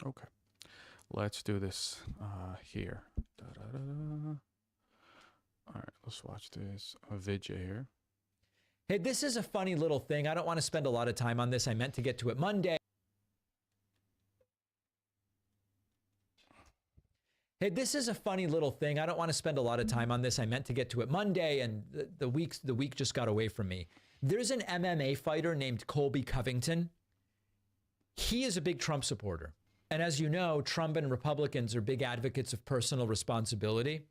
Okay, let's do this here. Da-da-da-da. All right, let's watch this video here. Hey, this is a funny little thing. I don't want to spend a lot of time on this. I meant to get to it Monday. Hey, this is a funny little thing. I don't want to spend a lot of time on this. I meant to get to it Monday, and the week just got away from me. There's an MMA fighter named Colby Covington. He is a big Trump supporter. And as you know, Trump and Republicans are big advocates of personal responsibility.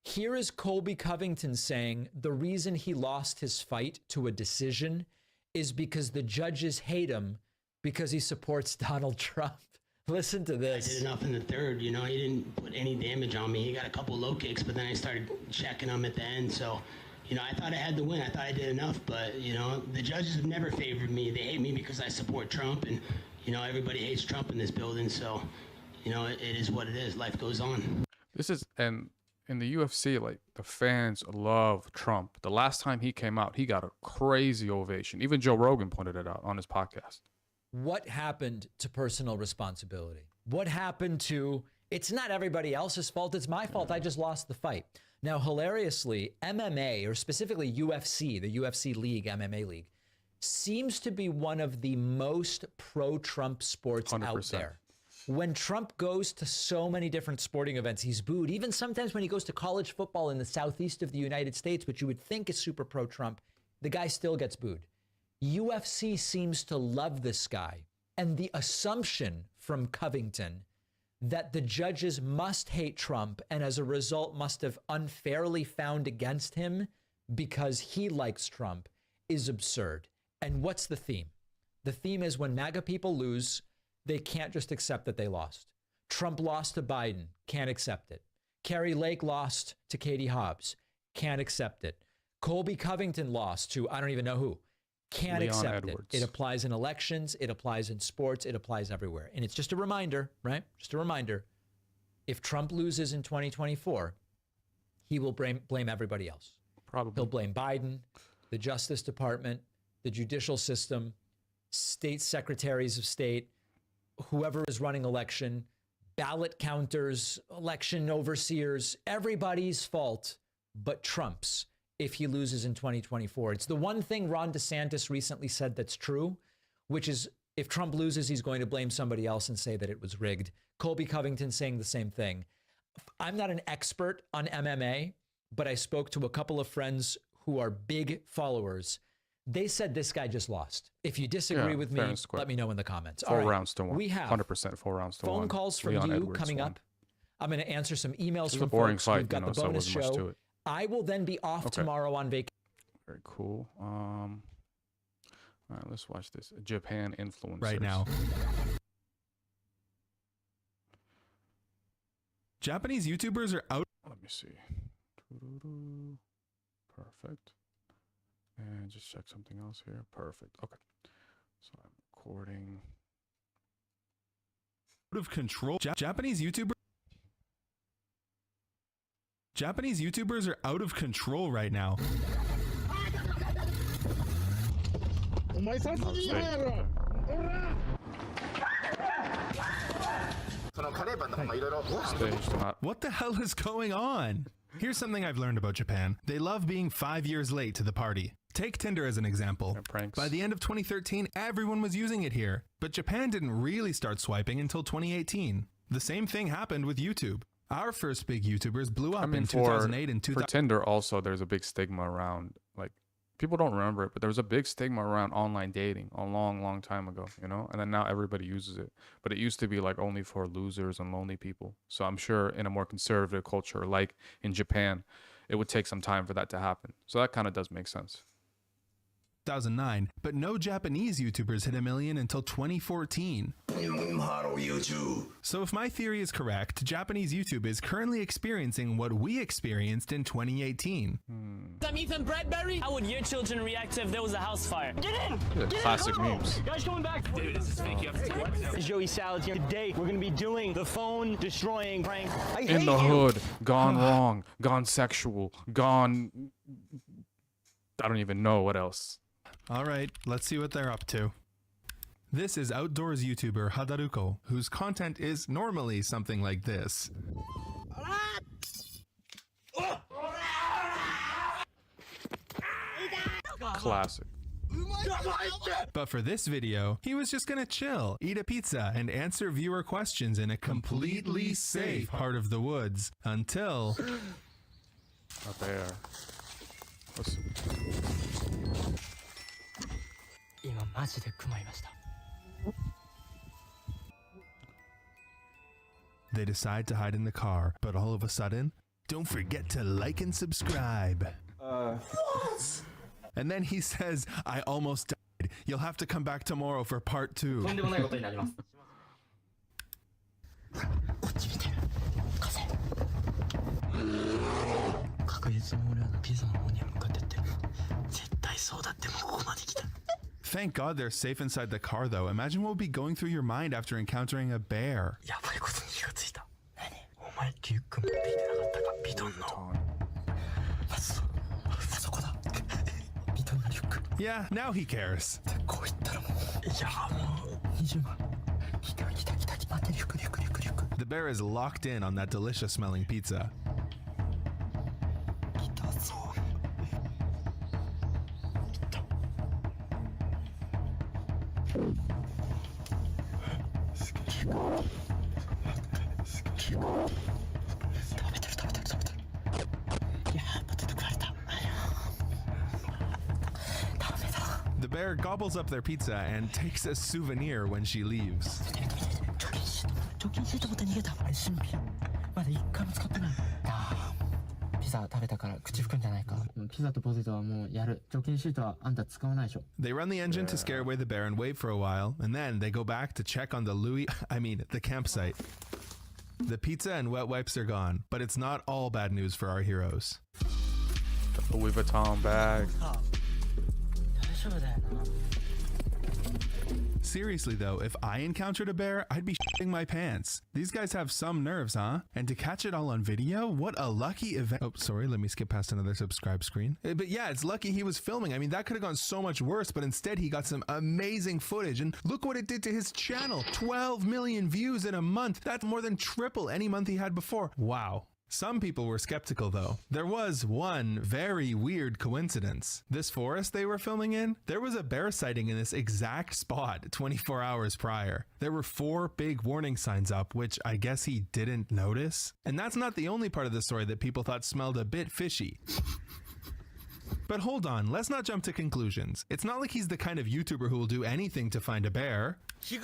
Here is Colby Covington saying the reason he lost his fight to a decision is because the judges hate him because he supports Donald Trump. Listen to this. I did enough in the third. You know, he didn't put any damage on me. He got a couple low kicks, but then I started checking him at the end. So, you know, I thought I had to win. I thought I did enough. But, you know, the judges have never favored me. They hate me because I support Trump. And, you know, everybody hates Trump in this building. So, you know, it is what it is. Life goes on. This is, and in the UFC, like, the fans love Trump. The last time he came out, he got a crazy ovation. Even Joe Rogan pointed it out on his podcast. What happened to personal responsibility? What happened to, it's not everybody else's fault, it's my fault, I just lost the fight. Now, hilariously, MMA, or specifically UFC, the UFC League, MMA League, seems to be one of the most pro-Trump sports 100%. out there. When Trump goes to so many different sporting events, he's booed. Even sometimes when he goes to college football in the southeast of the United States, which you would think is super pro-Trump, the guy still gets booed. UFC seems to love this guy. And the assumption from Covington that the judges must hate Trump and as a result must have unfairly found against him because he likes Trump is absurd. And what's the theme? The theme is when MAGA people lose, they can't just accept that they lost. Trump lost to Biden, can't accept it. Carrie Lake lost to Katie Hobbs, can't accept it. Colby Covington lost to I don't even know who. Can't Leon accept Edwards. it. It applies in elections. It applies in sports. It applies everywhere. And it's just a reminder, right? Just a reminder. If Trump loses in 2024, he will blame everybody else. Probably. He'll blame Biden, the Justice Department, the judicial system, state secretaries of state, whoever is running election, ballot counters, election overseers, everybody's fault but Trump's. If he loses in 2024. It's the one thing Ron DeSantis recently said that's true, which is if Trump loses, he's going to blame somebody else and say that it was rigged. Colby Covington saying the same thing. I'm not an expert on MMA, but I spoke to a couple of friends who are big followers. They said this guy just lost. If you disagree with me, let me know in the comments. 4 rounds to 1. We have 100% 4 rounds to 1. Phone calls from Leon you Edwards coming won. up. I'm going to answer some emails from a boring folks. fight, We've got the so it bonus wasn't much to show. it. I will then be off tomorrow on vacation. Very cool. All right, let's watch this. Japan influencers. Right now. Japanese YouTubers are out. Let me see. Perfect. And just check something else here. Perfect. Okay. So I'm recording. Out of control. Japanese YouTubers are out of control right now. What the hell is going on? Here's something I've learned about Japan. They love being 5 years late to the party. Take Tinder as an example. By the end of 2013, everyone was using it here. But Japan didn't really start swiping until 2018. The same thing happened with YouTube. Our first big YouTubers blew up in 2008 and 2000. For Tinder also, there's a big stigma around, like, people don't remember it, but there was a big stigma around online dating a long, long time ago, you know? And then now everybody uses it. But it used to be like only for losers and lonely people. So I'm sure in a more conservative culture, like in Japan, it would take some time for that to happen. So that kind of does make sense. 2009, but no Japanese YouTubers hit 1 million until 2014. So if my theory is correct, Japanese YouTube is currently experiencing what we experienced in 2018. I'm Ethan Bradbury. How would your children react if there was a house fire? Get in! Yeah, classic memes. Guys, coming back. Dude, this is fake. You have to take it. It's Joey Salads here. Today, we're going to be doing the phone destroying prank. In the hood, gone wrong, gone sexual, gone... I don't even know what else. All right, let's see what they're up to. This is outdoors YouTuber Hadaruko, whose content is normally something like this. Classic. But for this video, he was just gonna chill, eat a pizza, and answer viewer questions in a completely safe part of the woods until... A bear. Listen. They decide to hide in the car, but all of a sudden, don't forget to like and subscribe. And then he says, I almost died. You'll have to come back tomorrow for part 2. Thank God they're safe inside the car though. Imagine what would be going through your mind after encountering a bear. Yeah, now he cares. The bear is locked in on that delicious smelling pizza. The bear gobbles up their pizza and takes a souvenir when she leaves. They run the engine to scare away the bear and wait for a while, and then they go back to check on the campsite. The pizza and wet wipes are gone, but it's not all bad news for our heroes. The Louis Vuitton bag. Seriously though, if I encountered a bear, I'd be shitting my pants. These guys have some nerves, huh? And to catch it all on video, what a lucky event. Oh, sorry, let me skip past another subscribe screen. But yeah, it's lucky he was filming. I mean, that could have gone so much worse, but instead he got some amazing footage. And look what it did to his channel. 12 million views in a month. That's more than triple any month he had before. Wow. Some people were skeptical though. There was one very weird coincidence. This forest they were filming in, there was a bear sighting in this exact spot 24 hours prior. There were 4 big warning signs up, which I guess he didn't notice. And that's not the only part of the story that people thought smelled a bit fishy. But hold on, let's not jump to conclusions. It's not like he's the kind of YouTuber who will do anything to find a bear. Same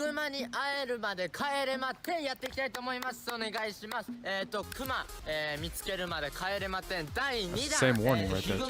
warning right there too.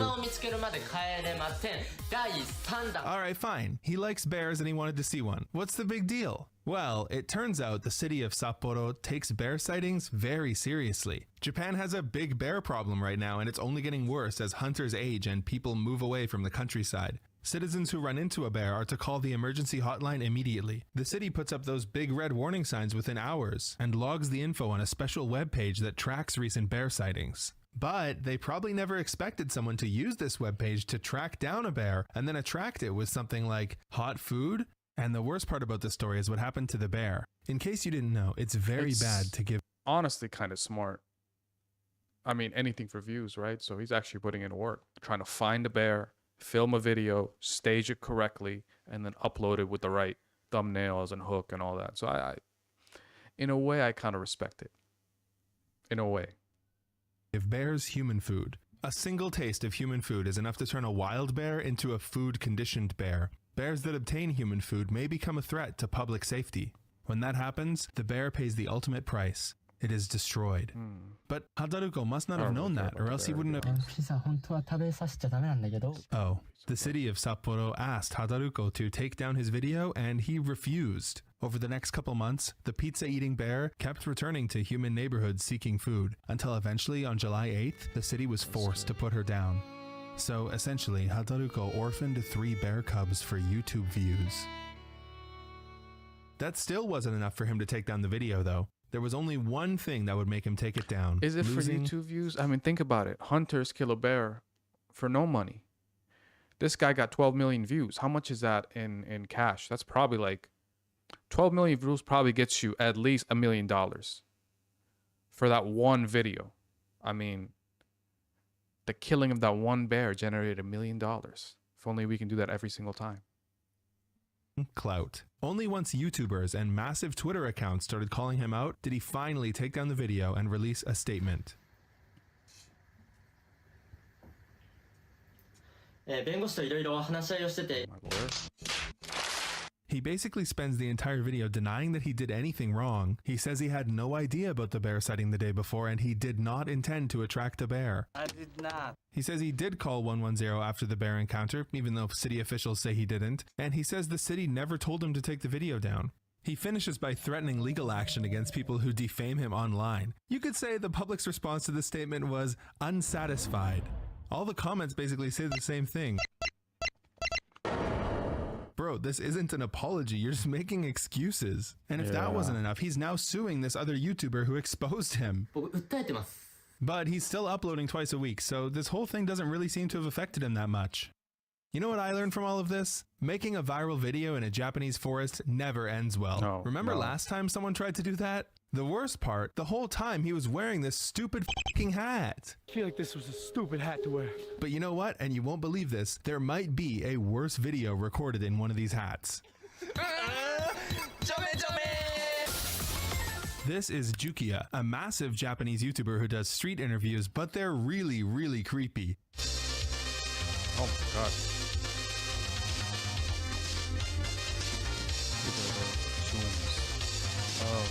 Alright, fine. He likes bears and he wanted to see one. What's the big deal? Well, it turns out the city of Sapporo takes bear sightings very seriously. Japan has a big bear problem right now, and it's only getting worse as hunters age and people move away from the countryside. Citizens who run into a bear are to call the emergency hotline immediately. The city puts up those big red warning signs within hours and logs the info on a special web page that tracks recent bear sightings. But they probably never expected someone to use this web page to track down a bear and then attract it with something like hot food. And the worst part about this story is what happened to the bear. In case you didn't know, it's very bad to give... Honestly, kind of smart. I mean, anything for views, right? So he's actually putting in work, trying to find a bear, film a video, stage it correctly, and then upload it with the right thumbnails and hook and all that. So I in a way, I kind of respect it. In a way. Give bears human food. A single taste of human food is enough to turn a wild bear into a food-conditioned bear. Bears that obtain human food may become a threat to public safety. When that happens, the bear pays the ultimate price. It is destroyed. But Hadaruko must not have known that, or else he wouldn't have... Oh, the city of Sapporo asked Hadaruko to take down his video, and he refused. Over the next couple months, the pizza-eating bear kept returning to human neighborhoods seeking food, until eventually on July 8th, the city was forced to put her down. So essentially, Hadaruko orphaned 3 bear cubs for YouTube views. That still wasn't enough for him to take down the video though. There was only one thing that would make him take it down. Is it for YouTube views? I mean, think about it. Hunters kill a bear for no money. This guy got 12 million views. How much is that in cash? That's probably like 12 million views probably gets you at least $1 million for that one video. I mean, the killing of that one bear generated $1 million. If only we can do that every single time. Clout. Only once YouTubers and massive Twitter accounts started calling him out did he finally take down the video and release a statement. He basically spends the entire video denying that he did anything wrong. He says he had no idea about the bear sighting the day before and he did not intend to attract a bear. I did not. He says he did call 110 after the bear encounter, even though city officials say he didn't, and he says the city never told him to take the video down. He finishes by threatening legal action against people who defame him online. You could say the public's response to this statement was unsatisfied. All the comments basically say the same thing. Bro, this isn't an apology, you're just making excuses. And if that wasn't enough, he's now suing this other YouTuber who exposed him. But he's still uploading twice a week, so this whole thing doesn't really seem to have affected him that much. You know what I learned from all of this? Making a viral video in a Japanese forest never ends well. Remember last time someone tried to do that? The worst part, the whole time he was wearing this stupid fucking hat. I feel like this was a stupid hat to wear. But you know what? And you won't believe this, there might be a worse video recorded in one of these hats. This is Jukia, a massive Japanese YouTuber who does street interviews, but they're really, really creepy. Oh my god. Oh.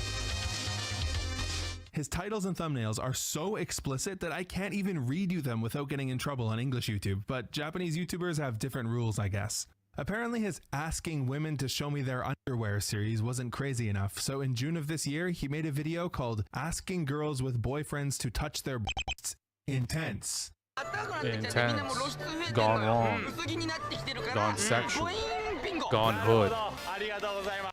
His titles and thumbnails are so explicit that I can't even read you them without getting in trouble on English YouTube, but Japanese YouTubers have different rules, I guess. Apparently his asking women to show me their underwear series wasn't crazy enough, so in June of this year, he made a video called Asking Girls with Boyfriends to Touch Their Breasts. Intense. Intense. Gone wrong. Gone sexual. Gone hood.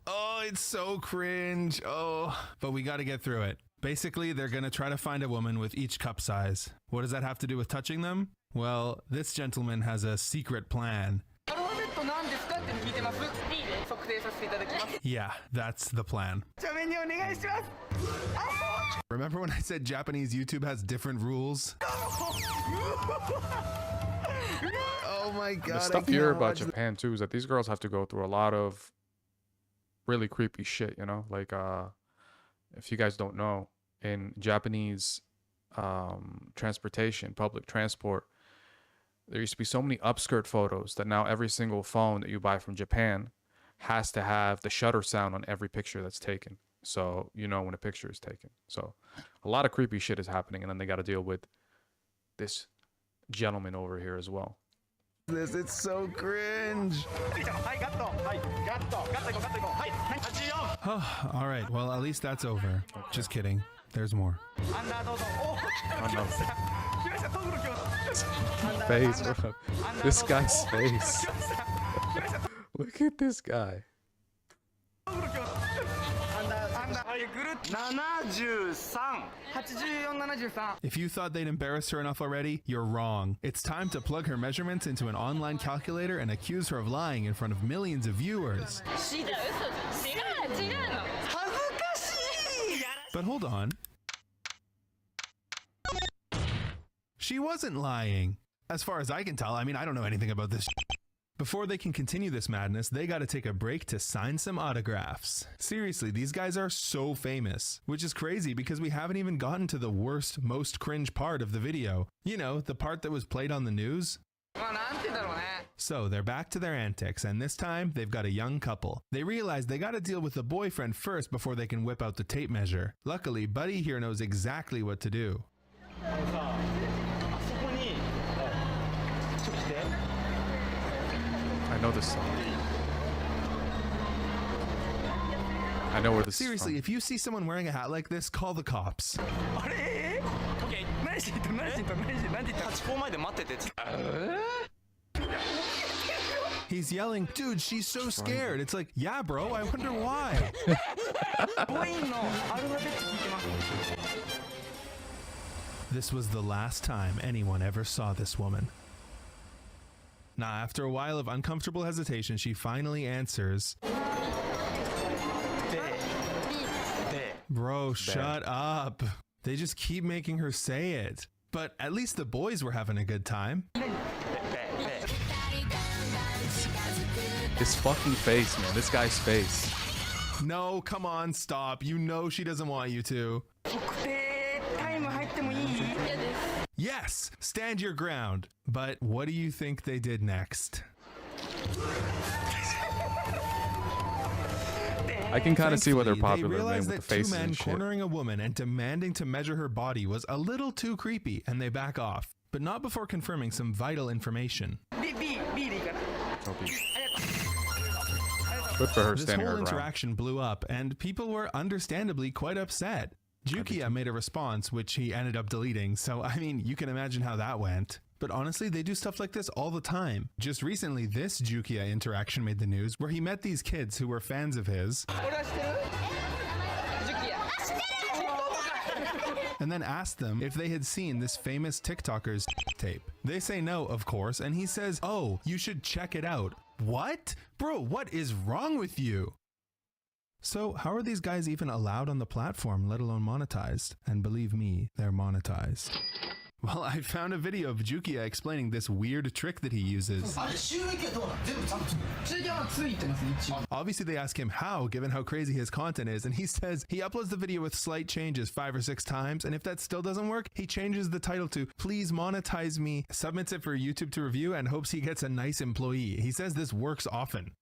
Oh, it's so cringe. Oh, but we gotta get through it. Basically, they're gonna try to find a woman with each cup size. What does that have to do with touching them? Well, this gentleman has a secret plan. Yeah, that's the plan. Remember when I said Japanese YouTube has different rules? Oh my god. The stuff here about Japan too is that these girls have to go through a lot of really creepy shit, you know? Like if you guys don't know, in Japanese transportation, public transport, there used to be so many upskirt photos that now every single phone that you buy from Japan has to have the shutter sound on every picture that's taken. So you know when a picture is taken. So a lot of creepy shit is happening, and then they got to deal with this gentleman over here as well. It's so cringe. All right, well, at least that's over. Just kidding. There's more. Face, bro. This guy's face. Look at this guy. If you thought they'd embarrassed her enough already, you're wrong. It's time to plug her measurements into an online calculator and accuse her of lying in front of millions of viewers. But hold on. She wasn't lying. As far as I can tell, I mean, I don't know anything about this. Before they can continue this madness, they gotta take a break to sign some autographs. Seriously, these guys are so famous, which is crazy because we haven't even gotten to the worst, most cringe part of the video. You know, the part that was played on the news. So they're back to their antics, and this time they've got a young couple. They realize they gotta deal with the boyfriend first before they can whip out the tape measure. Luckily, Buddy here knows exactly what to do. I know this song. I know where this Seriously, is from. if you see someone wearing a hat like this, call the cops. He's yelling, dude, she's so scared. It's like, yeah, bro, I wonder why. This was the last time anyone ever saw this woman. Now, after a while of uncomfortable hesitation, she finally answers. Bro, shut up. They just keep making her say it. But at least the boys were having a good time. His fucking face, man. This guy's face. No, come on, stop. You know she doesn't want you to. Yes, stand your ground. But what do you think they did next? I can kind of see why they're They popular, man, realized with the that two faces men and shit. cornering a woman and demanding to measure her body was a little too creepy, and they back off. But not before confirming some vital information. Good for her This standing whole her ground. interaction blew up, and people were understandably quite upset. Jukia made a response, which he ended up deleting, so I mean, you can imagine how that went. But honestly, they do stuff like this all the time. Just recently, this Jukia interaction made the news, where he met these kids who were fans of his, and then asked them if they had seen this famous TikToker's tape. They say no, of course, and he says, "Oh, you should check it out." What? Bro, what is wrong with you? So how are these guys even allowed on the platform, let alone monetized? And believe me, they're monetized. Well, I found a video of Jukia explaining this weird trick that he uses. Obviously, they ask him how, given how crazy his content is, and he says he uploads the video with slight changes 5 or 6 times, and if that still doesn't work, he changes the title to "Please monetize me," submits it for YouTube to review, and hopes he gets a nice employee. He says this works often.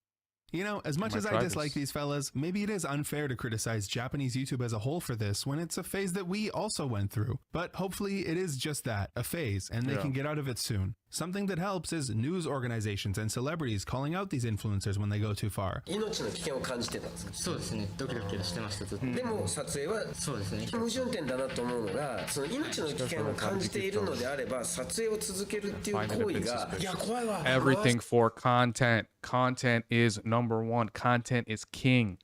You know, as much as I dislike these fellas, maybe it is unfair to criticize Japanese YouTube as a whole for this when it's a phase that we also went through. But hopefully it is just that, a phase, and they can get out of it soon. Something that helps is news organizations and celebrities calling out these influencers when they go too far. 命の危険を感じてたんですか？そうですね、ドキドキしてましたずっと。でも撮影はそうですね。矛盾点だなと思うのが、その命の危険を感じているのであれば撮影を続けるっていう行為が、いや怖いわ。Everything for content. Content is number one. Content is king.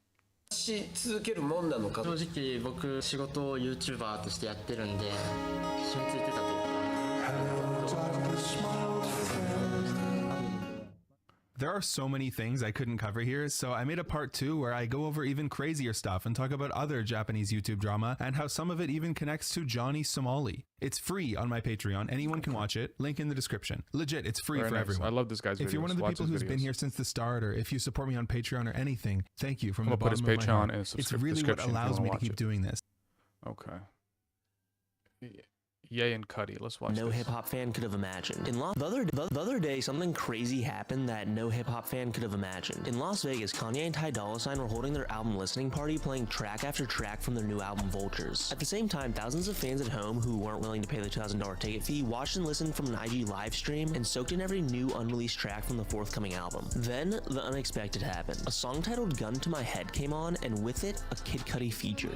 し続けるもんなのか。正直僕仕事を YouTuber としてやってるんで、染みついてたというか。There are so many things I couldn't cover here, so I made a part 2 where I go over even crazier stuff and talk about other Japanese YouTube drama and how some of it even connects to Johnny Somali. It's free on my Patreon. Anyone can watch it. Link in the description. Legit, it's free for everyone. I love this guy's videos. If you're one of the people who's been here since the start, or if you support me on Patreon or anything, thank you from the bottom of my heart. It's really what allows me to keep doing this. Okay. Ye and Cudi. Let's watch No this. hip-hop fan could have imagined. The other day, something crazy happened that no hip-hop fan could have imagined. In Las Vegas, Kanye and Dawson were holding their album listening party, playing track after track from their new album, Vultures. At the same time, thousands of fans at home who weren't willing to pay the $2,000 ticket fee watched and listened from an IG live stream and soaked in every new unreleased track from the forthcoming album. Then, the unexpected happened. A song titled Gun to My Head came on, and with it, a Kid Cudi feature.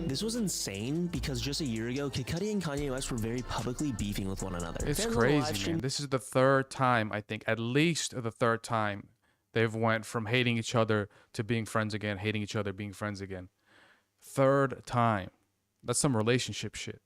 This was insane because just a year ago, Kid Cudi and Kanye West were very publicly beefing with one another. It's Fans on the live crazy, stream man. This is the third time, I think, at least the third time they've went from hating each other to being friends again, hating each other, being friends again. Third time. That's some relationship shit.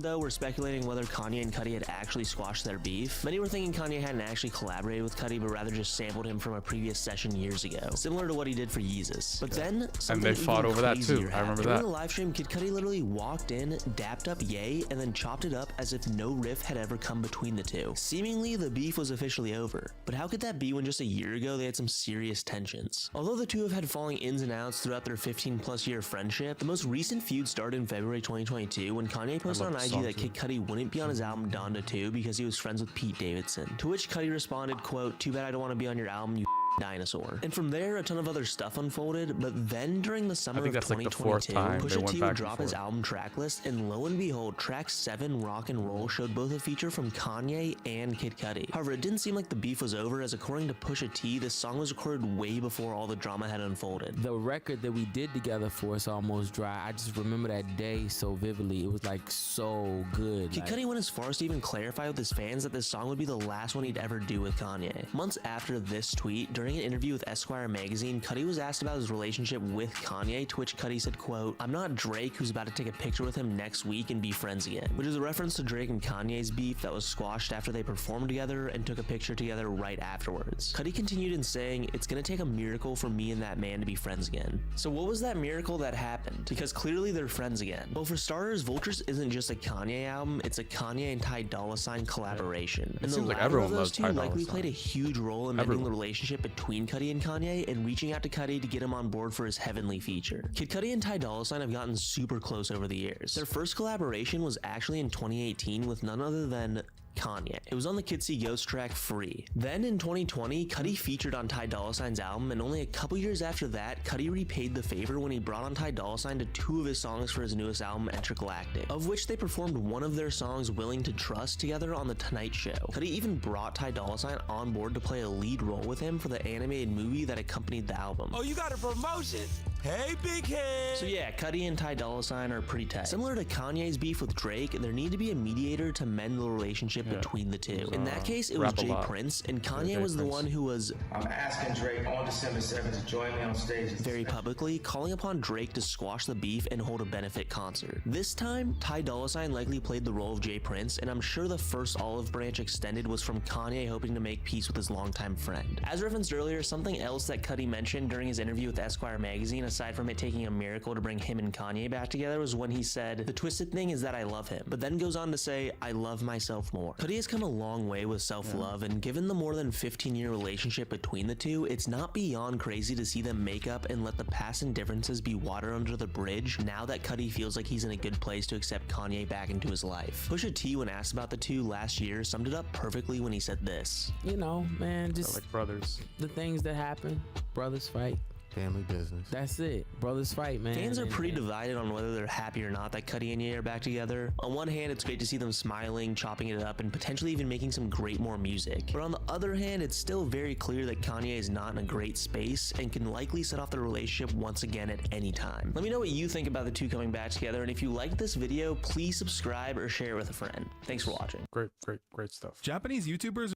though, were speculating whether Kanye and Cudi had actually squashed their beef. Many were thinking Kanye hadn't actually collaborated with Cudi, but rather just sampled him from a previous session years ago, similar to what he did for Yeezus. But then, something and they fought even over that too. crazier I remember happened. During that. the live stream, Kid Cudi literally walked in, dapped up Ye, and then chopped it up as if no riff had ever come between the two. Seemingly, the beef was officially over. But how could that be when just a year ago they had some serious tensions? Although the two have had falling ins and outs throughout their 15+ year friendship, the most recent feud started in February 2022 when Kanye posted on IG that Kid Cudi wouldn't be on his album Donda 2 because he was friends with Pete Davidson. To which Cudi responded, quote, "Too bad I don't want to be on your album, you dinosaur." And from there, a ton of other stuff unfolded, but then during the summer of 2022, Pusha T would drop his album tracklist, and lo and behold, track 7, Rock and Roll, showed both a feature from Kanye and Kid Cudi. However, it didn't seem like the beef was over, as according to Pusha T, this song was recorded way before all the drama had unfolded. The record that we did together for It's Almost Dry, I just remember that day so vividly. It was like so good. Kid Cudi went as far as to even clarify with his fans that this song would be the last one he'd ever do with Kanye. Months after this tweet, during during an interview with Esquire magazine, Cudi was asked about his relationship with Kanye, to which Cudi said, quote, "I'm not Drake who's about to take a picture with him next week and be friends again," which is a reference to Drake and Kanye's beef that was squashed after they performed together and took a picture together right afterwards. Cudi continued in saying, "It's gonna take a miracle for me and that man to be friends again." So what was that miracle that happened? Because clearly they're friends again. Well, for starters, Vultures isn't just a Kanye album, it's a Kanye and Ty Dolla $ign collaboration. And the seems like latter everyone of those loves two Ty Dolla likely $ign. played a huge role in mending the relationship between Cudi and Kanye and reaching out to Cudi to get him on board for his Heavenly feature. Kid Cudi and Ty Dolla $ign have gotten super close over the years. Their first collaboration was actually in 2018 with none other than Kanye. It was on the Kids See Ghost track Free. Then in 2020, Cudi featured on Ty Dolla $ign's album, and only a couple years after that, Cudi repaid the favor when he brought on Ty Dolla $ign to 2 of his songs for his newest album, Intergalactic, of which they performed one of their songs, Willing to Trust, together on The Tonight Show. Cudi even brought Ty Dolla $ign on board to play a lead role with him for the animated movie that accompanied the album. Oh, you got a promotion? Hey, big head! So yeah, Cudi and Ty Dolla $ign are pretty tight. Similar to Kanye's beef with Drake, there need to be a mediator to mend the relationship between the two. In that case, it was Jay Prince, and Kanye was the one who was I'm asking Drake on December 7th to join me on stage very publicly calling upon Drake to squash the beef and hold a benefit concert. This time, Ty Dolla $ign likely played the role of Jay Prince, and I'm sure the first olive branch extended was from Kanye hoping to make peace with his longtime friend. As referenced earlier, something else that Cudi mentioned during his interview with Esquire magazine, aside from it taking a miracle to bring him and Kanye back together, was when he said, "The twisted thing is that I love him," but then goes on to say, "I love myself more." Cudi has come a long way with self-love, and given the more than 15-year relationship between the two, it's not beyond crazy to see them make up and let the past and differences be water under the bridge now that Cudi feels like he's in a good place to accept Kanye back into his life. Pusha T, when asked about the two last year, summed it up perfectly when he said this. You know, man, just like brothers. The things that happen, brothers fight. Family business. That's it. Brothers fight, man. Fans are pretty divided on whether they're happy or not that Cudi and Ye are back together. On one hand, it's great to see them smiling, chopping it up, and potentially even making some great more music. But on the other hand, it's still very clear that Kanye is not in a great space and can likely set off the relationship once again at any time. Let me know what you think about the two coming back together, and if you liked this video, please subscribe or share it with a friend. Thanks for watching. Great stuff. Japanese YouTubers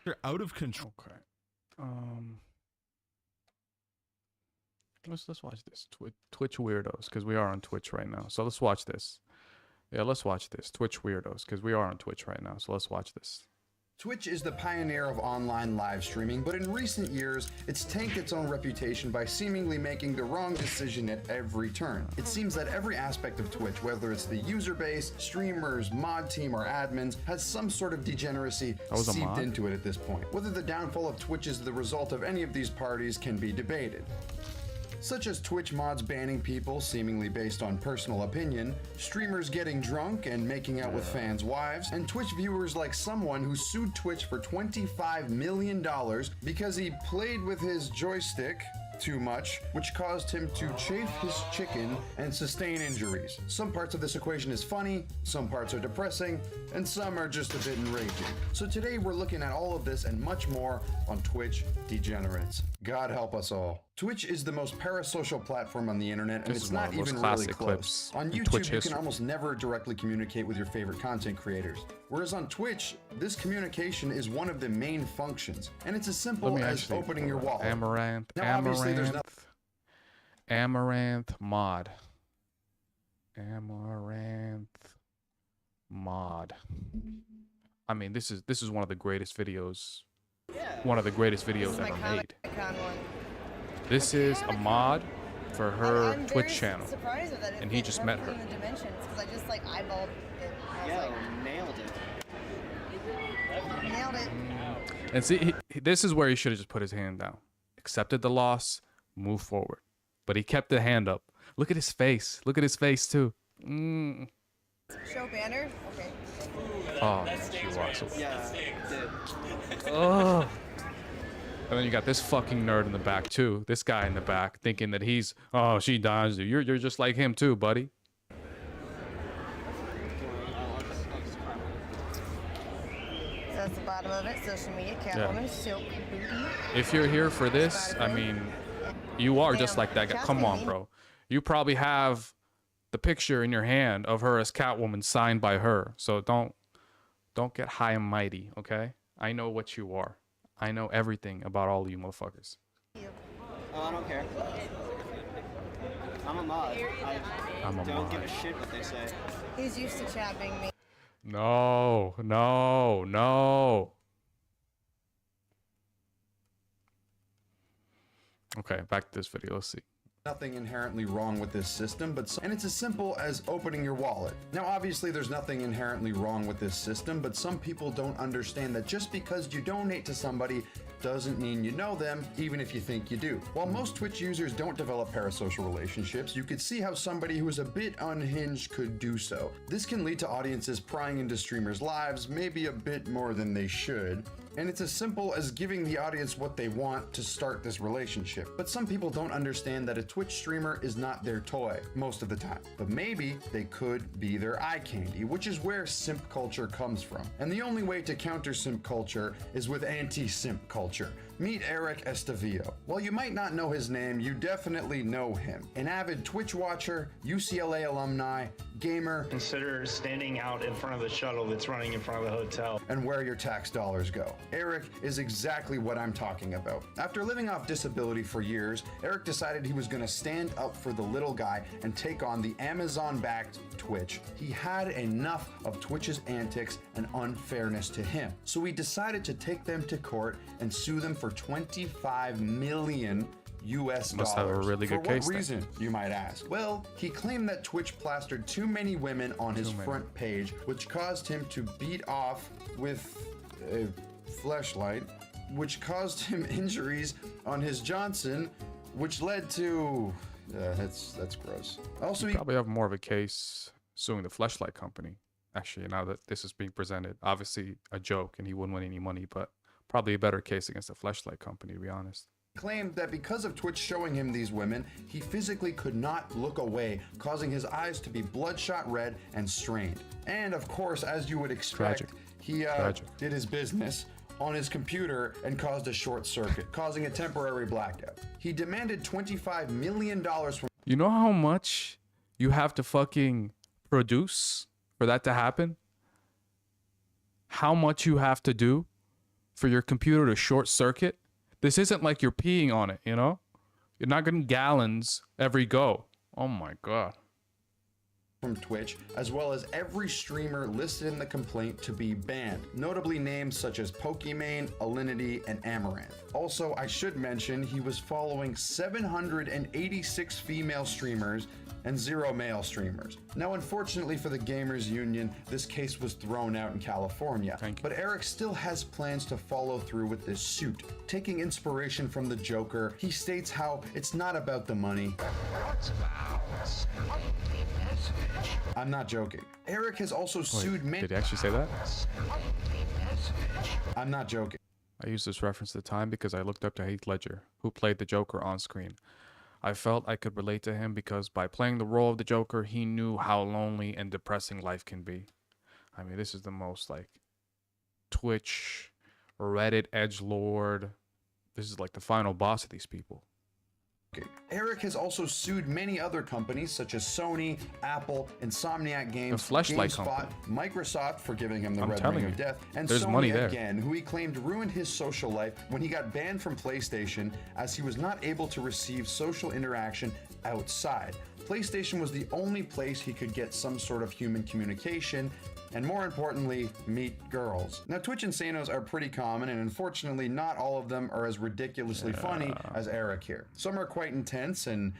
are out of control. Okay. Let's watch this. Twitch weirdos, because we are on Twitch right now. So let's watch this. Yeah, let's watch this. Twitch weirdos, because we are on Twitch right now. So let's watch this. Twitch is the pioneer of online live streaming, but in recent years, it's tanked its own reputation by seemingly making the wrong decision at every turn. It seems that every aspect of Twitch, whether it's the user base, streamers, mod team, or admins, has some sort of degeneracy seeped into it at this point. Whether the downfall of Twitch is the result of any of these parties can be debated, such as Twitch mods banning people seemingly based on personal opinion, streamers getting drunk and making out with fans' wives, and Twitch viewers like someone who sued Twitch for $25 million because he played with his joystick too much, which caused him to chafe his chicken and sustain injuries. Some parts of this equation is funny, some parts are depressing, and some are just a bit enraging. So today we're looking at all of this and much more on Twitch Degenerates. God help us all. Twitch is the most parasocial platform on the internet, and it's not even really close. On YouTube, you can almost never directly communicate with your favorite content creators. Whereas on Twitch, this communication is one of the main functions, and it's as simple as opening your wallet. Amaranth mod. I mean, this is one of the greatest videos. One of the greatest videos ever made. This is a mod for her Twitch channel, and he just met her. I just like eyeballed it. Nailed it. Nailed it. And see, this is where he should have just put his hand down, accepted the loss, move forward. But he kept the hand up. Look at his face. Look at his face too. Show banner. Okay. Oh, she walks away. Yeah. Oh. And then you got this fucking nerd in the back too. This guy in the back thinking that he's, oh, she dodged you. You're just like him too, buddy. So that's the bottom of it. Social media, Catwoman, Silk, Booty. If you're here for this, I mean, you are just like that guy. Come on, bro. You probably have the picture in your hand of her as Catwoman signed by her. So don't get high and mighty, okay? I know what you are. I know everything about all of you motherfuckers. Oh, I don't care. I'm a mod. I'm a don't mod. give a shit what they say. He's used to chapping me. No, no, no. Okay, back to this video. Let's see. Nothing inherently wrong with this system, and it's as simple as opening your wallet. Now, obviously, there's nothing inherently wrong with this system, but some people don't understand that just because you donate to somebody doesn't mean you know them, even if you think you do. While most Twitch users don't develop parasocial relationships, you could see how somebody who is a bit unhinged could do so. This can lead to audiences prying into streamers' lives, maybe a bit more than they should. And it's as simple as giving the audience what they want to start this relationship. But some people don't understand that a Twitch streamer is not their toy most of the time. But maybe they could be their eye candy, which is where simp culture comes from. And the only way to counter simp culture is with anti-simp culture. Meet Eric Estavillo. While you might not know his name, you definitely know him. An avid Twitch watcher, UCLA alumni, gamer. Consider standing out in front of the shuttle that's running in front of the hotel. And where your tax dollars go. Eric is exactly what I'm talking about. After living off disability for years, Eric decided he was going to stand up for the little guy and take on the Amazon-backed Twitch. He had enough of Twitch's antics and unfairness to him. So he decided to take them to court and sue them for $25 million US Must have a dollars. really good For what case reason, you might ask? Well, he claimed that Twitch plastered too many women on his front page, which caused him to beat off with a fleshlight, which caused him injuries on his Johnson, which led to that's gross. Also, You probably have more of a case suing the fleshlight company. Actually, now that this is being presented, obviously a joke, and he wouldn't win any money, but probably a better case against the fleshlight company, to be honest. Claimed that because of Twitch showing him these women, he physically could not look away, causing his eyes to be bloodshot red and strained. And of course, as you would expect, he did his business on his computer and caused a short circuit, causing a temporary blackout. He demanded $25 million from... You know how much you have to fucking produce for that to happen? How much you have to do for your computer to short circuit? This isn't like you're peeing on it, you know? You're not getting gallons every go. Oh my God. From Twitch, as well as every streamer listed in the complaint to be banned, notably names such as Pokimane, Alinity, and Amaranth. Also, I should mention he was following 786 female streamers and 0 male streamers. Now, unfortunately for the Gamers Union, this case was thrown out in California, but Eric still has plans to follow through with this suit. Taking inspiration from the Joker, he states how it's not about the money. I'm not joking. Eric has also sued many... Did he actually say that? I'm not joking. I use this reference at the time because I looked up to Heath Ledger, who played the Joker on screen. I felt I could relate to him because by playing the role of the Joker, he knew how lonely and depressing life can be. I mean, this is the most like Twitch, Reddit edgelord. This is like the final boss of these people. Eric has also sued many other companies such as Sony, Apple, Insomniac Games, Fleshlight GameSpot, Microsoft for giving him the I'm Red telling Ring of you, Death, and there's Sony money there. again, who he claimed ruined his social life when he got banned from PlayStation as he was not able to receive social interaction outside. PlayStation was the only place he could get some sort of human communication, and more importantly, meet girls. Now, Twitch insanos are pretty common, and unfortunately, not all of them are as ridiculously funny as Eric here. Some are quite intense and,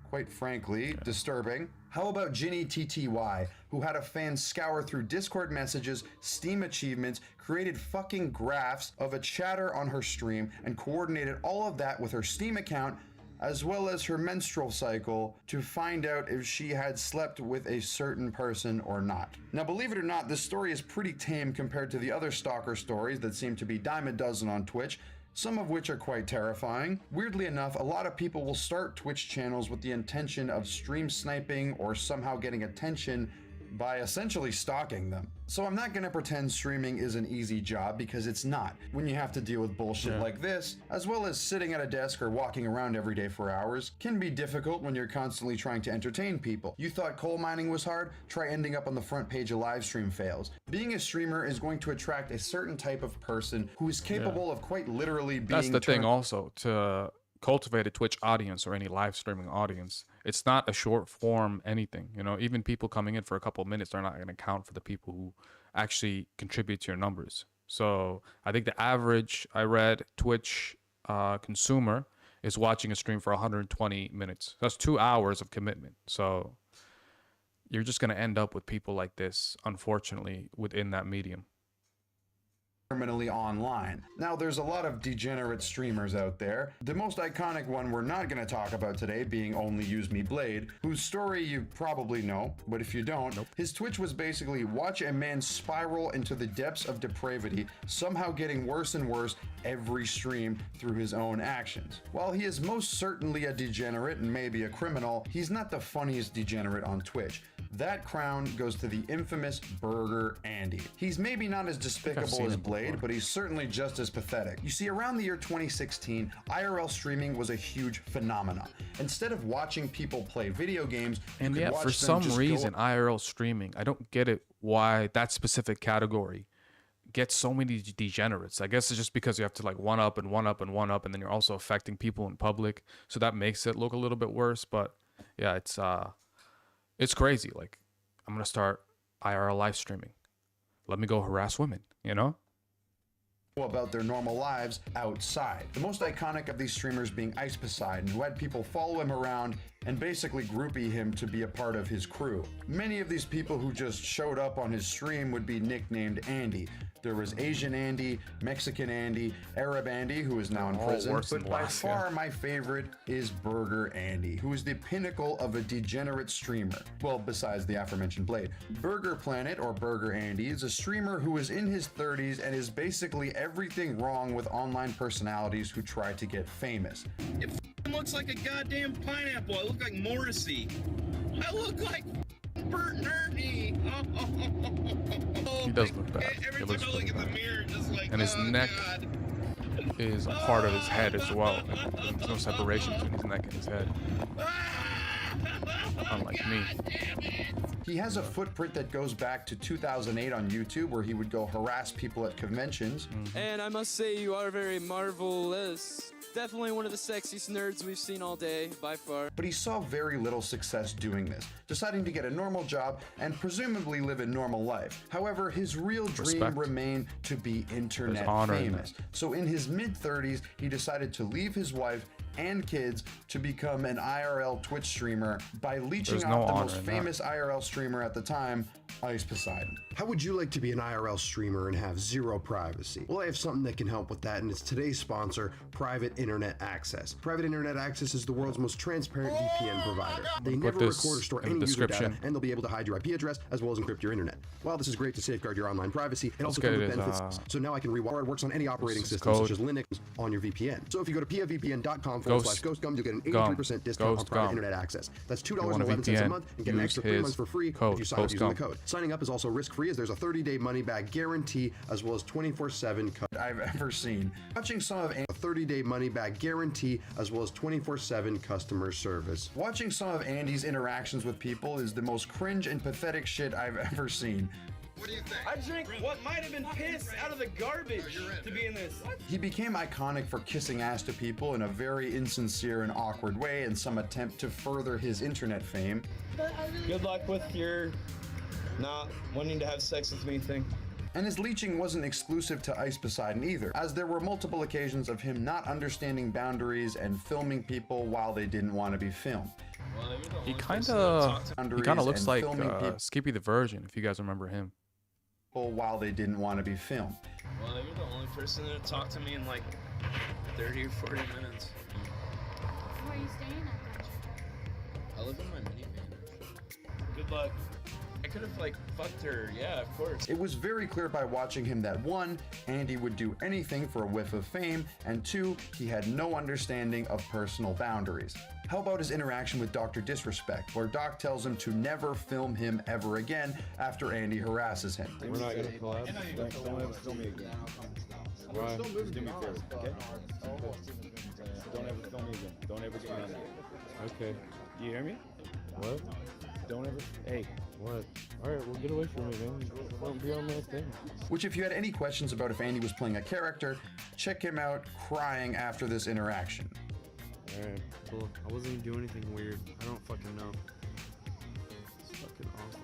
quite frankly, disturbing. How about Ginny TTY, who had a fan scour through Discord messages, Steam achievements, created fucking graphs of a chatter on her stream, and coordinated all of that with her Steam account, as well as her menstrual cycle, to find out if she had slept with a certain person or not. Now, believe it or not, this story is pretty tame compared to the other stalker stories that seem to be dime a dozen on Twitch, some of which are quite terrifying. Weirdly enough, a lot of people will start Twitch channels with the intention of stream sniping or somehow getting attention by essentially stalking them. So I'm not gonna pretend streaming is an easy job, because it's not. When you have to deal with bullshit like this, as well as sitting at a desk or walking around every day for hours, can be difficult when you're constantly trying to entertain people. You thought coal mining was hard? Try ending up on the front page of live stream fails. Being a streamer is going to attract a certain type of person who is capable of quite literally being— That's the thing also, to cultivate a Twitch audience or any live streaming audience, it's not a short form anything, you know. Even people coming in for a couple of minutes are not going to count for the people who actually contribute to your numbers. So I think the average, I read, Twitch consumer is watching a stream for 120 minutes. That's 2 hours of commitment. So you're just going to end up with people like this, unfortunately, within that medium. Permanently online. Now, there's a lot of degenerate streamers out there. The most iconic one we're not going to talk about today being Only Use Me Blade, whose story you probably know, but if you don't, his Twitch was basically watch a man spiral into the depths of depravity, somehow getting worse and worse every stream through his own actions. While he is most certainly a degenerate and maybe a criminal, he's not the funniest degenerate on Twitch. That crown goes to the infamous Burger Andy. He's maybe not as despicable as Blade, but he's certainly just as pathetic. You see, around the year 2016, IRL streaming was a huge phenomenon. Instead of watching people play video games, and yet for some reason, IRL streaming, I don't get it why that specific category gets so many degenerates. I guess it's just because you have to like one up and one up and one up, and then you're also affecting people in public, so that makes it look a little bit worse. But yeah, it's crazy. Like, I'm gonna start IRL live streaming. Let me go harass women, you know? About their normal lives outside. The most iconic of these streamers being Ice Poseidon, who had people follow him around and basically groupie him to be a part of his crew. Many of these people who just showed up on his stream would be nicknamed Andy. There was Asian Andy, Mexican Andy, Arab Andy, who is now in prison, but by far my favorite is Burger Andy, who is the pinnacle of a degenerate streamer. Well, besides the aforementioned Blade. Burger Planet, or Burger Andy, is a streamer who is in his 30s and is basically everything wrong with online personalities who try to get famous. It looks like a goddamn pineapple. I look like Morrissey. I look like Bert and Ernie. He does look bad. Every time I look in the mirror, just like, and his neck is a part of his head as well. Like, there's no separation between his neck and his head. Unlike me. He has a footprint that goes back to 2008 on YouTube, where he would go harass people at conventions. And I must say, you are very marvelous. Definitely one of the sexiest nerds we've seen all day, by far. But he saw very little success doing this, deciding to get a normal job and presumably live a normal life. However, his real dream remained to be internet famous. So in his mid-30s, he decided to leave his wife and kids to become an IRL Twitch streamer by leeching off the most famous IRL streamer at the time, Ice Poseidon. How would you like to be an IRL streamer and have zero privacy? Well, I have something that can help with that, and it's today's sponsor, Private Internet Access. Private Internet Access is the world's most transparent VPN provider. They never record or store any user data, and they'll be able to hide your IP address as well as encrypt your internet. While this is great to safeguard your online privacy, it also comes with benefits. So now I can rewire. It works on any operating system, such as Linux, on your VPN. So if you go to pavpn.com/ghostgum, you'll get an 83% discount on Private Internet Access. That's $2.11 a month and get an extra 3 months for free if you sign up using the code. Signing up is also risk-free, as there's a 30-day money-back guarantee as well as 24/7 I've ever seen. Watching some of a 30-day money-back guarantee as well as 24/7 customer service. Watching some of Andy's interactions with people is the most cringe and pathetic shit I've ever seen. What do you think? I drank what might have been piss out of the garbage to be in this. He became iconic for kissing ass to people in a very insincere and awkward way in some attempt to further his internet fame. Good luck with your not wanting to have sex with me thing. And his leeching wasn't exclusive to Ice Poseidon either, as there were multiple occasions of him not understanding boundaries and filming people while they didn't want to be filmed. He kind of looks like Skippy the Virgin, if you guys remember him. While they didn't want to be filmed. Well, you're the only person that talked to me in like 30 or 40 minutes. Where are you staying at, Dutch? I live in my minivan. Good luck. I could have like fucked her, yeah, of course. It was very clear by watching him that 1, Andy would do anything for a whiff of fame, and 2, he had no understanding of personal boundaries. How about his interaction with Dr. Disrespect, where Doc tells him to never film him ever again after Andy harasses him? We're not gonna collab. Don't ever film me again. Why? Just do me a favor, okay? Don't ever film me again. Don't ever get me on there. Okay. You hear me? What? Don't ever. Hey. What? Alright, well get away from me, man. Don't be on my thing. Which, if you had any questions about if Andy was playing a character, check him out crying after this interaction. Alright, cool. I wasn't even doing anything weird. I don't fucking know. It's fucking awful.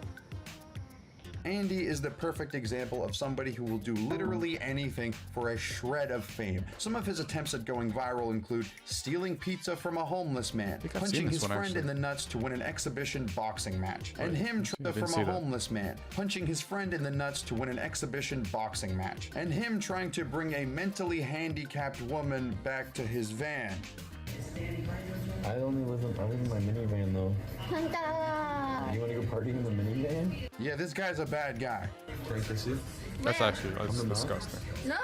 Andy is the perfect example of somebody who will do literally anything for a shred of fame. Some of his attempts at going viral include stealing pizza from a homeless man, punching his friend in the nuts to win an exhibition boxing match, and him from a homeless man, punching his friend in the nuts to win an exhibition boxing match, and him trying to bring a mentally handicapped woman back to his van. I live in my minivan though. You wanna go party in the minivan? Yeah, this guy's a bad guy. That's disgusting. No!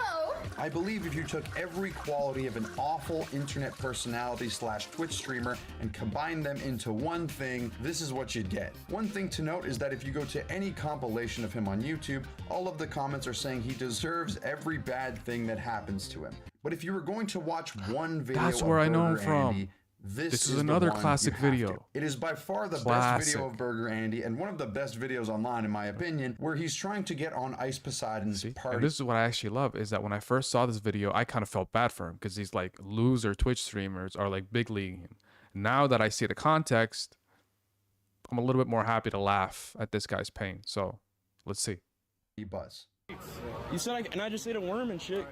I believe if you took every quality of an awful internet personality / Twitch streamer and combined them into one thing, this is what you'd get. One thing to note is that if you go to any compilation of him on YouTube, all of the comments are saying he deserves every bad thing that happens to him. But if you were going to watch one video That's of where I know him Burger from. Andy, this is another the one classic you have video. to. It is by far the best video of Burger Andy and one of the best videos online in my opinion, where he's trying to get on Ice Poseidon's party. And this is what I actually love, is that when I first saw this video, I kind of felt bad for him because these like loser Twitch streamers are like big leaguing him. Now that I see the context, I'm a little bit more happy to laugh at this guy's pain. So let's see. Buzz. You said and I just ate a worm and shit.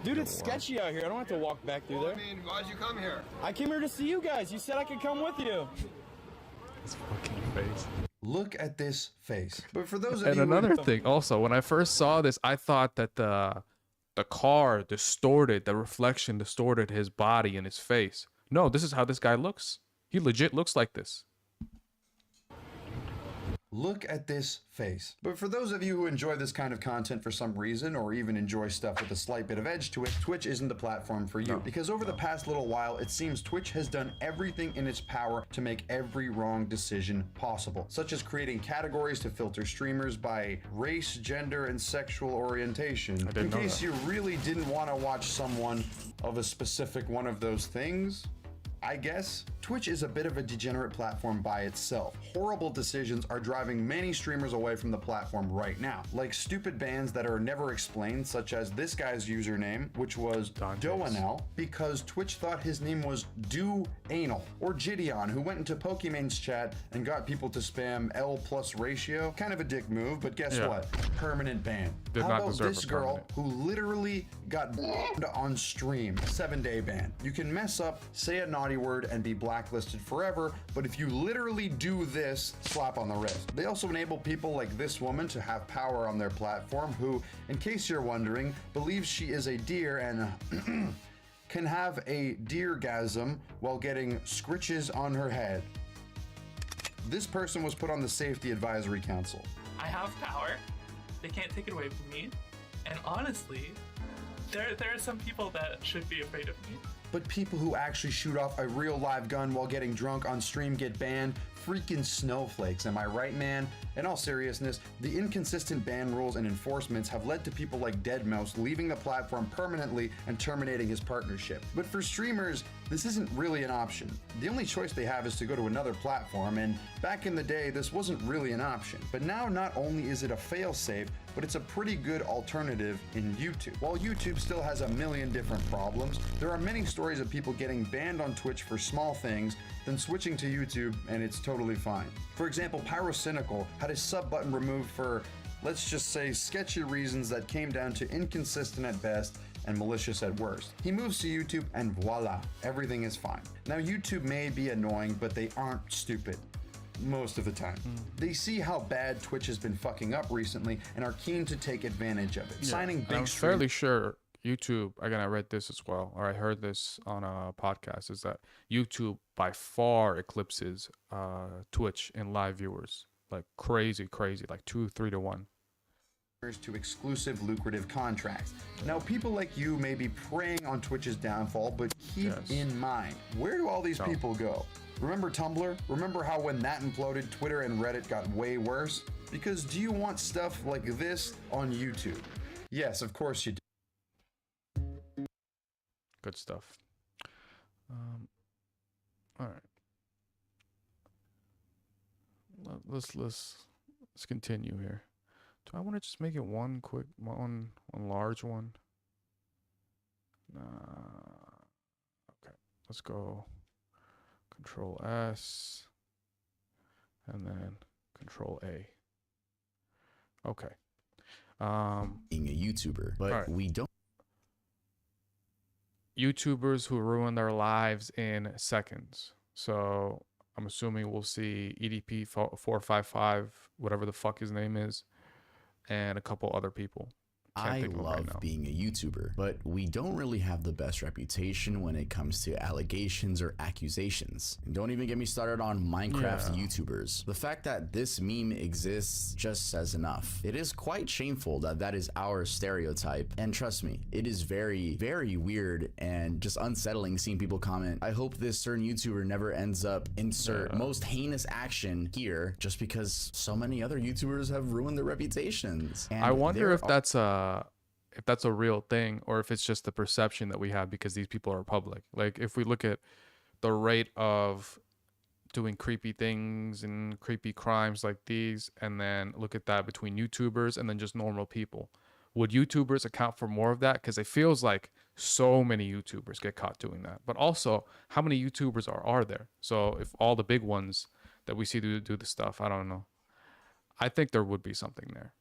Dude, it's sketchy out here. I don't have to walk back through there. I mean, why'd you come here? I came here to see you guys. You said I could come with you. His fucking face. Look at this face. But for those of And you another thing, also, when I first saw this, I thought that the car distorted, the reflection distorted his body and his face. No, this is how this guy looks. He legit looks like this. Look at this face. But for those of you who enjoy this kind of content for some reason, or even enjoy stuff with a slight bit of edge to it, Twitch isn't the platform for you. Because over the past little while, it seems Twitch has done everything in its power to make every wrong decision possible, such as creating categories to filter streamers by race, gender, and sexual orientation. In case you really didn't want to watch someone of a specific one of those things, I guess. Twitch is a bit of a degenerate platform by itself. Horrible decisions are driving many streamers away from the platform right now, like stupid bans that are never explained, such as this guy's username, which was Doanel, because Twitch thought his name was Do Anal, or Gideon, who went into Pokemon's chat and got people to spam L plus ratio. Kind of a dick move, but guess what? Permanent ban. How about this girl who literally got banned on stream? 7-day ban. You can mess up, say a naughty word, and be blacklisted forever, but if you literally do this, slap on the wrist. They also enable people like this woman to have power on their platform who, in case you're wondering, believes she is a deer and can have a deergasm while getting scritches on her head. This person was put on the Safety Advisory Council. I have power. They can't take it away from me. And honestly, there are some people that should be afraid of me. But people who actually shoot off a real live gun while getting drunk on stream get banned. Freaking snowflakes, am I right, man? In all seriousness, the inconsistent ban rules and enforcements have led to people like deadmau5 leaving the platform permanently and terminating his partnership. But for streamers, this isn't really an option. The only choice they have is to go to another platform, and back in the day, this wasn't really an option. But now, not only is it a failsafe, but it's a pretty good alternative in YouTube. While YouTube still has a million different problems, there are many stories of people getting banned on Twitch for small things, then switching to YouTube, and it's totally fine. For example, Pyrocynical had his sub button removed for, let's just say, sketchy reasons that came down to inconsistent at best and malicious at worst. He moves to YouTube and voila, everything is fine. Now YouTube may be annoying, but they aren't stupid. Most of the time. They see how bad Twitch has been fucking up recently and are keen to take advantage of it. Signing big I'm fairly sure YouTube, again, I read this as well, or I heard this on a podcast, is that YouTube by far eclipses Twitch in live viewers. Like crazy, like 2-3 to 1. to exclusive lucrative contracts. Now, people like you may be preying on Twitch's downfall, but keep in mind, where do all these people go? Remember Tumblr? Remember how when that imploded, Twitter and Reddit got way worse? Because do you want stuff like this on YouTube? Yes, of course you do. Good stuff. All right. Let's continue here. Do I want to just make it one large one? Nah. Okay. Let's go Control S and then Control A. Okay. Being a YouTuber, but we don't. YouTubers who ruin their lives in seconds. So I'm assuming we'll see EDP 455, whatever the fuck his name is, and a couple other people. I love being a YouTuber, but we don't really have the best reputation when it comes to allegations or accusations. And don't even get me started on Minecraft YouTubers. The fact that this meme exists just says enough. It is quite shameful that that is our stereotype. And trust me, it is very, very weird and just unsettling seeing people comment, I hope this certain YouTuber never ends up insert most heinous action here just because so many other YouTubers have ruined their reputations. And I wonder if that's a real thing or if it's just the perception that we have because these people are public. Like if we look at the rate of doing creepy things and creepy crimes like these and then look at that between YouTubers and then just normal people, would YouTubers account for more of that? Because it feels like so many YouTubers get caught doing that. But also, how many YouTubers are there? So if all the big ones that we see do the stuff, I don't know. I think there would be something there.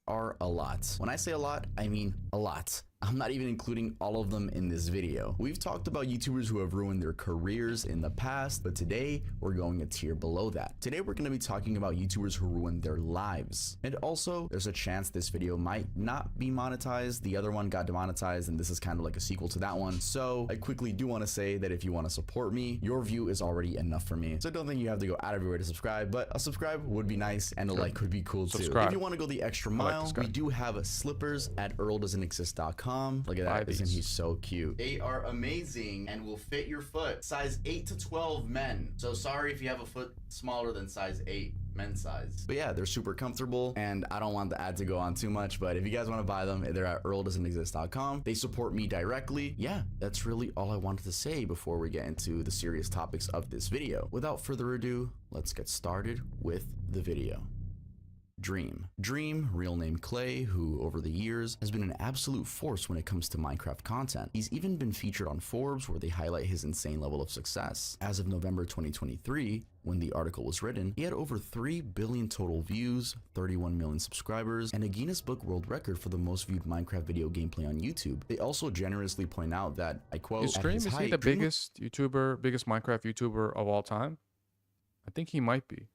Are a lot. When I say a lot, I mean a lot. I'm not even including all of them in this video. We've talked about YouTubers who have ruined their careers in the past, but today we're going a tier below that. Today we're going to be talking about YouTubers who ruined their lives. And also, there's a chance this video might not be monetized. The other one got demonetized, and this is kind of like a sequel to that one. So I quickly do want to say that if you want to support me, your view is already enough for me. So don't think you have to go out of your way to subscribe, but a subscribe would be nice, and a like would be cool too. If you want to go the extra mile, we do have slippers at earldoesn'texist.com. Look at that, isn't he so cute? They are amazing and will fit your foot. Size 8 to 12 men. So sorry if you have a foot smaller than size 8 men's size. But yeah, they're super comfortable and I don't want the ad to go on too much, but if you guys want to buy them, they're at earldoesn'texist.com. They support me directly. Yeah, that's really all I wanted to say before we get into the serious topics of this video. Without further ado, let's get started with the video. Dream, real name Clay, who over the years has been an absolute force when it comes to Minecraft content. He's even been featured on Forbes where they highlight his insane level of success. As of November 2023, when the article was written, he had over 3 billion total views, 31 million subscribers, and a Guinness Book World Record for the most viewed Minecraft video gameplay on YouTube. They also generously point out that, I quote, is he the biggest Minecraft YouTuber of all time? I think he might be.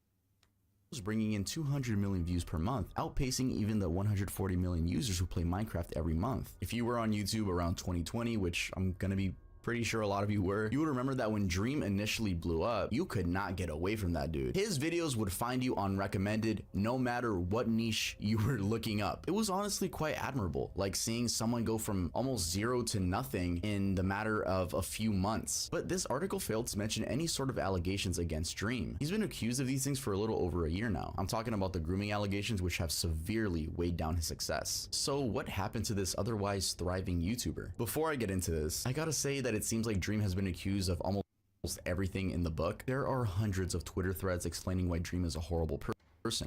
Was bringing in 200 million views per month, outpacing even the 140 million users who play Minecraft every month. If you were on YouTube around 2020, which I'm gonna be pretty sure a lot of you were, you would remember that when Dream initially blew up, you could not get away from that dude. His videos would find you on recommended no matter what niche you were looking up. It was honestly quite admirable, like seeing someone go from almost zero to nothing in the matter of a few months. But this article failed to mention any sort of allegations against Dream. He's been accused of these things for a little over a year now. I'm talking about the grooming allegations, which have severely weighed down his success. So what happened to this otherwise thriving YouTuber? Before I get into this, I gotta say that it seems like Dream has been accused of almost everything in the book. There are hundreds of Twitter threads explaining why Dream is a horrible person.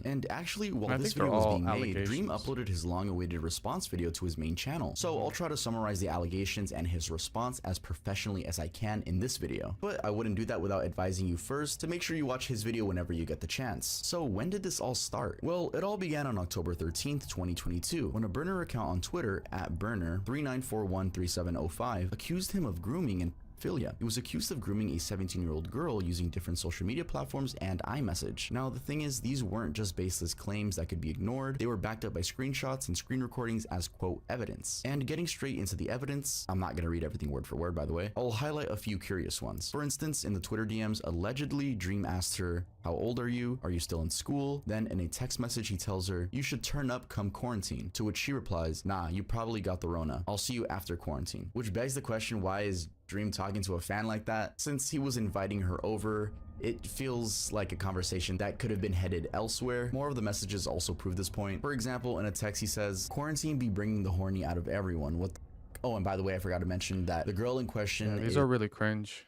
And actually, while this video was being made, Dream uploaded his long-awaited response video to his main channel. So I'll try to summarize the allegations and his response as professionally as I can in this video. But I wouldn't do that without advising you first to make sure you watch his video whenever you get the chance. So when did this all start? Well, it all began on October 13th, 2022, when a burner account on Twitter at burner39413705 accused him of grooming and pedophilia. He was accused of grooming a 17-year-old girl using different social media platforms and iMessage. Now, the thing is, these weren't just baseless claims that could be ignored. They were backed up by screenshots and screen recordings as, quote, evidence. And getting straight into the evidence, I'm not going to read everything word for word, by the way. I'll highlight a few curious ones. For instance, in the Twitter DMs, allegedly, Dream asked her, "How old are you? Are you still in school?" Then in a text message, he tells her, "You should turn up come quarantine." To which she replies, "Nah, you probably got the Rona. I'll see you after quarantine." Which begs the question, why is Dream talking to a fan like that? Since he was inviting her over, it feels like a conversation that could have been headed elsewhere. More of the messages also prove this point. For example, in a text he says, "Quarantine be bringing the horny out of everyone. What the Oh, and by the way, I forgot to mention that the girl in question... Yeah, these are really cringe.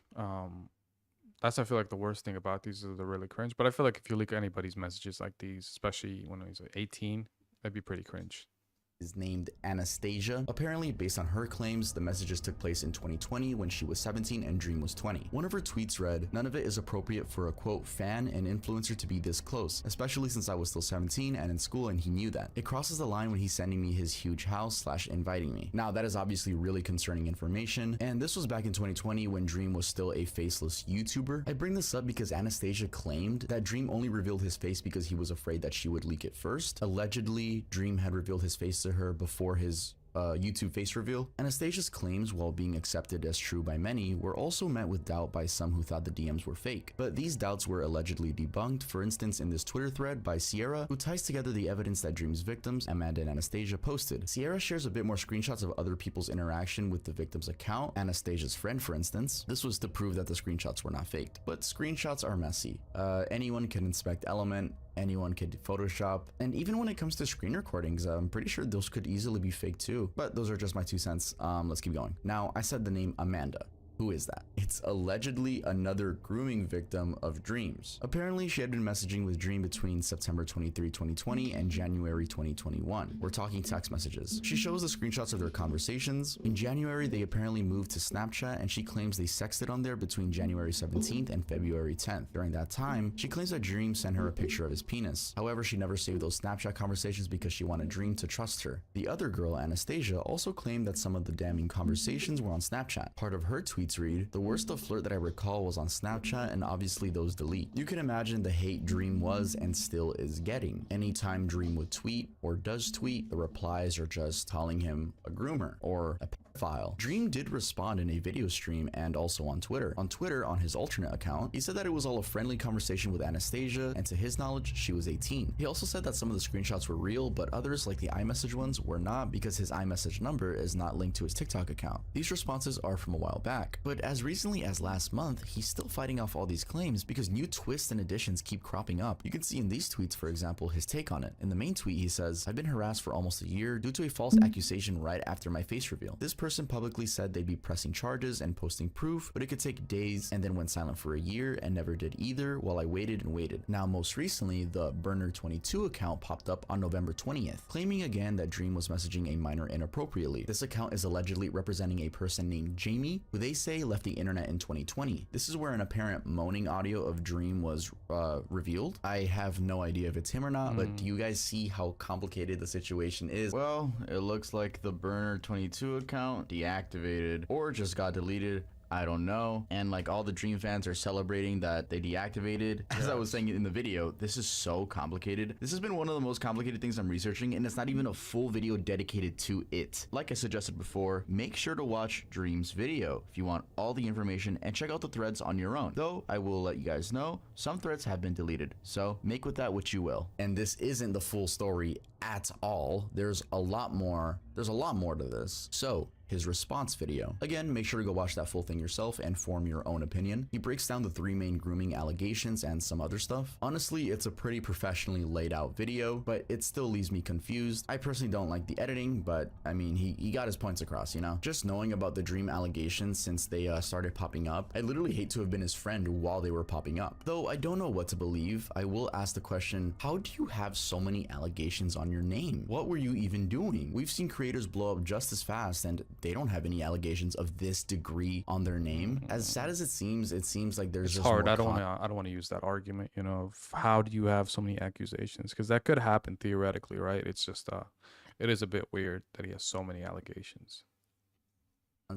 That's, I feel like, the worst thing about these is they're really cringe. But I feel like if you leak anybody's messages like these, especially when he's like 18, that'd be pretty cringe. Is named Anastasia. Apparently, based on her claims, the messages took place in 2020 when she was 17 and Dream was 20. One of her tweets read, "None of it is appropriate for a, quote, fan and influencer to be this close, especially since I was still 17 and in school and he knew that. It crosses the line when he's sending me his huge house / inviting me." Now, that is obviously really concerning information, and this was back in 2020 when Dream was still a faceless YouTuber. I bring this up because Anastasia claimed that Dream only revealed his face because he was afraid that she would leak it first. Allegedly, Dream had revealed his face to her before his YouTube face reveal. Anastasia's claims, while being accepted as true by many, were also met with doubt by some who thought the DMs were fake. But these doubts were allegedly debunked, for instance in this Twitter thread by Sierra, who ties together the evidence that Dream's victims, Amanda and Anastasia, posted. Sierra shares a bit more screenshots of other people's interaction with the victim's account, Anastasia's friend for instance. This was to prove that the screenshots were not faked. But screenshots are messy. Anyone can inspect Element, anyone could Photoshop, and even when it comes to screen recordings, I'm pretty sure those could easily be fake too. But those are just my 2 cents. Let's keep going. Now, I said the name Amanda. Who is that? It's allegedly another grooming victim of Dream's. Apparently, she had been messaging with Dream between September 23, 2020 and January 2021. We're talking text messages. She shows the screenshots of their conversations. In January, they apparently moved to Snapchat, and she claims they sexted on there between January 17th and February 10th. During that time, she claims that Dream sent her a picture of his penis. However, she never saved those Snapchat conversations because she wanted Dream to trust her. The other girl, Anastasia, also claimed that some of the damning conversations were on Snapchat. Part of her tweets read, "The worst of flirt that I recall was on Snapchat, and obviously those delete." You can imagine the hate Dream was and still is getting. Anytime Dream would tweet or does tweet, the replies are just calling him a groomer or a pedophile. Dream did respond in a video stream and also on Twitter. On Twitter, on his alternate account, he said that it was all a friendly conversation with Anastasia, and to his knowledge, she was 18. He also said that some of the screenshots were real, but others, like the iMessage ones, were not because his iMessage number is not linked to his TikTok account. These responses are from a while back, but as recently as last month, he's still fighting off all these claims because new twists and additions keep cropping up. You can see in these tweets, for example, his take on it. In the main tweet, he says, "I've been harassed for almost a year due to a false accusation right after my face reveal. This person publicly said they'd be pressing charges and posting proof, but it could take days, and then went silent for a year and never did either while I waited and waited." Now, most recently, the Burner22 account popped up on November 20th, claiming again that Dream was messaging a minor inappropriately. This account is allegedly representing a person named Jamie, who they say left the internet in 2020. This is where an apparent moaning audio of Dream was revealed. I have no idea if it's him or not, but do you guys see how complicated the situation is? Well, it looks like the Burner22 account deactivated or just got deleted. I don't know. And like all the Dream fans are celebrating that they deactivated. As I was saying in the video, this is so complicated. This has been one of the most complicated things I'm researching, and it's not even a full video dedicated to it. Like I suggested before, make sure to watch Dream's video if you want all the information, and check out the threads on your own. Though I will let you guys know, some threads have been deleted, so make with that what you will. And this isn't the full story at all. There's a lot more to this. So his response video. Again, make sure to go watch that full thing yourself and form your own opinion. He breaks down the 3 main grooming allegations and some other stuff. Honestly, it's a pretty professionally laid out video, but it still leaves me confused. I personally don't like the editing, but I mean, he got his points across, you know? Just knowing about the Dream allegations since they started popping up, I literally hate to have been his friend while they were popping up. Though I don't know what to believe, I will ask the question, how do you have so many allegations on your name? What were you even doing? We've seen creators blow up just as fast, and they don't have any allegations of this degree on their name. As sad as it seems like there's it's just hard. more I don't want to use that argument, you know, of how do you have so many accusations, because that could happen theoretically, right? It's just it is a bit weird that he has so many allegations.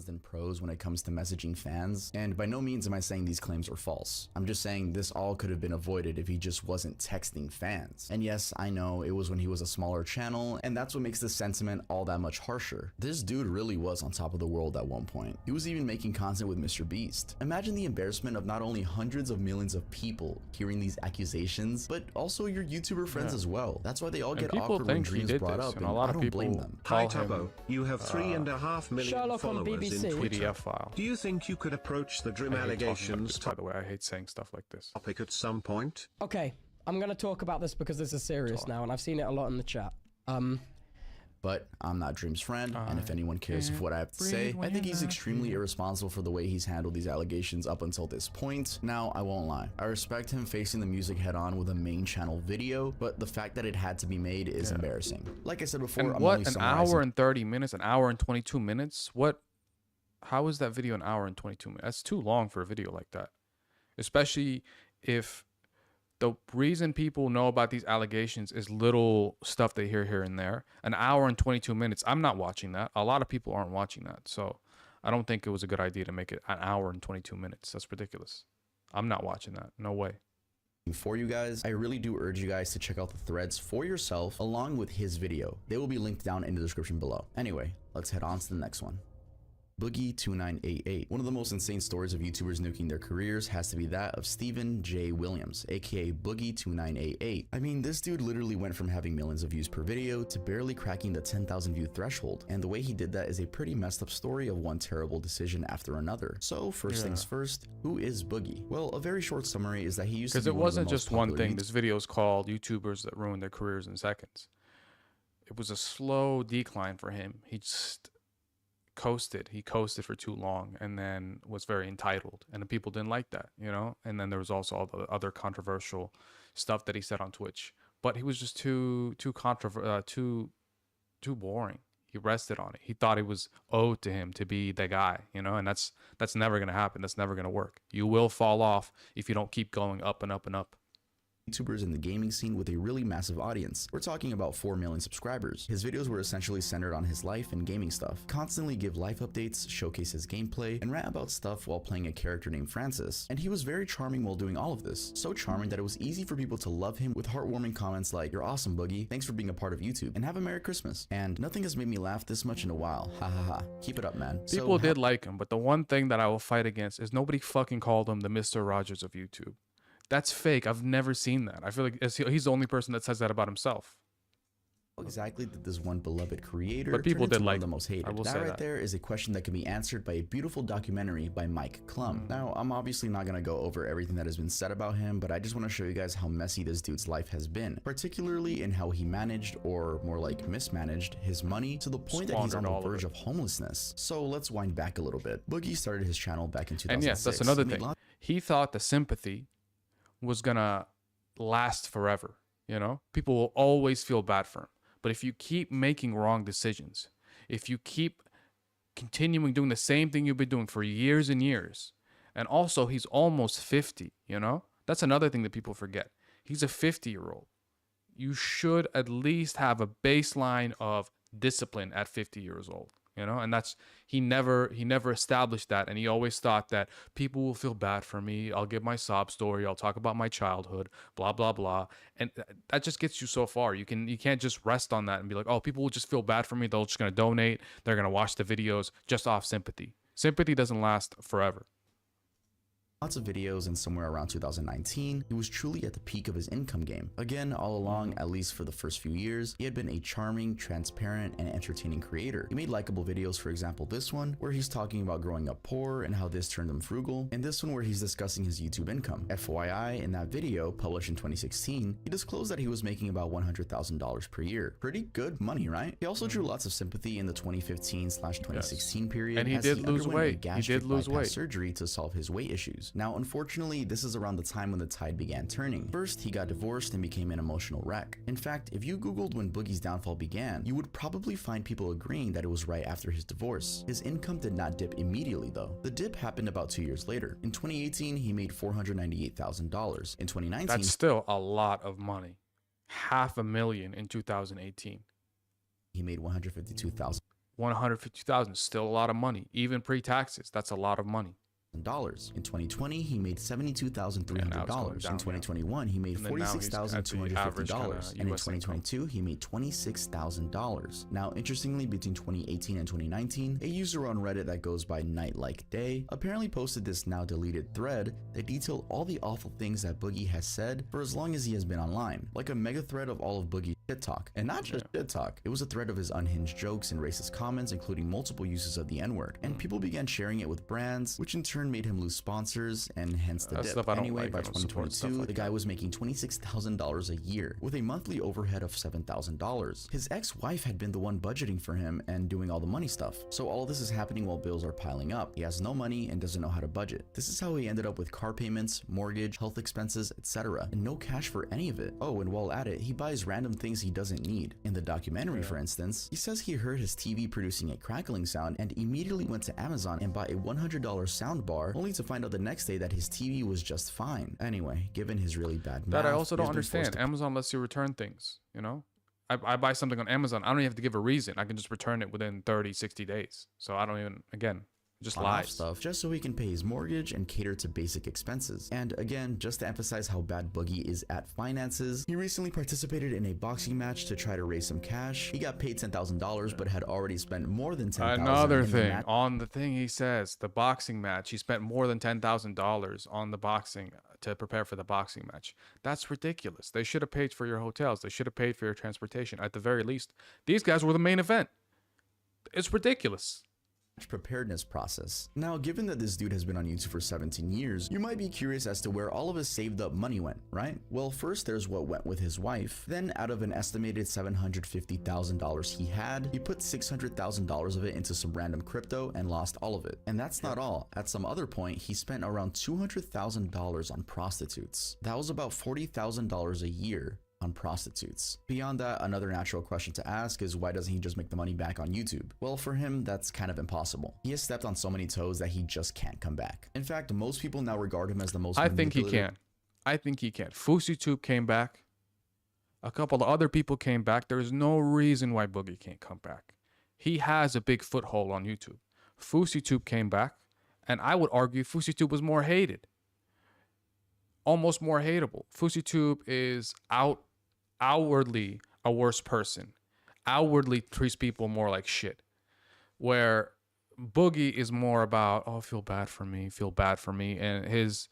than pros when it comes to messaging fans, and by no means am I saying these claims are false. I'm just saying this all could have been avoided if he just wasn't texting fans. And yes, I know it was when he was a smaller channel, and that's what makes this sentiment all that much harsher. This dude really was on top of the world at one point. He was even making content with Mr. Beast. Imagine the embarrassment of not only hundreds of millions of people hearing these accusations, but also your YouTuber friends as well. That's why they all get awkward when Dream's brought up, and I don't blame them. Hi Tubbo, you have 3.5 million Sherlock on followers BBC. in Twitter. PDF file. Do you think you could approach the Dream I hate talking about allegations this, by the way, I hate saying stuff like this. topic at some point? Okay, I'm going to talk about this because this is serious now, and I've seen it a lot in the chat. But I'm not Dream's friend, and if anyone cares of what I have to say, I think he's extremely irresponsible for the way he's handled these allegations up until this point. Now, I won't lie. I respect him facing the music head on with a main channel video, but the fact that it had to be made is embarrassing. Like I said before, And I'm what, only an summarizing. hour and 30 minutes, an hour and 22 minutes? What? How is that video an hour and 22 minutes? That's too long for a video like that. Especially if the reason people know about these allegations is little stuff they hear here and there. An hour and 22 minutes. I'm not watching that. A lot of people aren't watching that. So I don't think it was a good idea to make it an hour and 22 minutes. That's ridiculous. I'm not watching that. No way. For you guys, I really do urge you guys to check out the threads for yourself along with his video. They will be linked down in the description below. Anyway, let's head on to the next one. Boogie2988. One of the most insane stories of YouTubers nuking their careers has to be that of Stephen J. Williams, aka Boogie2988. I mean, this dude literally went from having millions of views per video to barely cracking the 10,000 view threshold, and the way he did that is a pretty messed up story of one terrible decision after another. So first things first, who is Boogie? Well, a very short summary is that he used to be Because it one of the wasn't most just one popular thing. This video is called YouTubers that ruined their careers in seconds. It was a slow decline for him. He just coasted. He coasted for too long and then was very entitled. And the people didn't like that, you know? And then there was also all the other controversial stuff that he said on Twitch. But he was just too boring. He rested on it. He thought it was owed to him to be the guy, you know? And that's never going to happen. That's never going to work. You will fall off if you don't keep going up and up and up. YouTubers in the gaming scene with a really massive audience. We're talking about 4 million subscribers. His videos were essentially centered on his life and gaming stuff, constantly give life updates, showcase his gameplay, and rant about stuff while playing a character named Francis. And he was very charming while doing all of this. So charming that it was easy for people to love him with heartwarming comments like, "You're awesome, Boogie. Thanks for being a part of YouTube. And have a Merry Christmas." And nothing has made me laugh this much in a while. Ha ha ha. Keep it up, man. People did like him, but the one thing that I will fight against is nobody fucking called him the Mr. Rogers of YouTube. That's fake. I've never seen that. I feel like he's the only person that says that about himself. Exactly that this one beloved creator But people turned into did one like of the most hated. I will That say right that. there is a question that can be answered by a beautiful documentary by Mike Klum. Now, I'm obviously not going to go over everything that has been said about him, but I just want to show you guys how messy this dude's life has been, particularly in how he managed, or more like mismanaged, his money to the point that he's on the verge of homelessness. So let's wind back a little bit. Boogie started his channel back in 2006. And yes, that's another He made thing. He thought the sympathy was gonna last forever. You know, people will always feel bad for him. But if you keep making wrong decisions, if you keep continuing doing the same thing you've been doing for years and years, and also he's almost 50, you know, that's another thing that people forget. He's a 50-year-old. You should at least have a baseline of discipline at 50 years old. You know, and that's he never established that, and he always thought that people will feel bad for me. I'll give my sob story. I'll talk about my childhood, blah blah blah, and that just gets you so far. You can't just rest on that and be like, oh, people will just feel bad for me. They're just gonna donate. They're gonna watch the videos just off sympathy. Sympathy doesn't last forever. Lots of videos, and somewhere around 2019, he was truly at the peak of his income game. Again, all along, at least for the first few years, he had been a charming, transparent, and entertaining creator. He made likable videos, for example this one, where he's talking about growing up poor and how this turned him frugal, and this one where he's discussing his YouTube income. FYI, in that video, published in 2016, he disclosed that he was making about $100,000 per year. Pretty good money, right? He also drew lots of sympathy in the 2015/2016 period, And he as did lose underwent a weight. He gastric did lose bypass weight. surgery to solve his weight issues. Now, unfortunately, this is around the time when the tide began turning. First, he got divorced and became an emotional wreck. In fact, if you googled when Boogie's downfall began, you would probably find people agreeing that it was right after his divorce. His income did not dip immediately though. The dip happened about 2 years later. In 2018, he made $498,000. In 2019, That's still a lot of money. $500,000 in 2018. he made $152,000. 150,000, still a lot of money. Even pre-taxes, that's a lot of money. In 2020, he made $72,300. In 2021, he made $46,250. And in 2022, he made $26,000. Now, interestingly, between 2018 and 2019, a user on Reddit that goes by Night Like Day apparently posted this now deleted thread that detailed all the awful things that Boogie has said for as long as he has been online, like a mega thread of all of Boogie's shit talk. And not just shit talk, it was a thread of his unhinged jokes and racist comments, including multiple uses of the N-word. And people began sharing it with brands, which in turn made him lose sponsors and hence the dip. Anyway, by 2022, the guy was making $26,000 a year with a monthly overhead of $7,000. His ex-wife had been the one budgeting for him and doing all the money stuff. So all this is happening while bills are piling up. He has no money and doesn't know how to budget. This is how he ended up with car payments, mortgage, health expenses, etc. and no cash for any of it. Oh, and while at it, he buys random things he doesn't need. In the documentary, for instance, he says he heard his TV producing a crackling sound and immediately went to Amazon and bought a $100 soundbar, only to find out the next day that his TV was just fine. Anyway, given his really bad math, that I also don't understand. Amazon lets you return things, you know? I buy something on Amazon, I don't even have to give a reason. I can just return it within 30, 60 days. So I don't even, again, just lies. Stuff just so he can pay his mortgage and cater to basic expenses. And again, just to emphasize how bad Boogie is at finances, he recently participated in a boxing match to try to raise some cash. He got paid $10,000 but had already spent more than $10,000. Another thing, on the thing he says, the boxing match, he spent more than $10,000 on the boxing to prepare for the boxing match. That's ridiculous. They should have paid for your hotels. They should have paid for your transportation. At the very least, these guys were the main event. It's ridiculous. Preparedness process. Now, given that this dude has been on YouTube for 17 years, you might be curious as to where all of his saved up money went, right? Well, first there's what went with his wife. Then out of an estimated $750,000 he put $600,000 of it into some random crypto and lost all of it. And that's not all. At some other point, he spent around $200,000 on prostitutes. That was about $40,000 a year on prostitutes. Beyond that, another natural question to ask is why doesn't he just make the money back on YouTube? Well, for him, that's kind of impossible. He has stepped on so many toes that he just can't come back. In fact, most people now regard him as the most I think he can. FouseyTube came back. A couple of other people came back. There's no reason why Boogie can't come back. He has a big foothold on YouTube. FouseyTube came back, and I would argue FouseyTube was more hated. Almost more hateable. FouseyTube is outwardly a worse person. Outwardly treats people more like shit. Where Boogie is more about, oh, feel bad for me. And his,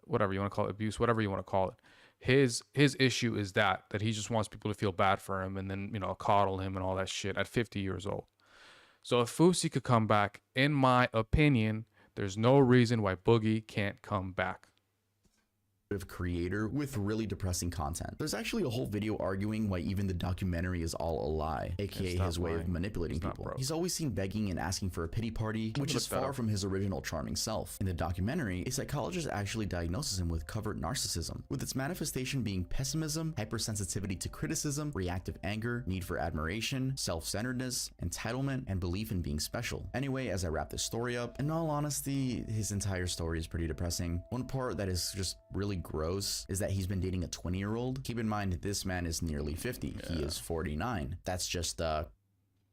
whatever you want to call it, abuse, whatever you want to call it. His issue is that he just wants people to feel bad for him and then, you know, coddle him and all that shit at 50 years old. So if Fousey could come back, in my opinion, there's no reason why Boogie can't come back. Creator with really depressing content. There's actually a whole video arguing why even the documentary is all a lie, aka his way of manipulating people. He's always seen begging and asking for a pity party, which is far from his original charming self. In the documentary, a psychologist actually diagnoses him with covert narcissism, with its manifestation being pessimism, hypersensitivity to criticism, reactive anger, need for admiration, self-centeredness, entitlement, and belief in being special. Anyway, as I wrap this story up, in all honesty, his entire story is pretty depressing. One part that is just really gross is that he's been dating a 20-year-old. Keep in mind, this man is nearly 50. Yeah. He is 49. That's just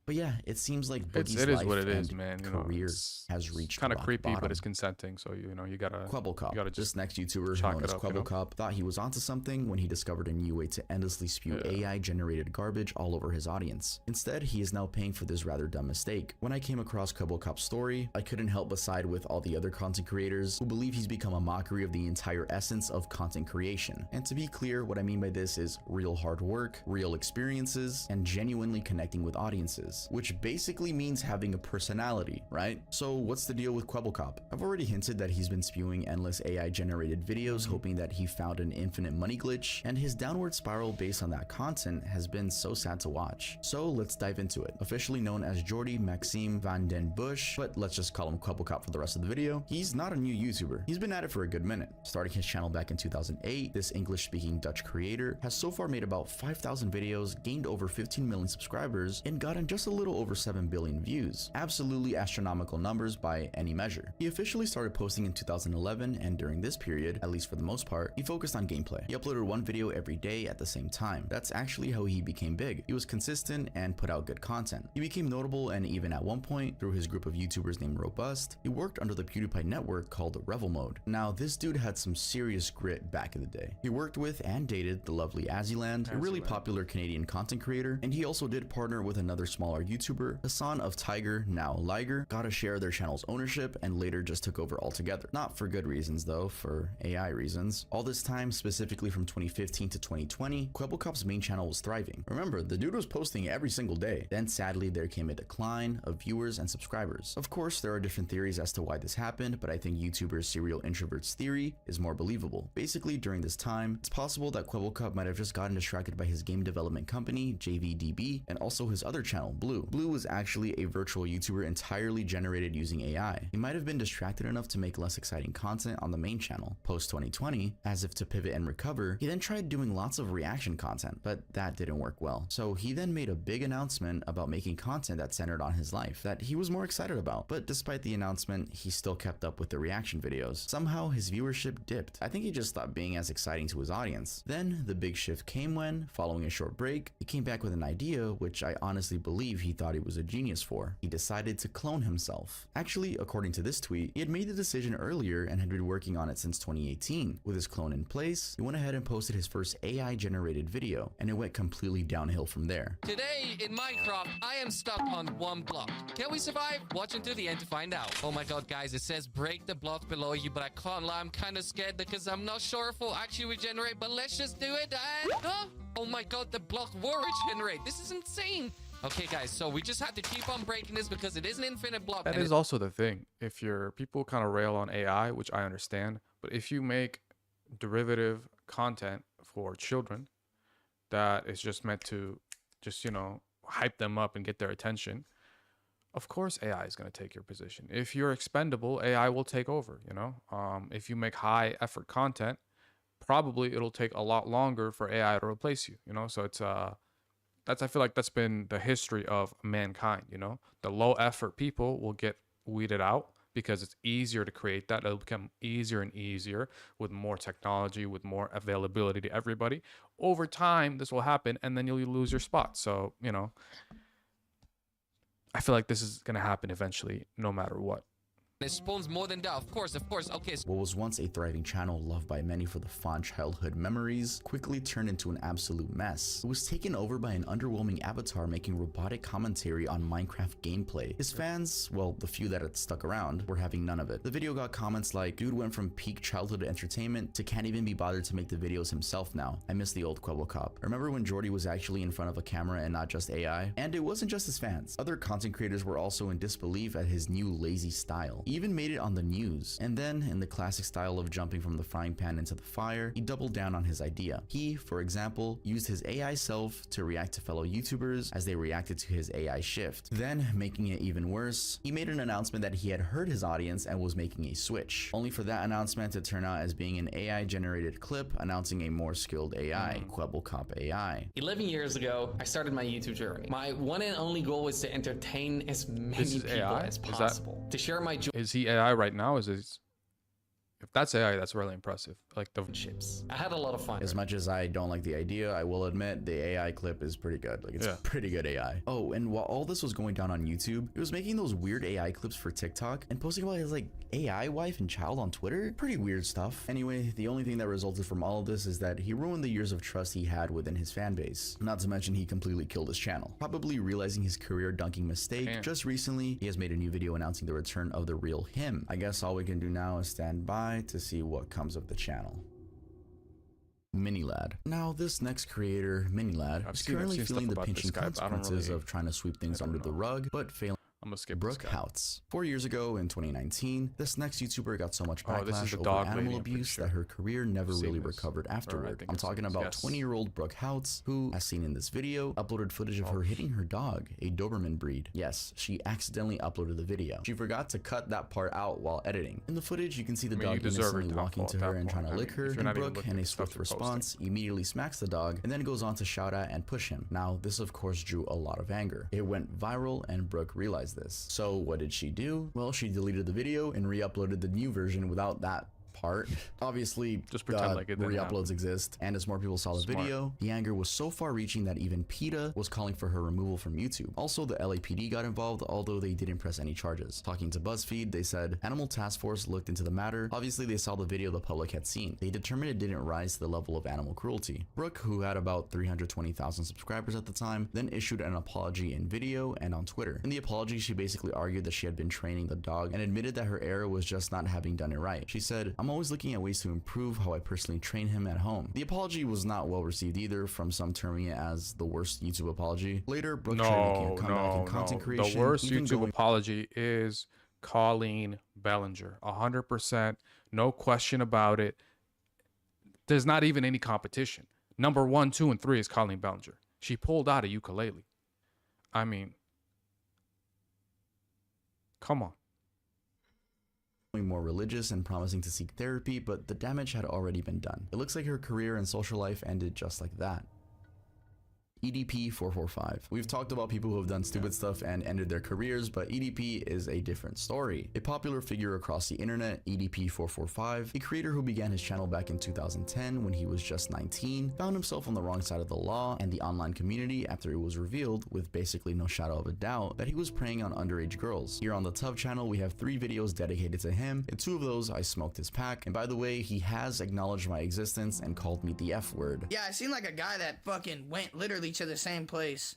but yeah, it seems like Boogie's life what it is, man. Career has reached kind of creepy, but it's consenting. So you know you gotta. Kwebbelkop, this next YouTuber known as Kwebbelkop, thought he was onto something when he discovered a new way to endlessly spew AI-generated garbage all over his audience. Instead, he is now paying for this rather dumb mistake. When I came across Kwebbelkop's story, I couldn't help but side with all the other content creators who believe he's become a mockery of the entire essence of content creation. And to be clear, what I mean by this is real hard work, real experiences, and genuinely connecting with audiences. Which basically means having a personality, right? So what's the deal with Kwebbelkop? I've already hinted that he's been spewing endless AI-generated videos hoping that he found an infinite money glitch, and his downward spiral based on that content has been so sad to watch. So let's dive into it. Officially known as Jordi Maxime van den Busch, but let's just call him Kwebbelkop for the rest of the video, he's not a new YouTuber. He's been at it for a good minute. Starting his channel back in 2008, this English-speaking Dutch creator has so far made about 5,000 videos, gained over 15 million subscribers, and gotten just a little over 7 billion views. Absolutely astronomical numbers by any measure. He officially started posting in 2011, and during this period, at least for the most part, he focused on gameplay. He uploaded one video every day at the same time. That's actually how he became big. He was consistent and put out good content. He became notable, and even at one point, through his group of YouTubers named Robust, he worked under the PewDiePie network called Revel Mode. Now, this dude had some serious grit back in the day. He worked with and dated the lovely Azzyland, a really popular Canadian content creator, and he also did partner with another smaller YouTuber, Hassan of Tiger, now Liger, got a share of their channel's ownership, and later just took over altogether. Not for good reasons though, for AI reasons. All this time, specifically from 2015 to 2020, Kwebbelkop's main channel was thriving. Remember, the dude was posting every single day. Then sadly, there came a decline of viewers and subscribers. Of course, there are different theories as to why this happened, but I think YouTuber Serial Introvert's theory is more believable. Basically, during this time, it's possible that Kwebbelkop might have just gotten distracted by his game development company, JVDB, and also his other channel, Blue. Blue was actually a virtual YouTuber entirely generated using AI. He might have been distracted enough to make less exciting content on the main channel. Post 2020, as if to pivot and recover, he then tried doing lots of reaction content, but that didn't work well. So he then made a big announcement about making content that centered on his life that he was more excited about. But despite the announcement, he still kept up with the reaction videos. Somehow his viewership dipped. I think he just stopped being as exciting to his audience. Then the big shift came when, following a short break, he came back with an idea which I honestly believe he thought he was a genius for. He decided to clone himself. Actually, according to this tweet, he had made the decision earlier and had been working on it since 2018. With his clone in place, he went ahead and posted his first AI generated video, and it went completely downhill from there. Today in Minecraft, I am stuck on one block. Can we survive? Watch until the end to find out. Oh my god, guys, it says break the block below you, but I can't lie, I'm kind of scared because I'm not sure if we'll actually regenerate, but let's just do it. And oh my god, the block will regenerate. This is insane. Okay, guys, so we just have to keep on breaking this because it is an infinite block. That is also the thing. If people kind of rail on AI, which I understand, but if you make derivative content for children that is just meant to just, hype them up and get their attention, of course AI is going to take your position. If you're expendable, AI will take over, if you make high effort content, probably it'll take a lot longer for AI to replace you, so it's I feel like that's been the history of mankind, the low effort people will get weeded out because it's easier to create that. It'll become easier and easier with more technology, with more availability to everybody. Over time, this will happen, and then you'll lose your spot. So, I feel like this is going to happen eventually, no matter what. It spawns more than that, of course. Okay. What was once a thriving channel loved by many for the fond childhood memories quickly turned into an absolute mess. It was taken over by an underwhelming avatar making robotic commentary on Minecraft gameplay. His fans, well, the few that had stuck around, were having none of it. The video got comments like, dude went from peak childhood entertainment to can't even be bothered to make the videos himself now. I miss the old Kwebbelkop. Remember when Jordy was actually in front of a camera and not just AI? And it wasn't just his fans. Other content creators were also in disbelief at his new lazy style. He even made it on the news. And then, in the classic style of jumping from the frying pan into the fire, he doubled down on his idea. He, for example, used his AI self to react to fellow YouTubers as they reacted to his AI shift. Then, making it even worse, he made an announcement that he had heard his audience and was making a switch, only for that announcement to turn out as being an AI-generated clip announcing a more skilled AI, Kwebbelkop AI. 11 years ago, I started my YouTube journey. My one and only goal was to entertain as many people as possible. To share my joy. Is he AI right now? If that's AI, that's really impressive. Like the chips. I had a lot of fun. As much as I don't like the idea, I will admit the AI clip is pretty good. Like it's pretty good AI. Oh, and while all this was going down on YouTube, he was making those weird AI clips for TikTok and posting about his AI wife and child on Twitter. Pretty weird stuff. Anyway, the only thing that resulted from all of this is that he ruined the years of trust he had within his fan base. Not to mention he completely killed his channel. Probably realizing his career dunking mistake, just recently he has made a new video announcing the return of the real him. I guess all we can do now is stand by to see what comes of the channel. Minilad. Now, this next creator, Minilad, is currently feeling the pinching consequences of trying to sweep things under the rug, but failing. I'm gonna skip Brooke this guy. Houts. 4 years ago in 2019, this next YouTuber got so much Oh, this is backlash the over dog lady, animal I'm pretty abuse sure. that her career never I've seen really this. recovered Or I afterward. think I'm I've seen talking this, about yes. 20-year-old Brooke Houts, who, as seen in this video, uploaded footage of her hitting her dog, a Doberman breed. Yes, she accidentally uploaded the video. She forgot to cut that part out while editing. In the footage, you can see the I mean, you dog deserve it innocently to walking fall to at her that and trying point. to I lick mean, her, if you're and not even Brooke, looking in a at the stuff swift you're posting. response, immediately smacks the dog and then goes on to shout at and push him. Now, this of course drew a lot of anger. It went viral and Brooke realized this. So what did she do? Well, she deleted the video and re-uploaded the new version without that part. Obviously, just pretend like it didn't re-uploads exist, and as more people saw the video, the anger was so far-reaching that even PETA was calling for her removal from YouTube. Also, the LAPD got involved, although they didn't press any charges. Talking to BuzzFeed, they said Animal Task Force looked into the matter. Obviously, they saw the video the public had seen. They determined it didn't rise to the level of animal cruelty. Brooke, who had about 320,000 subscribers at the time, then issued an apology in video and on Twitter. In the apology, she basically argued that she had been training the dog and admitted that her error was just not having done it right. She said, "I'm always looking at ways to improve how I personally train him at home." The apology was not well received either, from some terming it as the worst YouTube apology. Later, Brooke tried making a comeback in content creation. The worst even YouTube apology is Colleen Bellinger. 100%, no question about it. There's not even any competition. Number 1, 2, and 3 is Colleen Bellinger. She pulled out a ukulele. I mean, come on. More religious and promising to seek therapy, but the damage had already been done. It looks like her career and social life ended just like that. EDP 445. We've talked about people who have done stupid stuff and ended their careers, but EDP is a different story. A popular figure across the internet, EDP 445, a creator who began his channel back in 2010 when he was just 19, found himself on the wrong side of the law and the online community after it was revealed, with basically no shadow of a doubt, that he was preying on underage girls. Here on the Tub channel, we have 3 videos dedicated to him. In 2 of those, I smoked his pack, and by the way, he has acknowledged my existence and called me the F word. Yeah, I seen like a guy that fucking went literally to the same place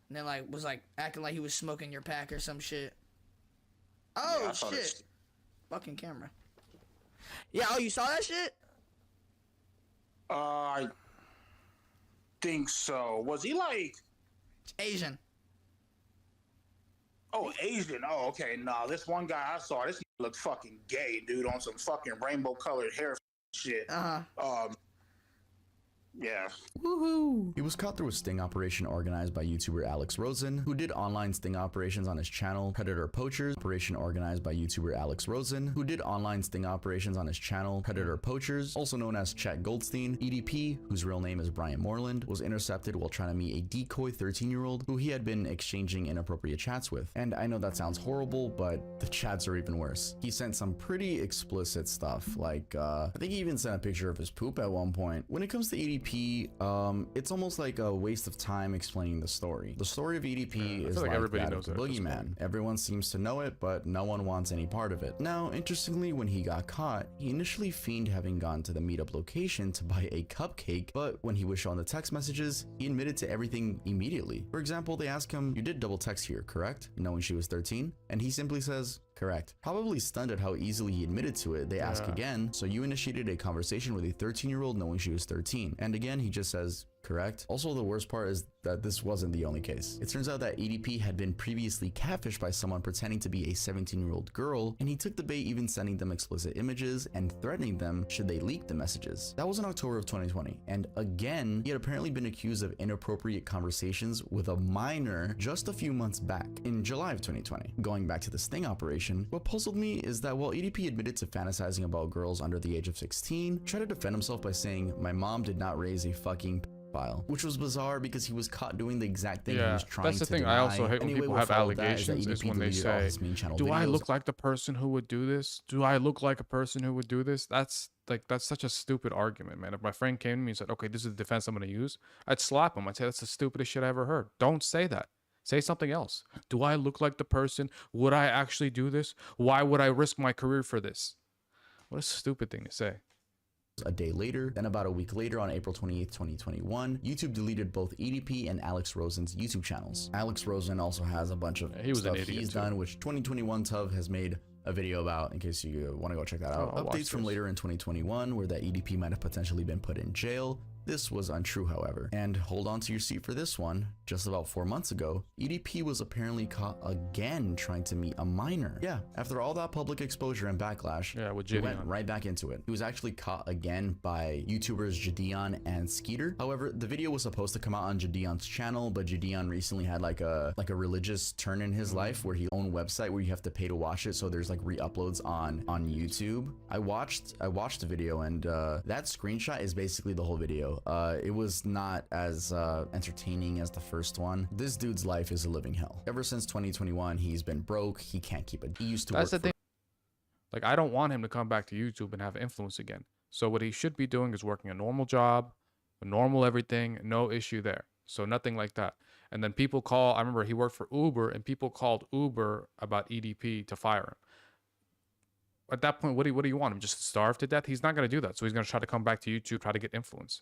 and then like was like acting like he was smoking your pack or some shit. Oh yeah, shit. Fucking camera. Yeah, oh, you saw that shit? I think so. Was he like Asian? Oh, Asian. Oh, okay. Nah, this one guy I saw, this looked fucking gay, dude, on some fucking rainbow colored hair shit. Yeah. Woohoo! He was caught through a sting operation organized by YouTuber Alex Rosen, who did online sting operations on his channel, Predator Poachers. Operation organized by YouTuber Alex Rosen, who did online sting operations on his channel, Predator Poachers, also known as Chet Goldstein. EDP, whose real name is Brian Moreland, was intercepted while trying to meet a decoy 13-year-old who he had been exchanging inappropriate chats with. And I know that sounds horrible, but the chats are even worse. He sent some pretty explicit stuff, like, I think he even sent a picture of his poop at one point. When it comes to EDP, it's almost like a waste of time explaining the story. The story of EDP is like everybody that knows of the it at this boogeyman. Everyone seems to know it, but no one wants any part of it. Now, interestingly, when he got caught, he initially feigned having gone to the meetup location to buy a cupcake, but when he was shown the text messages, he admitted to everything immediately. For example, they ask him, "You did double text here, correct?" Knowing she was 13, and he simply says, "Correct." Probably stunned at how easily he admitted to it, they ask again, "So you initiated a conversation with a 13-year-old knowing she was 13? And again, he just says, "Correct." Also, the worst part is that this wasn't the only case. It turns out that EDP had been previously catfished by someone pretending to be a 17-year-old girl, and he took the bait, even sending them explicit images and threatening them should they leak the messages. That was in October of 2020, and again, he had apparently been accused of inappropriate conversations with a minor just a few months back, in July of 2020. Going back to the sting operation, what puzzled me is that while EDP admitted to fantasizing about girls under the age of 16, tried to defend himself by saying, "My mom did not raise a fucking file," which was bizarre because he was caught doing the exact thing he was trying to that's the thing. deny. I also hate when Anyway, people what have followed that allegations is when they say, "Do I look like the person who would do this? Do I look like a person who would do this?" That's such a stupid argument, man. If my friend came to me and said, "Okay, this is the defense I'm going to use," I'd slap him. I'd say, "That's the stupidest shit I ever heard. Don't say that. Say something else. Do I look like the person? Would I actually do this? Why would I risk my career for this?" What a stupid thing to say. A day later, then about a week later on April 28th, 2021, YouTube deleted both EDP and Alex Rosen's YouTube channels. Alex Rosen also has a bunch of stuff he's done, which 2021 Tub has made a video about in case you want to go check that out. Updates from later in 2021 were that EDP might have potentially been put in jail, This was untrue, however. And hold on to your seat for this one. Just about 4 months ago, EDP was apparently caught again trying to meet a minor. Yeah, after all that public exposure and backlash, he went right back into it. He was actually caught again by YouTubers Jadion and Skeeter. However, the video was supposed to come out on Jadion's channel, but Jadion recently had like a religious turn in his life where he owned a website where you have to pay to watch it, so there's like re-uploads on YouTube. I watched the video, and that screenshot is basically the whole video. It was not as entertaining as the first one. This dude's life is a living hell. Ever since 2021, he's been broke. He can't keep it. He used to That's work the thing. Like, I don't want him to come back to YouTube and have influence again. So what he should be doing is working a normal job, a normal everything, no issue there. So nothing like that. And then people call, I remember he worked for Uber, and people called Uber about EDP to fire him. At that point, what do you want him just to starve to death? He's not going to do that. So he's going to try to come back to YouTube, try to get influence.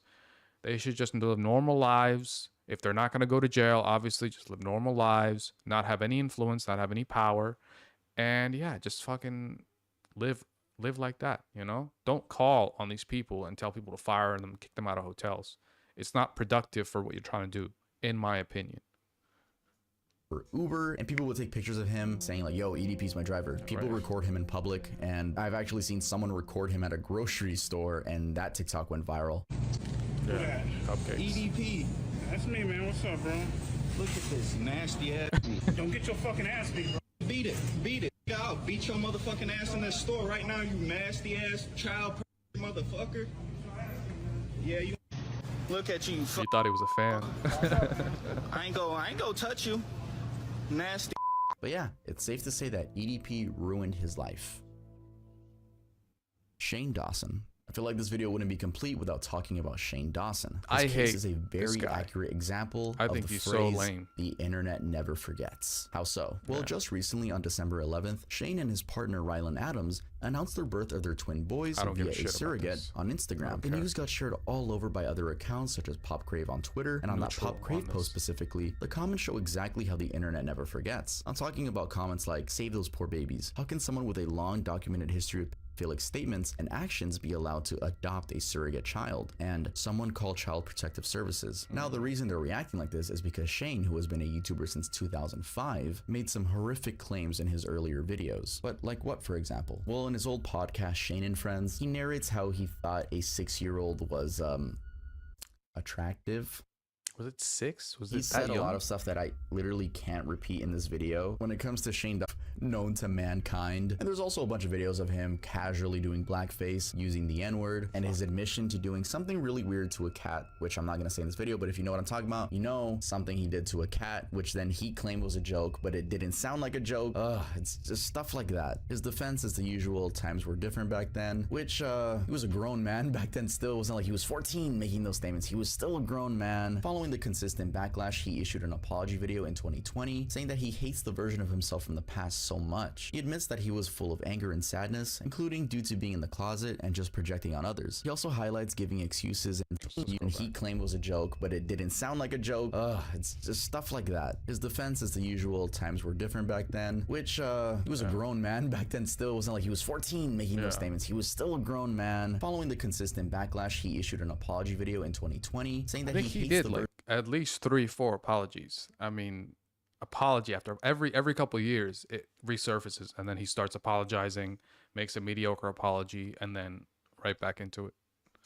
They should just live normal lives. If they're not going to go to jail, obviously just live normal lives, not have any influence, not have any power. And yeah, just fucking live like that, you know? Don't call on these people and tell people to fire them, kick them out of hotels. It's not productive for what you're trying to do, in my opinion. For Uber, and people would take pictures of him saying like, yo, EDP's my driver. People record him in public, and I've actually seen someone record him at a grocery store, and that TikTok went viral. Yeah, cupcakes. EDP. That's me, man. What's up, bro? Look at this nasty ass. Don't get your fucking ass beat, bro. Beat it. Beat it. I'll beat your motherfucking ass in that store right now, you nasty ass child motherfucker. Yeah, you. Look at you. He thought he was a fan. I ain't go touch you. Nasty. But yeah, it's safe to say that EDP ruined his life. Shane Dawson. I feel like this video wouldn't be complete without talking about Shane Dawson. This case is a very accurate example of the phrase, so lame. The internet never forgets. How so? Well, just recently on December 11th, Shane and his partner Rylan Adams announced the birth of their twin boys via a surrogate on Instagram. The news got shared all over by other accounts such as Pop Crave on Twitter, and on that Pop Crave post specifically, the comments show exactly how the internet never forgets. I'm talking about comments like, save those poor babies. How can someone with a long documented history of pedophilic statements and actions be allowed to adopt a surrogate child? And someone called Child Protective Services. Now, the reason they're reacting like this is because Shane, who has been a YouTuber since 2005, made some horrific claims in his earlier videos. But like what, for example? Well, in his old podcast, Shane and Friends, he narrates how he thought a 6-year-old was attractive. Was it 6? Was he said a lot of stuff that I literally can't repeat in this video. When it comes to Shane known to mankind, and there's also a bunch of videos of him casually doing blackface, using the N-word, and his admission to doing something really weird to a cat, which I'm not gonna say in this video, but if you know what I'm talking about, you know something he did to a cat, which then he claimed was a joke, but it didn't sound like a joke. It's just stuff like that. His defense is the usual, times were different back then, which he was a grown man back then still. It wasn't like he was 14 making those statements. He was still a grown man. Following the consistent backlash, he issued an apology video in 2020 saying that he hates the version of himself from the past so much. He admits that he was full of anger and sadness, including due to being in the closet and just projecting on others. He also highlights giving excuses and he claimed was a joke, but it didn't sound like a joke. It's just stuff like that. His defense is the usual, times were different back then, which he was a grown man back then still. It wasn't like he was 14 making those statements. He was still a grown man. Following the consistent backlash, he issued an apology video in 2020 saying that he hates the at least 3-4 apologies. I mean, apology after every couple of years it resurfaces, and then he starts apologizing, makes a mediocre apology, and then right back into it.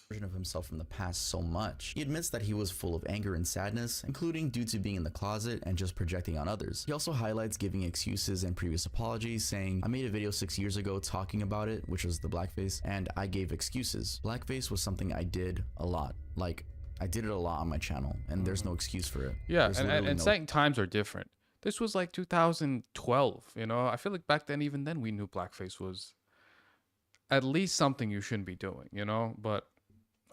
Version of himself from the past so much. He admits that he was full of anger and sadness, including due to being in the closet and just projecting on others. He also highlights giving excuses and previous apologies, saying, I made a video 6 years ago talking about it, which was the blackface, and I gave excuses. Blackface was something I did a lot. Like, I did it a lot on my channel, and there's no excuse for it. Yeah, and saying times are different. This was like 2012, you know? I feel like back then, even then, we knew blackface was at least something you shouldn't be doing, you know? But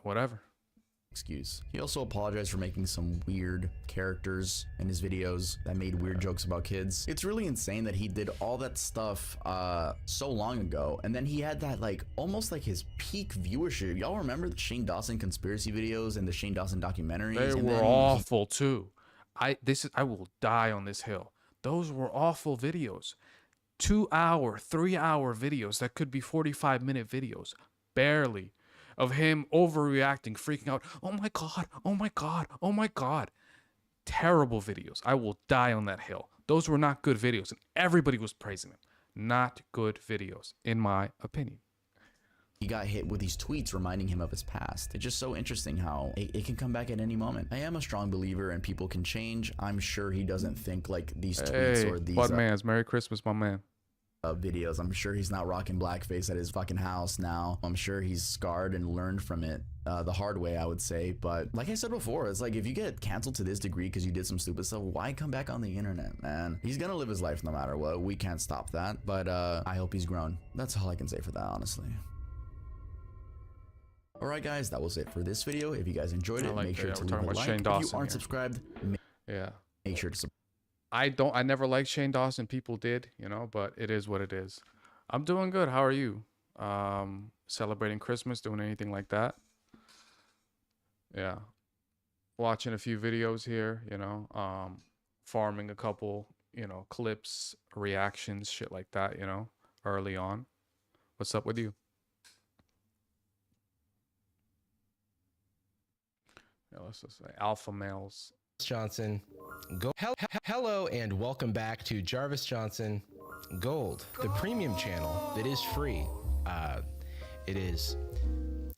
whatever. Excuse. He also apologized for making some weird characters in his videos that made weird jokes about kids. It's really insane that he did all that stuff so long ago, and then he had that like almost like his peak viewership. Y'all remember the Shane Dawson conspiracy videos and the Shane Dawson documentaries? They were awful too. I will die on this hill. Those were awful videos. 2-hour, 3-hour videos that could be 45-minute videos. Barely. of him overreacting, freaking out. Oh my God, oh my God, oh my God. Terrible videos. I will die on that hill. Those were not good videos, and everybody was praising them. Not good videos, in my opinion. He got hit with these tweets reminding him of his past. It's just so interesting how it can come back at any moment. I am a strong believer and people can change. I'm sure he doesn't think like these tweets or these... What man's? Merry Christmas, my man. Videos. I'm sure he's not rocking blackface at his fucking house now. I'm sure he's scarred and learned from it the hard way, I would say. But like I said before, it's like if you get canceled to this degree because you did some stupid stuff, why come back on the internet, man? He's gonna live his life no matter what. We can't stop that. But I hope he's grown. That's all I can say for that, honestly. Alright guys, that was it for this video. If you guys enjoyed it, make sure to leave a like. If you aren't subscribed, make sure to subscribe. I never liked Shane Dawson. People did, you know, but it is what it is. I'm doing good. How are you? Celebrating Christmas, doing anything like that? Yeah. Watching a few videos here, you know, farming a couple, you know, clips, reactions, shit like that, you know, early on. What's up with you? Yeah, let's just say alpha males. Johnson, hello and welcome back to Jarvis Johnson Gold, the premium channel that is free. It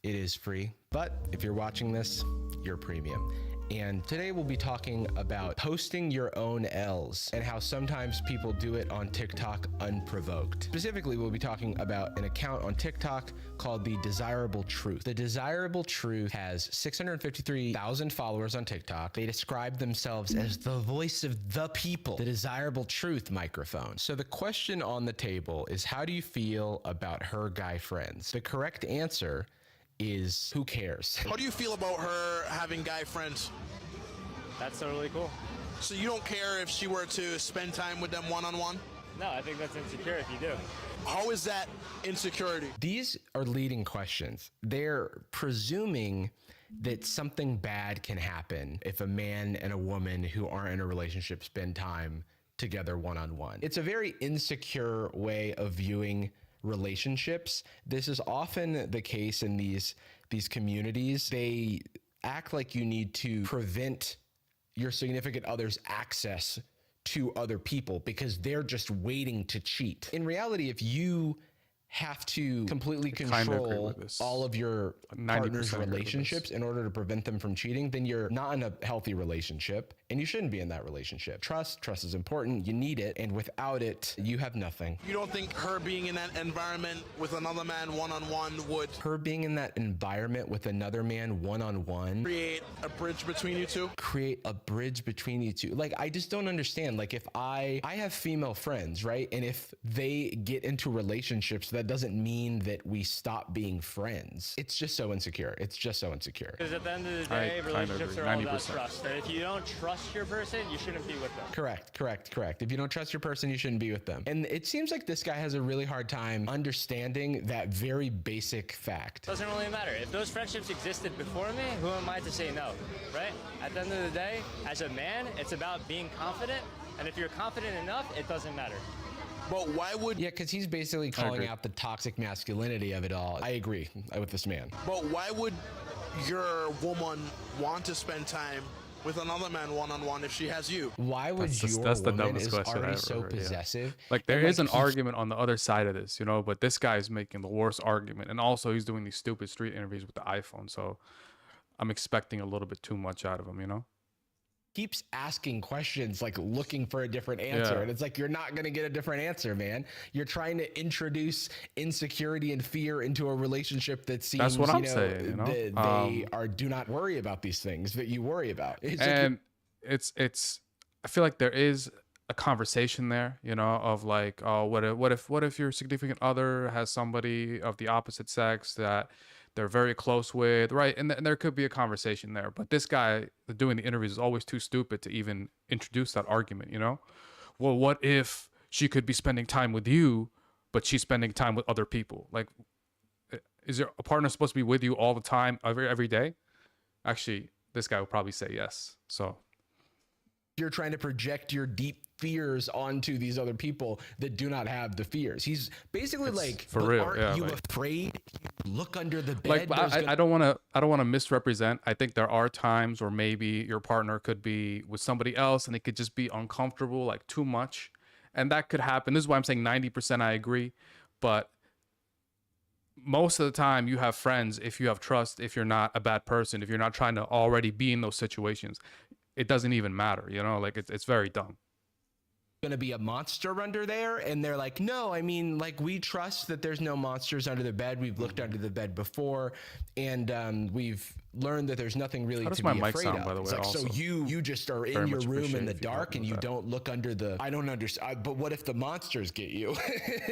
is free, but if you're watching this, you're premium. And today we'll be talking about posting your own L's and how sometimes people do it on TikTok unprovoked. Specifically, we'll be talking about an account on TikTok called The Desirable Truth. The Desirable Truth has 653,000 followers on TikTok. They describe themselves as the voice of the people, the Desirable Truth microphone. So the question on the table is, how do you feel about her guy friends? The correct answer is, who cares? How do you feel about her having guy friends? That's totally cool. So you don't care if she were to spend time with them one-on-one? No, I think that's insecure if you do. How is that insecurity? These are leading questions. They're presuming that something bad can happen if a man and a woman who aren't in a relationship spend time together one-on-one. It's a very insecure way of viewing relationships. This is often the case in these communities. They act like you need to prevent your significant other's access to other people because they're just waiting to cheat. In reality, if you have to completely control all of your partner's relationships in order to prevent them from cheating, then you're not in a healthy relationship and you shouldn't be in that relationship. Trust is important. You need it. And without it, you have nothing. You don't think her being in that environment with another man one-on-one would... Her being in that environment with another man one-on-one... Create a bridge between you two? Create a bridge between you two. Like, I just don't understand. Like, if I have female friends, right? And if they get into relationships, that doesn't mean that we stop being friends. It's just so insecure. It's just so insecure. Because at the end of the day, relationships are all about trust. And if you don't trust your person, you shouldn't be with them. Correct. If you don't trust your person, you shouldn't be with them. And it seems like this guy has a really hard time understanding that very basic fact. Doesn't really matter. If those friendships existed before me, who am I to say no, right? At the end of the day, as a man, it's about being confident. And if you're confident enough, it doesn't matter. But why would... Yeah, because he's basically calling out the toxic masculinity of it all. I agree with this man. But why would your woman want to spend time with another man one-on-one if she has you? Why would that's the dumbest question already so possessive? Yeah. Like, there is an argument on the other side of this, you know, but this guy's making the worst argument. And also, he's doing these stupid street interviews with the iPhone. So I'm expecting a little bit too much out of him, you know? Keeps asking questions, like looking for a different answer. And it's like, you're not going to get a different answer, man. You're trying to introduce insecurity and fear into a relationship that seems, that's what I'm saying, you know? They are, do not worry about these things that you worry about. And it's I feel like there is a conversation there, you know, of like, oh, what if your significant other has somebody of the opposite sex that they're very close with, right? And there could be a conversation there. But this guy doing the interviews is always too stupid to even introduce that argument, you know? Well, what if she could be spending time with you, but she's spending time with other people? Like, is your partner supposed to be with you all the time, every day? Actually, this guy would probably say yes. So You're trying to project your deep fears onto these other people that do not have the fears. He's basically like, for but real, aren't yeah, you like- afraid? You look under the bed. Like, there's I don't want to misrepresent. I think there are times where maybe your partner could be with somebody else and it could just be uncomfortable, like too much, and that could happen. This is why I'm saying 90% I agree, but most of the time you have friends if you have trust, if you're not a bad person, if you're not trying to already be in those situations, it doesn't even matter, you know. Like it's very dumb. gonna be a monster under there, and they're like, no, I mean, like, we trust that there's no monsters under the bed. We've looked under the bed before, and we've learned that there's nothing really How does to my be mic afraid sound, of. by the It's way, like, so also? you just are in Very your much room appreciate in the if you help dark me and with you that. don't look under the, I don't understand, but what if the monsters get you?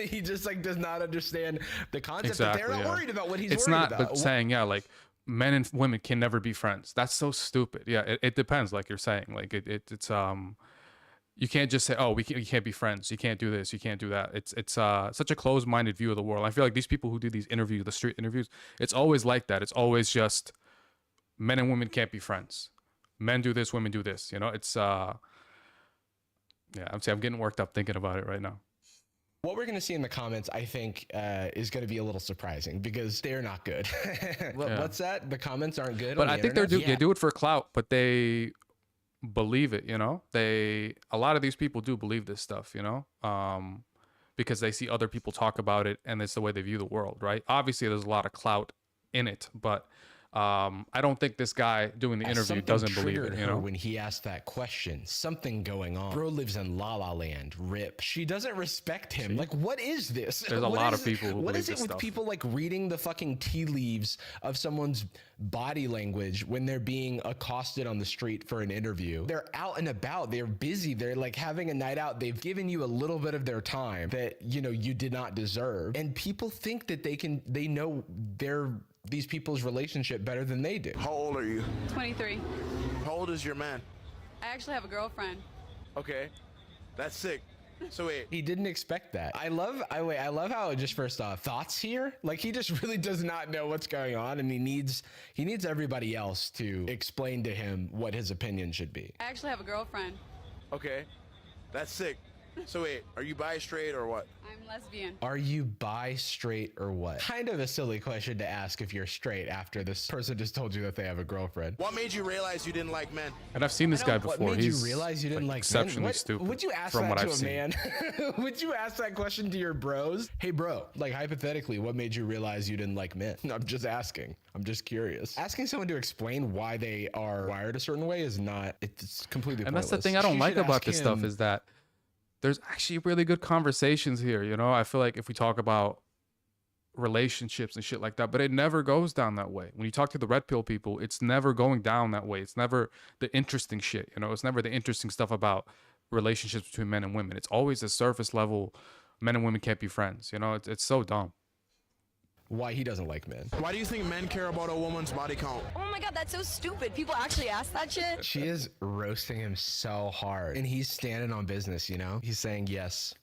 He just like does not understand the concept that they're not worried about what he's it's worried not, about. but saying, yeah, like men and women can never be friends. That's so stupid. Yeah, it depends, like you're saying. Like it's you can't just say, oh, we can't be friends. You can't do this. You can't do that. It's such a closed-minded view of the world. I feel like these people who do these interviews, the street interviews, it's always like that. It's always just men and women can't be friends. Men do this, women do this. You know, it's yeah. I'm getting worked up thinking about it right now. What we're going to see in the comments, I think, is going to be a little surprising because they're not good. What's that? The comments aren't good. But on I the think internet? they do it for clout, but they believe it, you know. A lot of these people do believe this stuff, you know, because they see other people talk about it and it's the way they view the world, right? Obviously there's a lot of clout in it, but I don't think this guy doing the interview Something doesn't believe triggered it, you her know. when he asked that question. Something going on. Bro lives in La La Land. Rip. She doesn't respect him. Like, what is this? There's a What lot is- of people who What believe is it this with stuff. people like reading the fucking tea leaves of someone's body language when they're being accosted on the street for an interview? They're out and about. They're busy. They're like having a night out. They've given you a little bit of their time that, you know, you did not deserve. And people think that they know these people's relationship better than they do. How old are you? 23. How old is your man? I actually have a girlfriend. Okay, that's sick. So wait, he didn't expect that. I love how, just first off, thoughts here, like he just really does not know what's going on, and he needs everybody else to explain to him what his opinion should be. I actually have a girlfriend. okay, that's sick. So wait, are you bi, straight, or what? I'm lesbian. Are you bi, straight, or what? Kind of a silly question to ask if you're straight after this person just told you that they have a girlfriend. What made you realize you didn't like men? And I've seen this guy before. What made He's you realize you didn't like exceptionally men? stupid. Would you ask from that what to I've a seen. man? Would you ask that question to your bros? Hey, bro, like hypothetically, what made you realize you didn't like men? I'm just asking. I'm just curious. Asking someone to explain why they are wired a certain way is not. It's completely. And that's the pointless. thing I don't You like should about ask this stuff him- is that there's actually really good conversations here, you know. I feel like if we talk about relationships and shit like that, but it never goes down that way. When you talk to the red pill people, it's never going down that way. It's never the interesting shit, you know. It's never the interesting stuff about relationships between men and women. It's always the surface level, men and women can't be friends, you know. It's so dumb. Why he doesn't like men. Why do you think men care about a woman's body count? Oh my god, that's so stupid. People actually ask that shit? She is roasting him so hard, and he's standing on business, you know. He's saying, yes,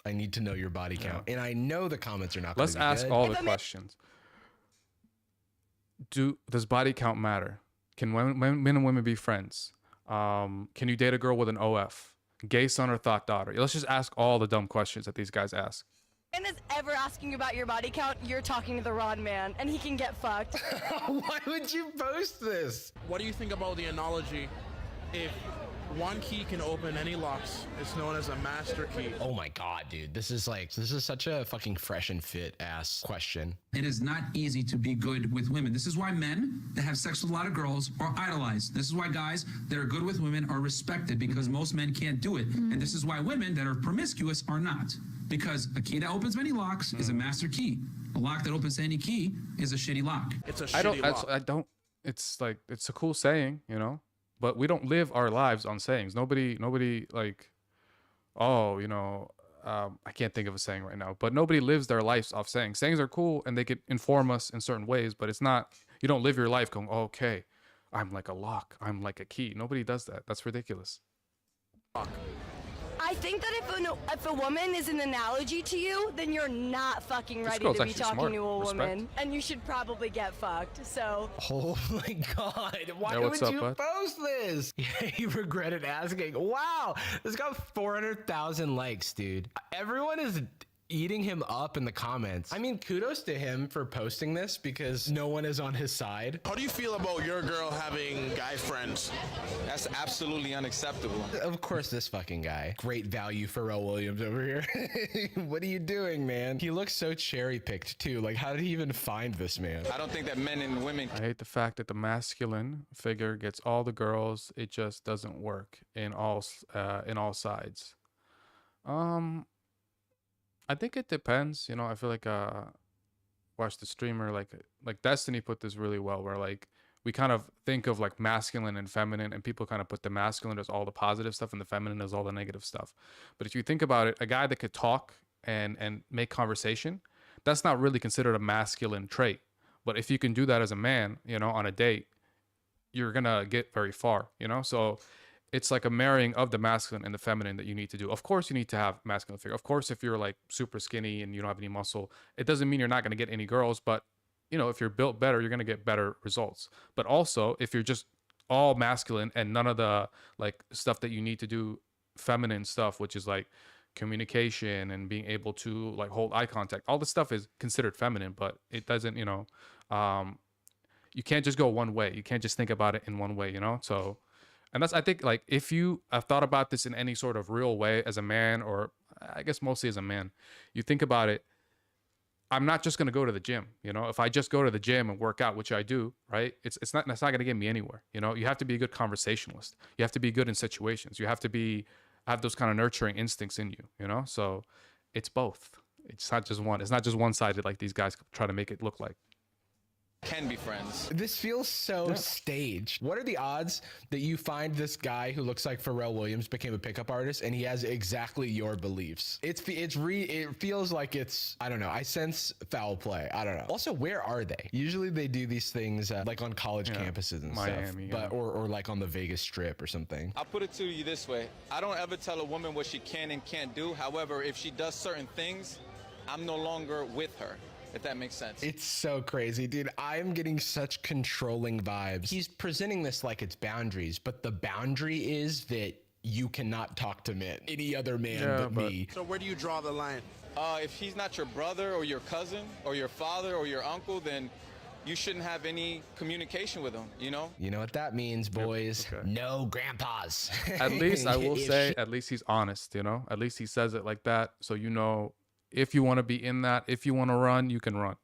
I need to know your body count. And I know the comments are not going Let's to be ask good. all the questions. Does body count matter? Can men and women be friends? Can you date a girl with an OF? Gay son or thought daughter? Let's just ask all the dumb questions that these guys ask. And is ever asking about your body count, you're talking to the wrong man, and he can get fucked. Why would you post this? What do you think about the analogy? If one key can open any locks, it's known as a master key. Oh my god, dude. This is such a fucking fresh and fit ass question. It is not easy to be good with women. This is why men that have sex with a lot of girls are idolized. This is why guys that are good with women are respected, because most men can't do it. And this is why women that are promiscuous are not. Because a key that opens many locks is a master key. A lock that opens any key is a shitty lock. It's a I don't. It's like, it's a cool saying, you know, but we don't live our lives on sayings. Nobody like, oh, you know, I can't think of a saying right now, but nobody lives their lives off sayings. Sayings are cool and they could inform us in certain ways, but it's not, you don't live your life going, oh, okay, I'm like a lock, I'm like a key. Nobody does that. That's ridiculous. I I think that if a woman is an analogy to you, then you're not fucking ready girl's to be actually talking smart. to a Respect. woman, and you should probably get fucked. So. Oh my God. Why Yeah, would what's up, you bud? post this? Yeah, he regretted asking. Wow. This got 400,000 likes, dude. Everyone is eating him up in the comments. I mean, kudos to him for posting this because no one is on his side. How do you feel about your girl having guy friends? That's absolutely unacceptable. Of course, this fucking guy. Great value for Pharrell Williams over here. What are you doing, man? He looks so cherry-picked, too. Like, how did he even find this man? I don't think that men and women. I hate the fact that the masculine figure gets all the girls. It just doesn't work in all sides. I think it depends. You know, I feel like watch the streamer like Destiny put this really well, where like we kind of think of like masculine and feminine, and people kind of put the masculine as all the positive stuff and the feminine as all the negative stuff. But if you think about it, a guy that could talk and make conversation, that's not really considered a masculine trait. But if you can do that as a man, you know, on a date, you're gonna get very far, you know. So it's like a marrying of the masculine and the feminine that you need to do. Of course, you need to have masculine figure. Of course, if you're like super skinny and you don't have any muscle, it doesn't mean you're not going to get any girls. But, you know, if you're built better, you're going to get better results. But also, if you're just all masculine and none of the like stuff that you need to do feminine stuff, which is like communication and being able to like hold eye contact, all this stuff is considered feminine, but it doesn't, you know, you can't just go one way. You can't just think about it in one way, you know? So, and that's, I think, like, if you have thought about this in any sort of real way as a man, or I guess mostly as a man, you think about it, I'm not just going to go to the gym. You know, if I just go to the gym and work out, which I do, right? It's not going to get me anywhere. You know, you have to be a good conversationalist. You have to be good in situations. You have to have those kind of nurturing instincts in you, you know? So it's both. It's not just one. It's not just one-sided like these guys try to make it look like. Can be friends. This feels so staged. What are the odds that you find this guy who looks like Pharrell Williams became a pickup artist and he has exactly your beliefs? It feels like it's, I don't know. I sense foul play. I don't know. Also, where are they? Usually they do these things like on college campuses and Miami, stuff, but or like on the Vegas Strip or something. I'll put it to you this way. I don't ever tell a woman what she can and can't do. However, if she does certain things, I'm no longer with her. If that makes sense. It's so crazy, dude. I'm getting such controlling vibes. He's presenting this like it's boundaries, but the boundary is that you cannot talk to men, any other man but me. So where do you draw the line? If he's not your brother or your cousin or your father or your uncle, then you shouldn't have any communication with him, you know? You know what that means, boys. Okay. No grandpas. At least I will say, at least he's honest, you know? At least he says it like that, so you know, if you want to be in that, if you want to run, you can run.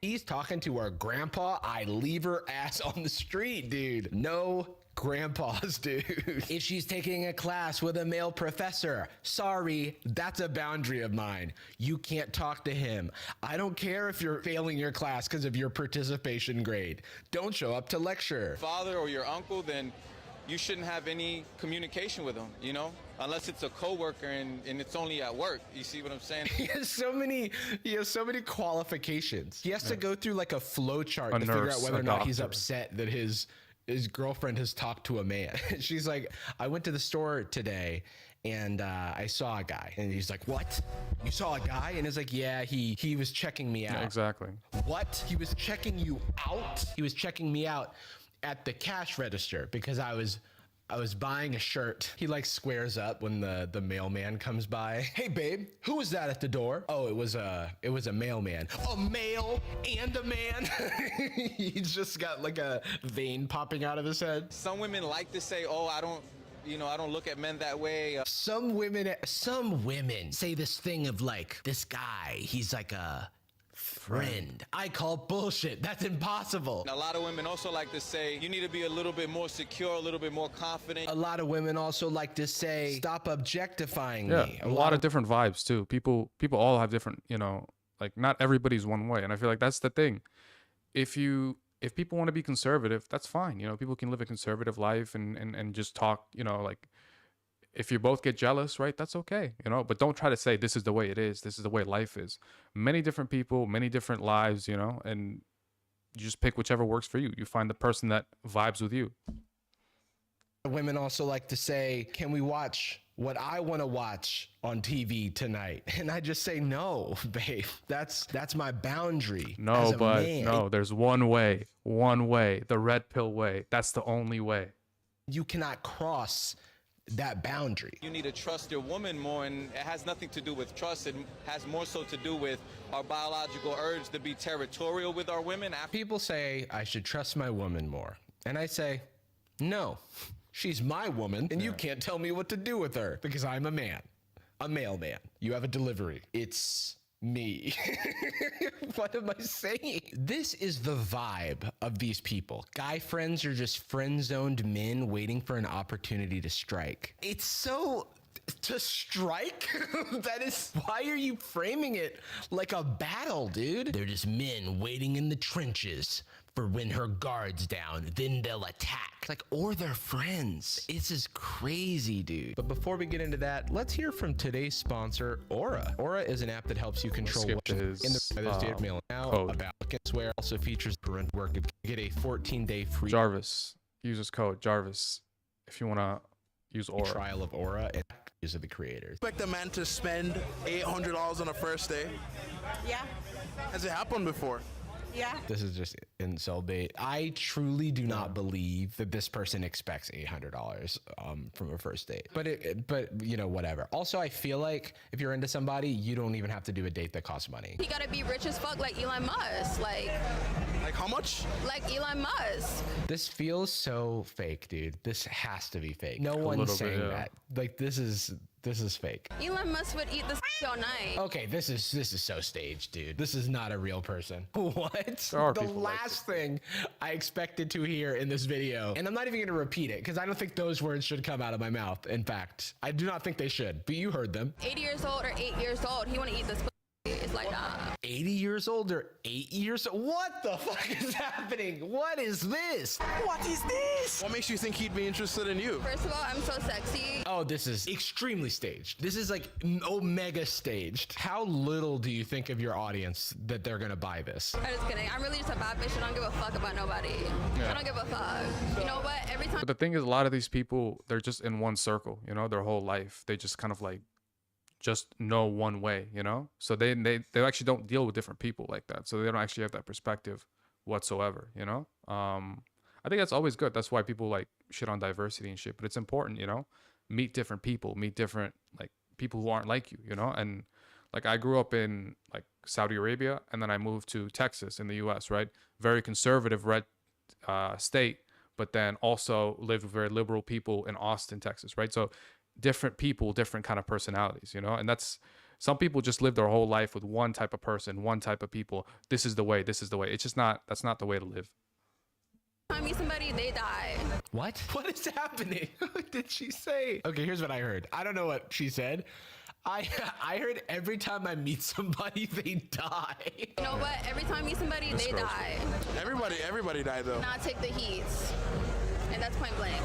He's talking to our grandpa. I leave her ass on the street, dude. No grandpas, dude. If she's taking a class with a male professor, sorry, that's a boundary of mine. You can't talk to him. I don't care if you're failing your class because of your participation grade. Don't show up to lecture. Father or your uncle, then you shouldn't have any communication with them, you know? Unless it's a coworker and it's only at work. You see what I'm saying? He has so many qualifications. He has to go through like a flow chart to figure out whether or not he's upset that his girlfriend has talked to a man. She's like, I went to the store today and I saw a guy. And he's like, what? You saw a guy? And it's like, yeah, he was checking me out. Yeah, exactly. What? He was checking you out? He was checking me out at the cash register because I was buying a shirt. He like squares up when the mailman comes by. Hey babe, who was that at the door? Oh, it was a mailman. A male and a man. He's just got like a vein popping out of his head. Some women like to say, oh, I don't look at men that way. Some women say this thing of like, this guy, he's like a friend. I call bullshit. That's impossible. A lot of women also like to say, you need to be a little bit more secure, a little bit more confident. A lot of women also like to say, stop objectifying me. A lot of different vibes too. People all have different, you know, like not everybody's one way. And I feel like that's the thing. If people want to be conservative, that's fine. You know, people can live a conservative life and just talk, you know, like if you both get jealous, right, that's okay, you know, but don't try to say this is the way it is. This is the way life is. Many different people, many different lives, you know, and you just pick whichever works for you. You find the person that vibes with you. Women also like to say, can we watch what I want to watch on TV tonight? And I just say, no, babe, that's my boundary. No, as a but man. no, there's one way, the red pill way. That's the only way. You cannot cross that boundary. You need to trust your woman more, and it has nothing to do with trust. It has more so to do with our biological urge to be territorial with our women. People say I should trust my woman more. And I say, no, she's my woman, and you can't tell me what to do with her because I'm a man, a mailman. You have a delivery. It's me. What am I saying? This is the vibe of these people. Guy friends are just friend-zoned men waiting for an opportunity to strike. It's so... To strike? That is... Why are you framing it like a battle, dude? They're just men waiting in the trenches for when her guard's down, then they'll attack. Like, or they're friends. It's just crazy, dude. But before we get into that, let's hear from today's sponsor, Aura. Aura is an app that helps you control what his, in the data mail now code. about where also features parental work. Get a 14-day free Jarvis uses code Jarvis if you want to use Aura. Trial of Aura and use of the creators. Expect a man to spend $800 on a first day? Yeah. Has it happened before? Yeah. This is just insult bait. I truly do not believe that this person expects $800 from a first date. But you know, whatever. Also, I feel like if you're into somebody, you don't even have to do a date that costs money. He gotta be rich as fuck like Elon Musk. Like how much? Like Elon Musk. This feels so fake, dude. This has to be fake. No one's saying that. Like this is fake. Elon Musk would eat this all night. Okay, this is so staged, dude. This is not a real person. What? The last thing I expected to hear in this video, and I'm not even gonna repeat it because I don't think those words should come out of my mouth. In fact, I do not think they should, but you heard them. 80 years old or 8 years old, he wanna eat this. It's like, nah. 80 years old or 8 years old? What the fuck is happening? What is this? What is this? What makes you think he'd be interested in you? First of all, I'm so sexy. Oh, this is extremely staged. This is like omega staged. How little do you think of your audience that they're gonna buy this? I'm just kidding. I'm really just a bad bitch. I don't give a fuck about nobody. I don't give a fuck. You know what? Every time. But the thing is, a lot of these people, they're just in one circle, you know, their whole life. They just kind of like just know one way, you know? So they actually don't deal with different people like that. So they don't actually have that perspective whatsoever, you know? I think that's always good. That's why people like shit on diversity and shit, but it's important, you know? Meet different people, meet different like people who aren't like you, you know? And like I grew up in like Saudi Arabia, and then I moved to Texas in the US, right? Very conservative red state, but then also lived with very liberal people in Austin, Texas, right? So different people, different kind of personalities, you know? And that's, some people just live their whole life with one type of person, one type of people. This is the way, this is the way. It's just not, that's not the way to live. I meet somebody, they die. What? What is happening? What did she say? Okay, here's what I heard. I don't know what she said. I heard every time I meet somebody, they die. You know what? Every time I meet somebody, they die. Everybody died though. Not take the heat. And that's point blank.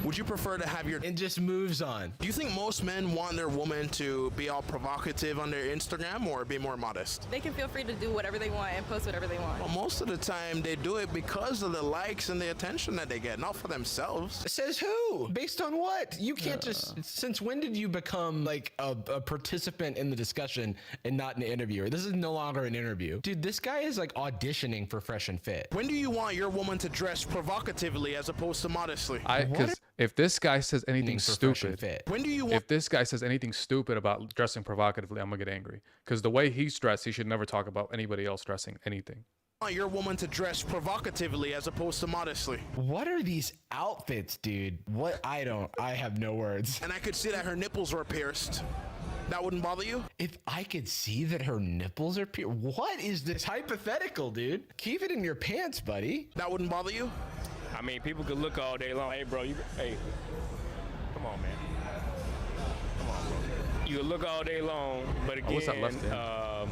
Would you prefer to have your... And just moves on. Do you think most men want their woman to be all provocative on their Instagram or be more modest? They can feel free to do whatever they want and post whatever they want. Well, most of the time they do it because of the likes and the attention that they get, not for themselves. Says who? Based on what? You can't just... Since when did you become like a participant in the discussion and not an interviewer? This is no longer an interview. Dude, this guy is like auditioning for Fresh and Fit. When do you want your woman to dress provocatively as opposed to modestly? Because if this guy says anything stupid, when do you want... if this guy says anything stupid about dressing provocatively, I'm gonna get angry. Because the way he's dressed, he should never talk about anybody else dressing anything. Want your woman to dress provocatively as opposed to modestly. What are these outfits, dude? What? I have no words. And I could see that her nipples were pierced. That wouldn't bother you? If I could see that her nipples are pierced, what is this hypothetical, dude? Keep it in your pants, buddy. That wouldn't bother you? I mean, people could look all day long. Hey, bro, hey, come on, man. Come on, bro. You could look all day long, but again, what's that left hand?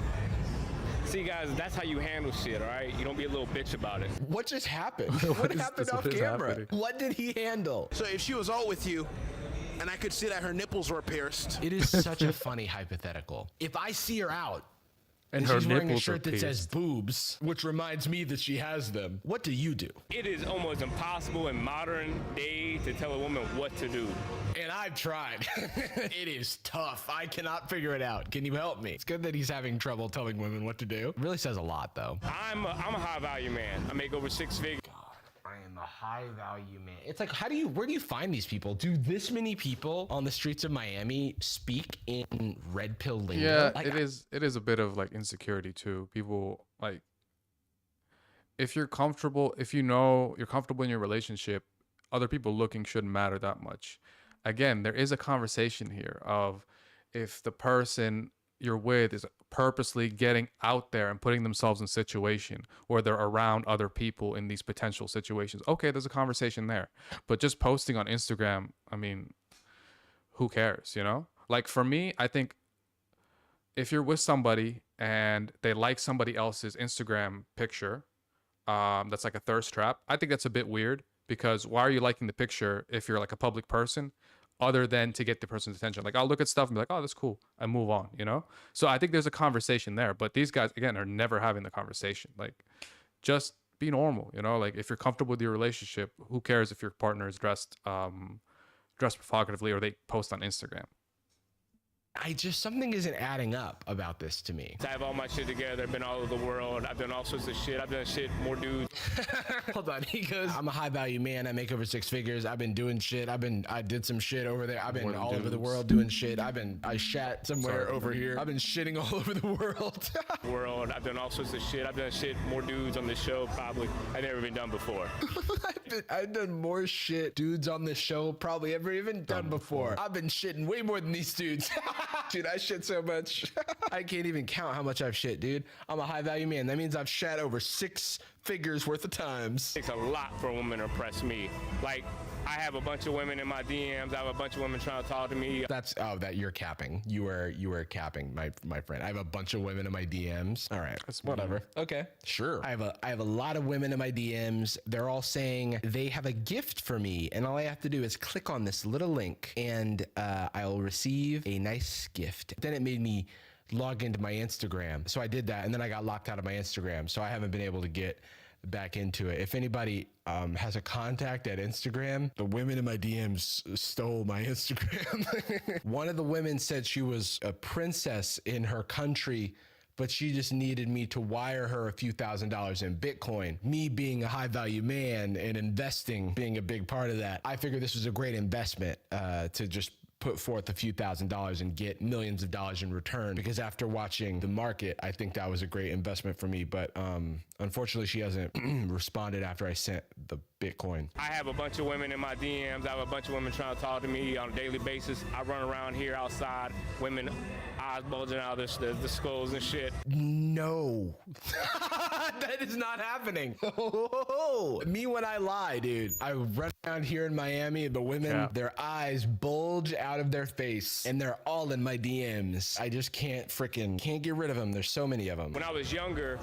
See, guys, that's how you handle shit, all right? You don't be a little bitch about it. What just happened? What happened off camera? What did he handle? So if she was all with you, and I could see that her nipples were pierced. It is such a funny hypothetical. If I see her out, And she's her wearing a nipples shirt are that says pierced. boobs, which reminds me that she has them. What do you do? It is almost impossible in modern day to tell a woman what to do. And I've tried. It is tough. I cannot figure it out. Can you help me? It's good that he's having trouble telling women what to do. It really says a lot, though. I'm a high value man. I make over 6 figures. I am a high value man. It's like, where do you find these people? Do this many people on the streets of Miami speak in red pill lingo? Yeah, Like, it is a bit of like insecurity too. People like, if you're comfortable, if you know you're comfortable in your relationship, other people looking shouldn't matter that much. Again, there is a conversation here of if the person you're with is purposely getting out there and putting themselves in a situation where they're around other people in these potential situations. Okay, there's a conversation there. But just posting on Instagram, I mean, who cares, you know? Like for me, I think if you're with somebody and they like somebody else's Instagram picture, that's like a thirst trap. I think that's a bit weird because why are you liking the picture if you're like a public person? Other than to get the person's attention. Like I'll look at stuff and be like, oh, that's cool, and move on, you know? So I think there's a conversation there, but these guys, again, are never having the conversation. Like, just be normal, you know? Like if you're comfortable with your relationship, who cares if your partner is dressed provocatively or they post on Instagram? Something isn't adding up about this to me. I have all my shit together. I've been all over the world. I've done all sorts of shit. I've done shit more dudes. Hold on. He goes, I'm a high value man. I make over 6 figures. I've been doing shit. I did some shit over there. I've been all over the world doing shit. I shat somewhere over here. I've been shitting all over the world. I've done all sorts of shit. I've done shit more dudes on this show probably I've never been done before. I've done more shit dudes on this show probably ever even done before. I've been shitting way more than these dudes. Dude, I shit so much. I can't even count how much I've shit, dude. I'm a high value man. That means I've shat over 6 figures worth of times. It takes a lot for a woman to impress me. Like, I have a bunch of women in my DMs. I have a bunch of women trying to talk to me. That you're capping. You were capping, my friend. I have a bunch of women in my DMs. All right, that's whatever. Okay, sure. I have a lot of women in my DMs. They're all saying they have a gift for me, and all I have to do is click on this little link, and I'll receive a nice gift. Then it made me log into my Instagram, so I did that, and then I got locked out of my Instagram, so I haven't been able to get back into it. If anybody has a contact at Instagram, the women in my DMs stole my Instagram. One of the women said she was a princess in her country, but she just needed me to wire her a few $1,000s in Bitcoin. Me being a high value man and investing being a big part of that, I figured this was a great investment to just put forth a few $1,000s and get millions of dollars in return, because after watching the market, I think that was a great investment for me. But unfortunately, she hasn't responded after I sent the Bitcoin. I have a bunch of women in my DMs. I have a bunch of women trying to talk to me on a daily basis. I run around here outside, women eyes bulging out of the skulls and shit. No. That is not happening. Me when I lie, dude. I run around here in Miami, the women, their eyes bulge out of their face, and they're all in my DMs. I just can't get rid of them. There's so many of them. When I was younger,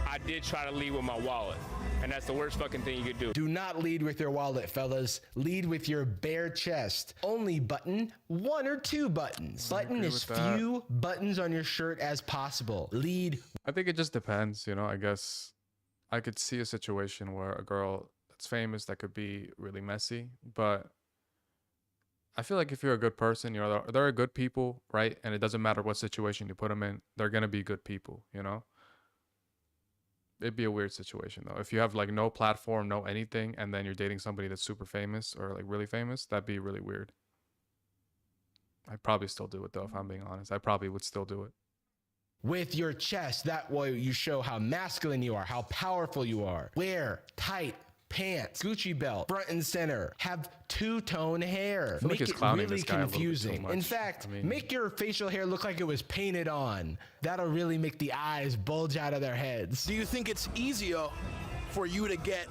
I did try to lead with my wallet, and that's the worst fucking thing you could do. Do not lead with your wallet, fellas. Lead with your bare chest. Only button 1 or 2 buttons. Button as few buttons on your shirt as possible. Lead. I think it just depends, you know. I guess I could see a situation where a girl that's famous that could be really messy, but I feel like if you're a good person, you know, there are good people, right? And it doesn't matter what situation you put them in, they're gonna be good people, you know. It'd be a weird situation though. If you have like no platform, no anything, and then you're dating somebody that's super famous or like really famous, that'd be really weird. I'd probably still do it though, if I'm being honest. I probably would still do it. With your chest, that way you show how masculine you are, how powerful you are. Wear tight pants, Gucci belt, front and center. Have two-tone hair. Make it really confusing. In fact, make your facial hair look like it was painted on. That'll really make the eyes bulge out of their heads. Do you think it's easier for you to get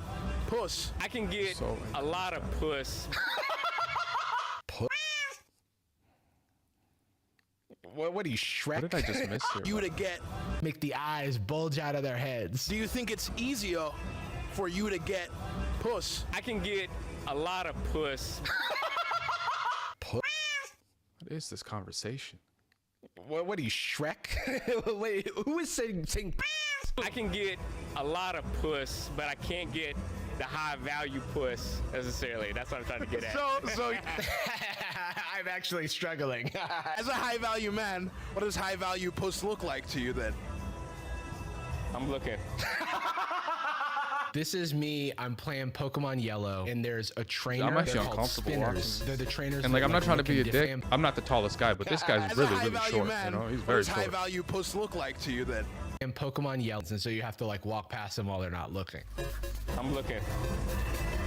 puss? I can get a lot of puss. What are you, Shrek? What did I just miss here? You to get make the eyes bulge out of their heads. Do you think it's easier for you to get puss? I can get a lot of puss. What is this conversation? What are you, Shrek? Wait, who is saying I can get a lot of puss, but I can't get the high value puss necessarily. That's what I'm trying to get at. So I'm actually struggling. as a high value man, what does high value puss look like to you then? I'm looking. This is me. I'm playing Pokemon Yellow, and there's a trainer. I'm actually They're called uncomfortable spinners. watching. They're the trainers. And like, that, I'm not trying to be a look dick. and I'm not the tallest guy, but this guy's As really, a high really value short. man, You know, he's what very does high short. value puss look like to you then? And Pokemon Yellow, and so you have to like walk past them while they're not looking. I'm looking.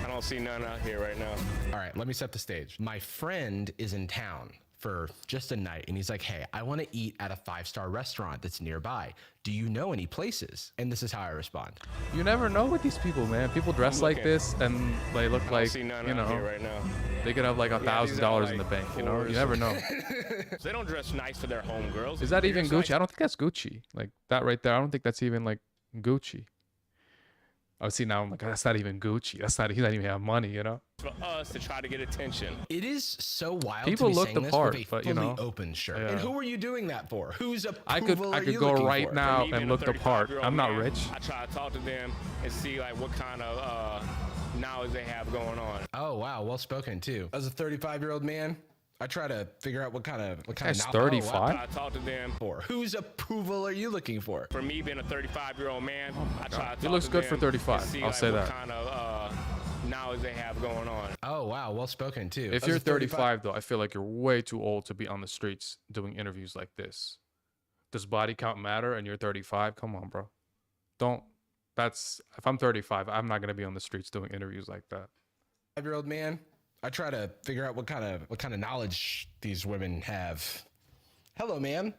I don't see none out here right now. All right, let me set the stage. My friend is in town for just a night, and he's like, hey, I want to eat at a 5-star restaurant that's nearby. Do you know any places? And this is how I respond. You never know with these people, man. People dress like this, and they look like, see none you out know, here right now. they could have like $1,000 in the bank. You know, you never know. They don't dress nice for their homegirls. Is that They even dress Gucci? I don't think that's Gucci. Like that right there. I don't think that's even like Gucci. Oh, see, now I'm like, that's not even Gucci. That's not. He's not even have money, you know. nice for us to try to get attention. It is so wild People to be look saying the this part, with a but, you fully know, open shirt. yeah. And who are you doing that for? Whose I approval could are you go looking right for? now For me and being look a the part. 35-year-old I'm not man, rich. I try to talk to them and see like what kind of knowledge they have going on. Oh wow, well spoken too. As a 35-year-old man, I try to figure out what kind of Guy's knowledge- 35? Oh, wow. I talk to them. For whose approval are you looking for? For me being a 35-year-old man, I try to talk He looks to good them for 35. and see, I'll like, say what that. kind of knowledge they have going on. Oh wow, well spoken too. If As you're a 35 though, I feel like you're way too old to be on the streets doing interviews like this. Does body count matter? And you're 35? Come on, bro. Don't. That's if I'm 35, I'm not gonna be on the streets doing interviews like that. 35-year-old man, I try to figure out what kind of knowledge these women have. Hello, ma'am.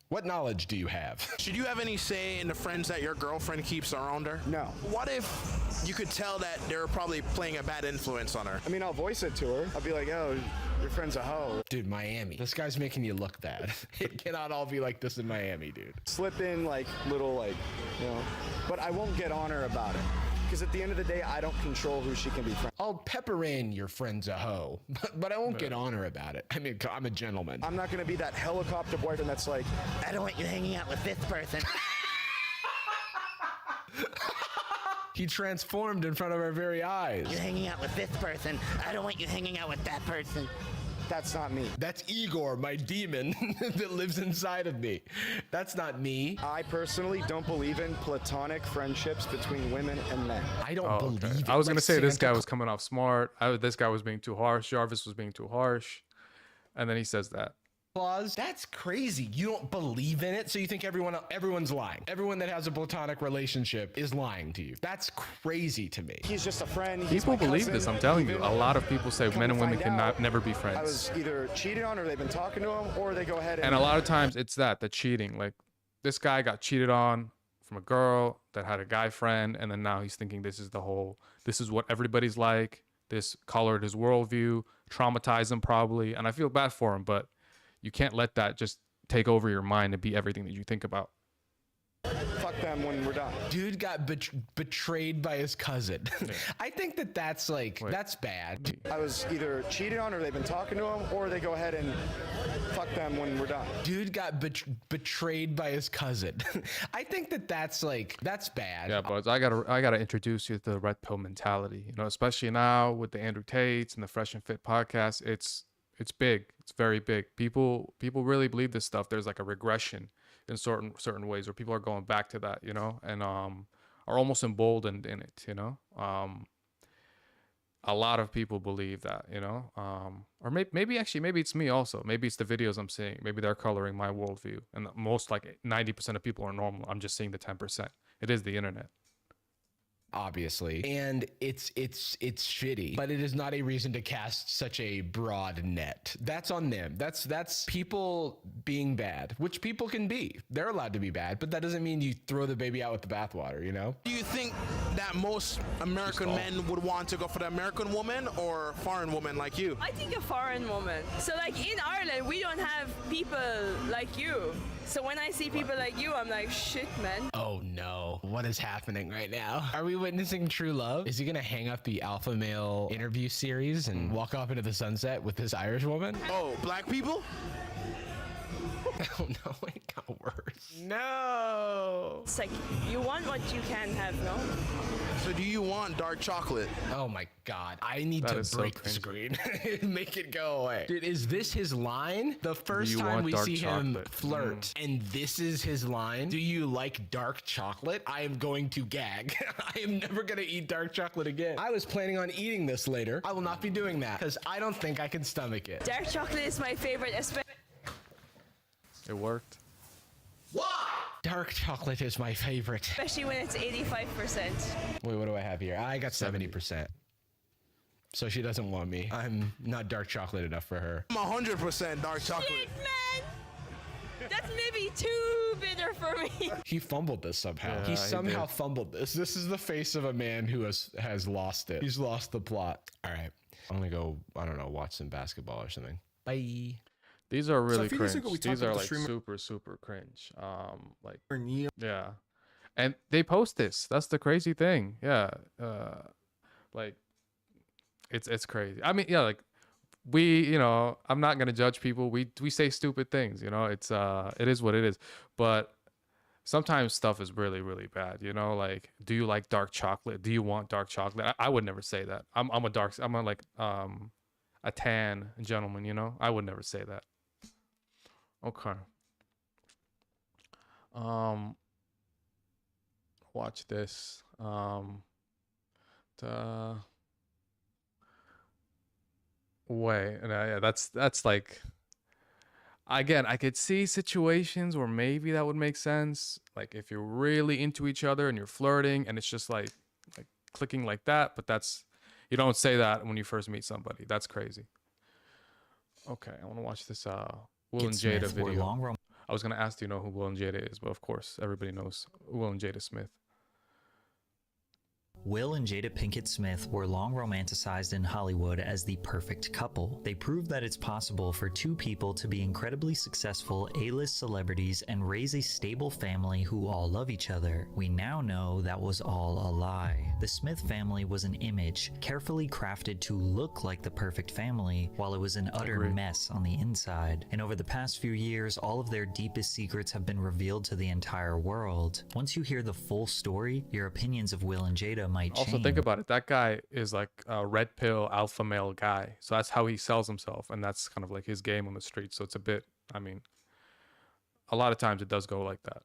What knowledge do you have? Should you have any say in the friends that your girlfriend keeps around her? No. What if you could tell that they're probably playing a bad influence on her? I mean, I'll voice it to her. I'll be like, "Oh, your friend's a hoe." Dude, Miami. This guy's making you look bad. It cannot all be like this in Miami, dude. Slip in like little like, you know, but I won't get on her about it. Because at the end of the day, I don't control who she can be friends. I'll pepper in your friend's a hoe, but I won't get on her about it. I mean, I'm a gentleman. I'm not going to be that helicopter boyfriend that's like, I don't want you hanging out with this person. He transformed in front of our very eyes. You're hanging out with this person. I don't want you hanging out with that person. That's not me. That's Igor, my demon that lives inside of me. That's not me. I personally don't believe in platonic friendships between women and men. I don't believe it. I was gonna Like say this Santa guy was coming off smart. This guy was being too harsh. Jarvis was being too harsh, and then he says that. Claus. That's crazy. You don't believe in it, so you think everyone's lying. Everyone that has a platonic relationship is lying to you. That's crazy to me. He's just a friend. He's People my believe cousin. this. I'm telling you. Even A lot of people say come men to and women find out, cannot never be I friends. was either cheated on, or they've been talking to him, or they go ahead And a lot of times it's the cheating. Like this guy got cheated on from a girl that had a guy friend, and then now he's thinking this is what everybody's like. This colored his worldview, traumatized him probably, and I feel bad for him, but you can't let that just take over your mind and be everything that you think about. fuck them when we're done. Dude got betrayed by his cousin. I think that's like, that's bad. I was either cheated on, or they've been talking to him, or they go ahead and fuck them when we're done. Dude got betrayed by his cousin. I think that's like, that's bad. Yeah, but I gotta introduce you to the red pill mentality. You know, especially now with the Andrew Tates and the Fresh and Fit podcast. It's big. It's very big. People really believe this stuff. There's like a regression in certain ways where people are going back to that, you know, and are almost emboldened in it, you know. A lot of people believe that, you know, or maybe it's me also. Maybe it's the videos I'm seeing. Maybe they're coloring my worldview, and most like 90% of people are normal. I'm just seeing the 10%. It is the internet. Obviously, and it's shitty, but it is not a reason to cast such a broad net. That's on them. That's people being bad, which people can be. They're allowed to be bad, but that doesn't mean you throw the baby out with the bathwater, you know? Do you think that most American men would want to go for the American woman or foreign woman like you? I think a foreign woman. So like in Ireland, we don't have people like you. So when I see people like you, I'm like, shit, man. Oh no, what is happening right now? Are we witnessing true love? Is he gonna hang up the alpha male interview series and walk off into the sunset with this Irish woman? Oh, black people? Oh no, it got worse. No. It's like you want what you can have, no? So do you want dark chocolate? Oh my god. I need That to is so break the cringy. screen and make it go away. Dude, is this his line? The first you time want we dark see him chocolate? flirt, and this is his line. Do you like dark chocolate? I am going to gag. I am never gonna eat dark chocolate again. I was planning on eating this later. I will not be doing that because I don't think I can stomach it. Dark chocolate is my favorite, It worked. Dark chocolate is my favorite. especially when it's 85%. Wait, what do I have here? I got 70%. So she doesn't want me. I'm not dark chocolate enough for her. I'm 100% dark chocolate. Shit, man! That's maybe too bitter for me. He fumbled this somehow. Yeah, he he somehow did. fumbled this. This is the face of a man who has lost it. He's lost the plot. All right. I'm going to go, I don't know, watch some basketball or something. Bye. These are really a few cringe. days ago, we These talked are about the like streamer- super cringe. Like Or Neo. yeah, and they post this. That's the crazy thing. Yeah, like it's crazy. I mean, yeah, like we, I'm not gonna judge people. We say stupid things. It is what it is. But sometimes stuff is really bad. Like, do you like dark chocolate? Do you want dark chocolate? I would never say that. I'm a tan gentleman. I would never say that. Okay. Watch this. Yeah, that's like, again, I could see situations where maybe that would make sense. Like if you're really into each other and you're flirting and it's just like clicking like that, but you don't say that when you first meet somebody. That's crazy. Okay, I want to watch this Will and Jada Smith were video. long I was gonna ask, do you know who Will and Jada is? But of course, everybody knows Will and Jada Smith. Will and Jada Pinkett Smith were long romanticized in Hollywood as the perfect couple. They proved that it's possible for two people to be incredibly successful A-list celebrities and raise a stable family who all love each other. We now know that was all a lie. The Smith family was an image, carefully crafted to look like the perfect family, while it was an utter mess on the inside. And over the past few years, all of their deepest secrets have been revealed to the entire world. Once you hear the full story, your opinions of Will and Jada might change. Also, think about it. That guy is like a red pill alpha male guy. So that's how he sells himself. And that's kind of like his game on the street. So it's a bit, a lot of times it does go like that.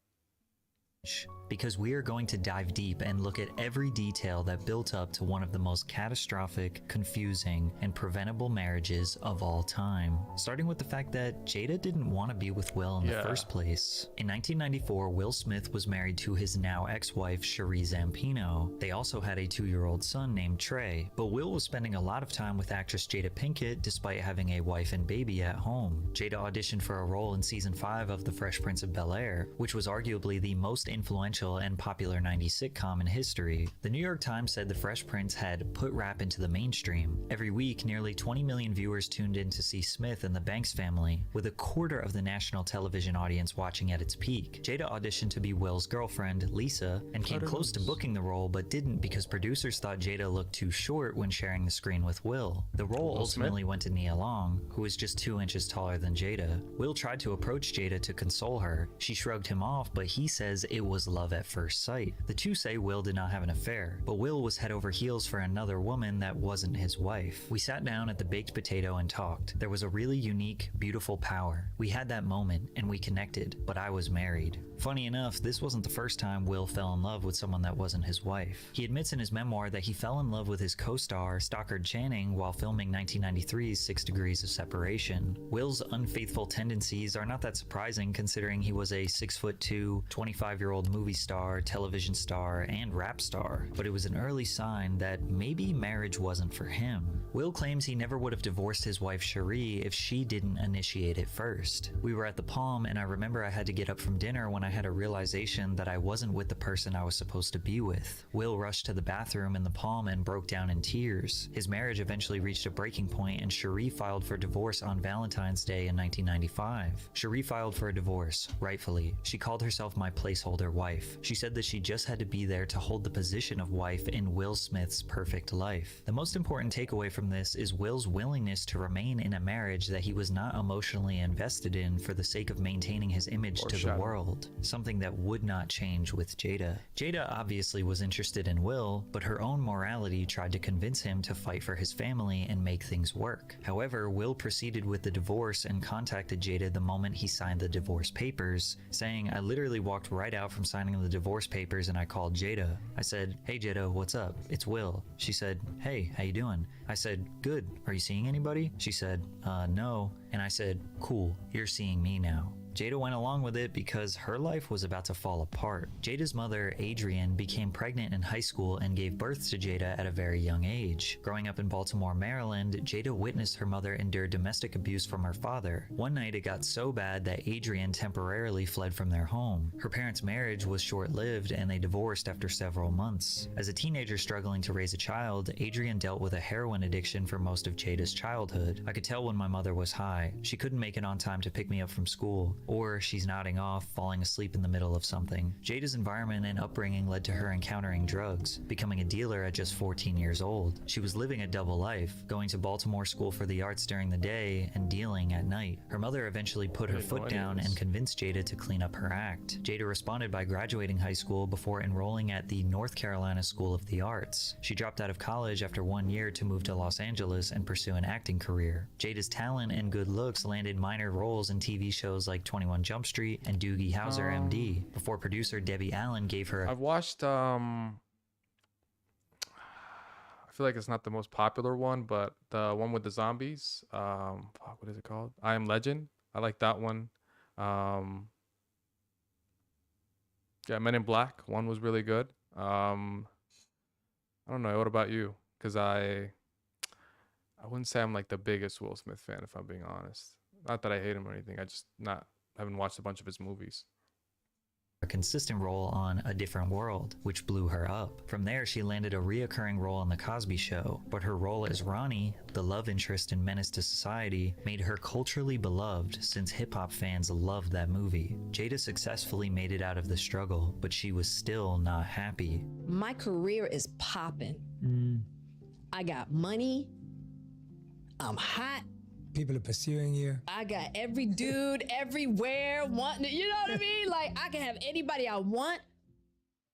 Because we are going to dive deep and look at every detail that built up to one of the most catastrophic, confusing, and preventable marriages of all time. Starting with the fact that Jada didn't want to be with Will in the first place. In 1994, Will Smith was married to his now ex-wife, Cherie Zampino. They also had a 2-year-old son named Trey, but Will was spending a lot of time with actress Jada Pinkett despite having a wife and baby at home. Jada auditioned for a role in season 5 of The Fresh Prince of Bel-Air, which was arguably the most influential and popular 90s sitcom in history. The New York Times said The Fresh Prince had put rap into the mainstream. Every week, nearly 20 million viewers tuned in to see Smith and the Banks family, with a quarter of the national television audience watching at its peak. Jada auditioned to be Will's girlfriend, Lisa, and came close to booking the role, but didn't because producers thought Jada looked too short when sharing the screen with Will. The role ultimately went to Nia Long, who is just 2 inches taller than Jada. Will tried to approach Jada to console her. She shrugged him off, but he says it was love at first sight. The two say Will did not have an affair, but Will was head over heels for another woman that wasn't his wife. We sat down at the Baked Potato and talked. There was a really unique, beautiful power. We had that moment and we connected, but I was married. Funny enough, this wasn't the first time Will fell in love with someone that wasn't his wife. He admits in his memoir that he fell in love with his co-star, Stockard Channing, while filming 1993's 6 Degrees of Separation. Will's unfaithful tendencies are not that surprising considering he was a 6'2", 25-year-old movie star, television star, and rap star, but it was an early sign that maybe marriage wasn't for him. Will claims he never would have divorced his wife Cherie if she didn't initiate it first. We were at the Palm and I remember I had to get up from dinner when I had a realization that I wasn't with the person I was supposed to be with. Will rushed to the bathroom in the Palm and broke down in tears. His marriage eventually reached a breaking point and Cherie filed for divorce on Valentine's Day in 1995. Cherie filed for a divorce, rightfully. She called herself my placeholder her wife. She said that she just had to be there to hold the position of wife in Will Smith's perfect life. The most important takeaway from this is Will's willingness to remain in a marriage that he was not emotionally invested in for the sake of maintaining his image to the world, something that would not change with Jada. Jada obviously was interested in Will, but her own morality tried to convince him to fight for his family and make things work. However, Will proceeded with the divorce and contacted Jada the moment he signed the divorce papers, saying, "I literally walked right out from signing the divorce papers and I called Jada. I said, 'Hey Jada, what's up? It's Will.' She said, 'Hey, how you doing?' I said, 'Good. Are you seeing anybody?' She said, 'No.' And I said, 'Cool, you're seeing me now.' Jada went along with it because her life was about to fall apart. Jada's mother, Adrienne, became pregnant in high school and gave birth to Jada at a very young age. Growing up in Baltimore, Maryland, Jada witnessed her mother endure domestic abuse from her father. One night it got so bad that Adrienne temporarily fled from their home. Her parents' marriage was short-lived and they divorced after several months. As a teenager struggling to raise a child, Adrienne dealt with a heroin addiction for most of Jada's childhood. I could tell when my mother was high. She couldn't make it on time to pick me up from school. Or she's nodding off, falling asleep in the middle of something. Jada's environment and upbringing led to her encountering drugs, becoming a dealer at just 14 years old. She was living a double life, going to Baltimore School for the Arts during the day and dealing at night. Her mother eventually put her foot down and convinced Jada to clean up her act. Jada responded by graduating high school before enrolling at the North Carolina School of the Arts. She dropped out of college after 1 year to move to Los Angeles and pursue an acting career. Jada's talent and good looks landed minor roles in TV shows like 21 Jump Street and Doogie Howser MD, before producer Debbie Allen gave her I've watched I feel like it's not the most popular one, but the one with the zombies, what is it called? I Am Legend. I like that one. Yeah, Men in Black one was really good. I don't know, what about you? Because I wouldn't say I'm like the biggest Will Smith fan, if I'm being honest. Not that I hate him or anything, I just haven't watched a bunch of his movies. a consistent role on A Different World, which blew her up. From there, she landed a reoccurring role on The Cosby Show, but her role as Ronnie, the love interest in Menace to Society, made her culturally beloved since hip-hop fans loved that movie. Jada successfully made it out of the struggle, but she was still not happy. My career is popping. I got money. I'm hot. People are pursuing you. I got every dude everywhere wanting, you know what I mean? Like, I can have anybody I want.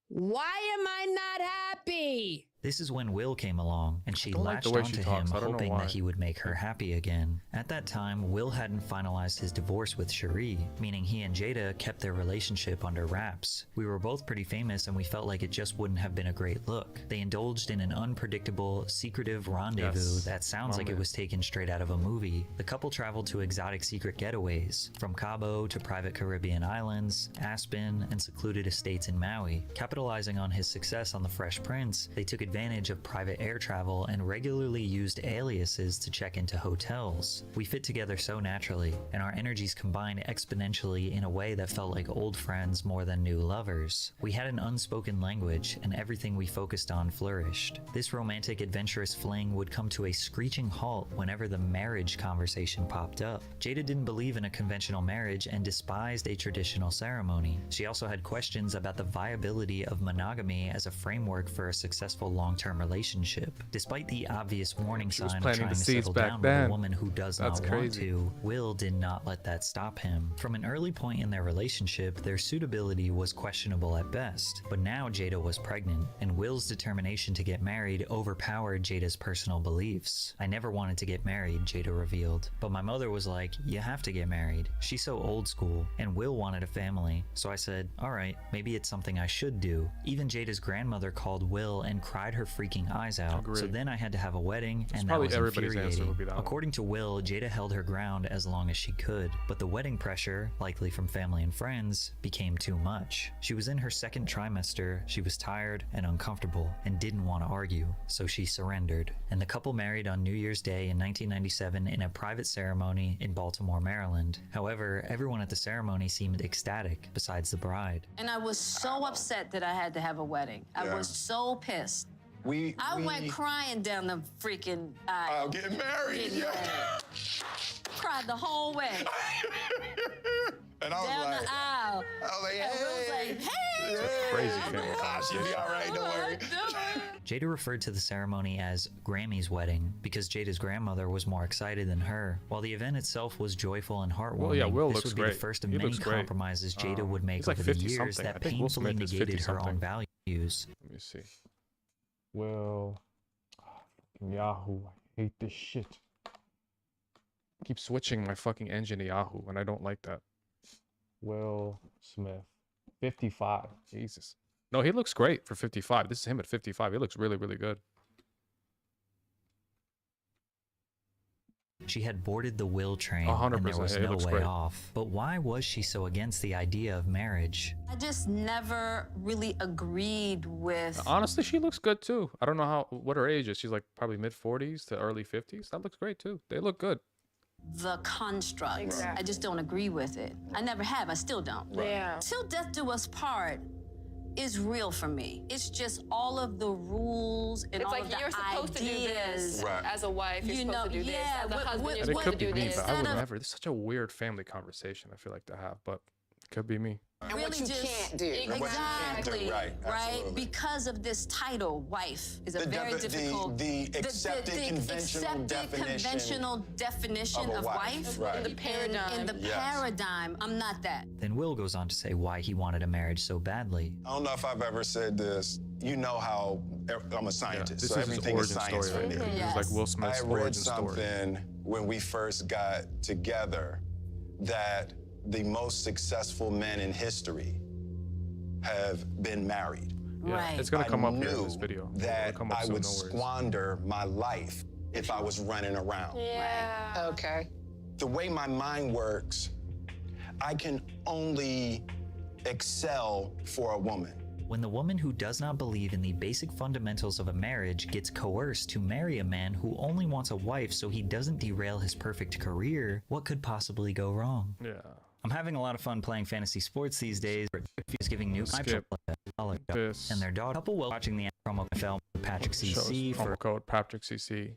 Why am I not happy? This is when Will came along, and she latched onto him, hoping that he would make her happy again. At that time, Will hadn't finalized his divorce with Cherie, meaning he and Jada kept their relationship under wraps. We were both pretty famous, and we felt like it just wouldn't have been a great look. They indulged in an unpredictable, secretive rendezvous that sounds like it was taken straight out of a movie. The couple traveled to exotic secret getaways, from Cabo to private Caribbean islands, Aspen, and secluded estates in Maui. Capitalizing on his success on The Fresh Prince, they took advantage of private air travel and regularly used aliases to check into hotels. We fit together so naturally, and our energies combined exponentially in a way that felt like old friends more than new lovers. We had an unspoken language, and everything we focused on flourished. This romantic, adventurous fling would come to a screeching halt whenever the marriage conversation popped up. Jada didn't believe in a conventional marriage and despised a traditional ceremony. She also had questions about the viability of monogamy as a framework for a successful long-term relationship. Despite the obvious warning sign of trying to settle down with a woman who does not want to, Will did not let that stop him. From an early point in their relationship, their suitability was questionable at best, but now Jada was pregnant, and Will's determination to get married overpowered Jada's personal beliefs. "I never wanted to get married," Jada revealed, "but my mother was like, you have to get married. She's so old school, and Will wanted a family, so I said, alright, maybe it's something I should do." Even Jada's grandmother called Will and cried her freaking eyes out. So then I had to have a wedding, and that was infuriating. According to Will, Jada held her ground as long as she could, but the wedding pressure, likely from family and friends, became too much. She was in her second trimester, she was tired and uncomfortable, and didn't want to argue, so she surrendered. And the couple married on New Year's Day in 1997 in a private ceremony in Baltimore, Maryland. However, everyone at the ceremony seemed ecstatic, besides the bride. And I was so upset that I had to have a wedding. I was so pissed. I went crying down the freaking aisle. Getting married. Cried the whole way. And I was down like, the aisle. I was like, And Will's like, hey! Crazy family She'll be all right, don't worry. Jada referred to the ceremony as Grammy's wedding because Jada's grandmother was more excited than her. While the event itself was joyful and heartwarming, Well, yeah, Will this looks would be great. the first of He many looks great. compromises Jada would make he's like over the 50 years something. I that think Will painfully Smith is negated her 50 own something. values. Let me see. Will. Yahoo. I hate this shit. Keep switching my fucking engine to Yahoo, and I don't like that. Will Smith. 55. Jesus. No, he looks great for 55. This is him at 55. He looks really, really good. She had boarded the Will train 100%, and there was yeah, he no looks way great. off. But why was she so against the idea of marriage? I just never really agreed with. Honestly, she looks good too. I don't know what her age is. She's like probably mid 40s to early 50s. That looks great too. They look good. The construct. Exactly. I just don't agree with it. I never have. I still don't. Yeah. Till death do us part is real for me. It's just all of the rules and It's all like of the you're supposed to do this ideas. as a wife. You're supposed to do this. As a husband, you're And it supposed could to be do me, this. but I would never. This is such a weird family conversation I feel like to have, but it could be me. Really what you just can't do. And what you can't do, exactly right, absolutely. Because of this title, wife is a very difficult. The accepted conventional definition of of a wife, wife. right. In the paradigm. In the Yes. paradigm, I'm not that. Then Will goes on to say why he wanted a marriage so badly. I don't know if I've ever said this. You know how I'm a scientist, this so is his everything is origin science story for me. right here. This is like Will Smith's I read origin story. something when we first got together that the most successful men in history have been married. Yeah, it's gonna come up here in knew this video. that It'll come up I soon, would no worries. squander my life if I was running around. Yeah. Okay. The way my mind works, I can only excel for a woman. When the woman who does not believe in the basic fundamentals of a marriage gets coerced to marry a man who only wants a wife so he doesn't derail his perfect career, what could possibly go wrong? Yeah. I'm having a lot of fun playing fantasy sports these days. Is giving new Skip this. and their dog. Couple will watching the promo film Patrick CC Shows for promo code Patrick CC.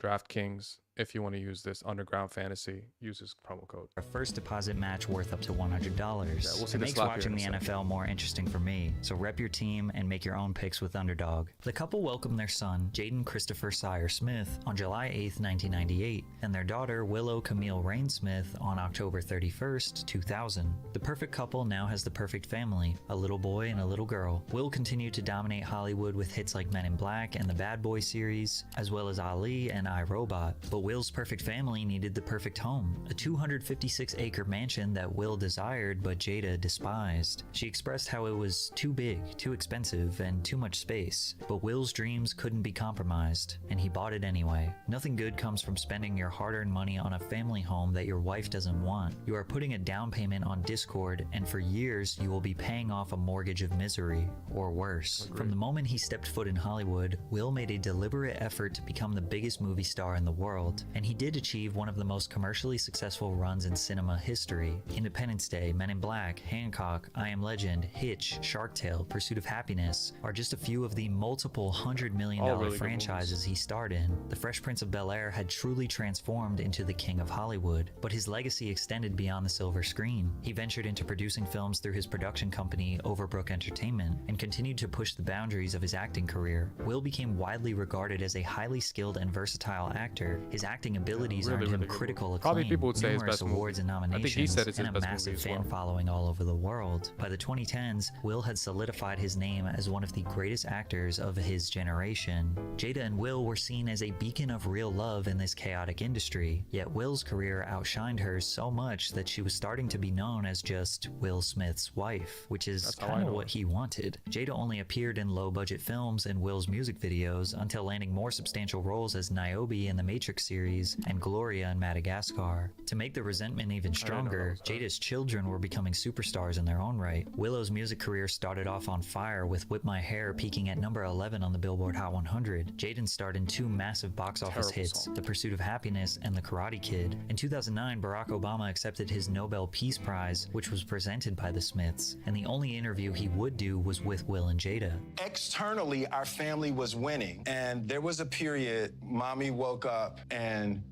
DraftKings. If you want to use this Underground Fantasy, use this promo code. a first deposit match worth up to $100. we'll see It the makes slap here watching in the a second. NFL more interesting for me, so rep your team and make your own picks with Underdog. The couple welcomed their son, Jaden Christopher Sire Smith, on July 8th, 1998, and their daughter, Willow Camille Rain Smith, on October 31st, 2000. The perfect couple now has the perfect family, a little boy and a little girl. Will continued to dominate Hollywood with hits like Men in Black and the Bad Boy series, as well as Ali and I, Robot. But Will's perfect family needed the perfect home, a 256-acre mansion that Will desired but Jada despised. She expressed how it was too big, too expensive, and too much space. But Will's dreams couldn't be compromised, and he bought it anyway. Nothing good comes from spending your hard-earned money on a family home that your wife doesn't want. You are putting a down payment on Discord, and for years you will be paying off a mortgage of misery, or worse. From the moment he stepped foot in Hollywood, Will made a deliberate effort to become the biggest movie star in the world, and he did achieve one of the most commercially successful runs in cinema history. Independence Day, Men in Black, Hancock, I Am Legend, Hitch, Shark Tale, Pursuit of Happiness are just a few of the multiple $100 million All really good franchises he starred in. The Fresh Prince of Bel-Air had truly transformed into the king of Hollywood, but his legacy extended beyond the silver screen. He ventured into producing films through his production company, Overbrook Entertainment, and continued to push the boundaries of his acting career. Will became widely regarded as a highly skilled and versatile actor. His acting abilities earned him good critical movie. acclaim, Probably people would say his numerous best movie. awards and I nominations, think he said it's his and a best massive movie as fan well. following all over the world. By the 2010s, Will had solidified his name as one of the greatest actors of his generation. Jada and Will were seen as a beacon of real love in this chaotic industry, yet Will's career outshined hers so much that she was starting to be known as just Will Smith's wife, which is That's how I kind of know what he wanted. Jada only appeared in low-budget films and Will's music videos until landing more substantial roles as Niobe in the Matrix series and Gloria in Madagascar. To make the resentment even stronger, Jada's children were becoming superstars in their own right. Willow's music career started off on fire with Whip My Hair peaking at number 11 on the Billboard Hot 100. Jaden starred in two massive box office Terrible hits, song. The Pursuit of Happiness and The Karate Kid. In 2009, Barack Obama accepted his Nobel Peace Prize, which was presented by the Smiths, and the only interview he would do was with Will and Jada. Externally, our family was winning. And there was a period, mommy woke up and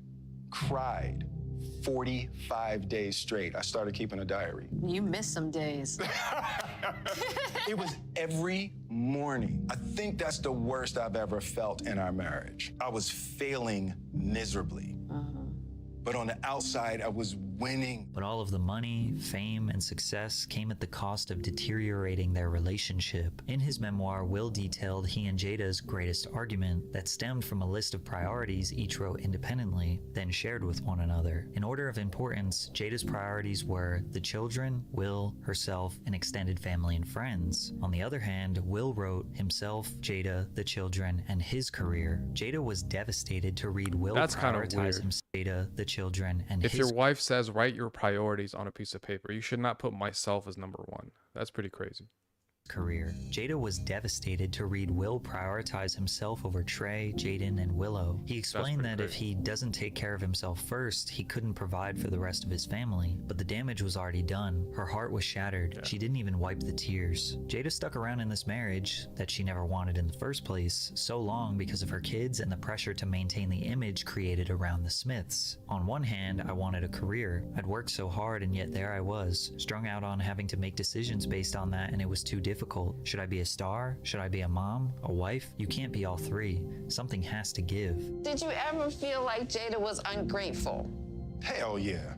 cried 45 days straight. I started keeping a diary. You missed some days. It was every morning. I think that's the worst I've ever felt in our marriage. I was failing miserably. But on the outside, I was winning. But all of the money, fame, and success came at the cost of deteriorating their relationship. In his memoir, Will detailed he and Jada's greatest argument that stemmed from a list of priorities each wrote independently, then shared with one another. In order of importance, Jada's priorities were the children, Will, herself, and extended family and friends. On the other hand, Will wrote himself, Jada, the children, and his career. Jada was devastated to read Will prioritize himself, Jada, the children, and If his your wife says write your priorities on a piece of paper, you should not put myself as number one. That's pretty crazy. career. Jada was devastated to read Will prioritize himself over Trey, Jaden, and Willow. He explained that if he doesn't take care of himself first, he couldn't provide for the rest of his family. But the damage was already done. Her heart was shattered. She didn't even wipe the tears. Jada stuck around in this marriage that she never wanted in the first place so long because of her kids and the pressure to maintain the image created around the Smiths. On one hand, I wanted a career. I'd worked so hard and yet there I was, strung out on having to make decisions based on that, and it was too difficult. Should I be a star? Should I be a mom? A wife? You can't be all three. Something has to give. Did you ever feel like Jada was ungrateful? Hell yeah.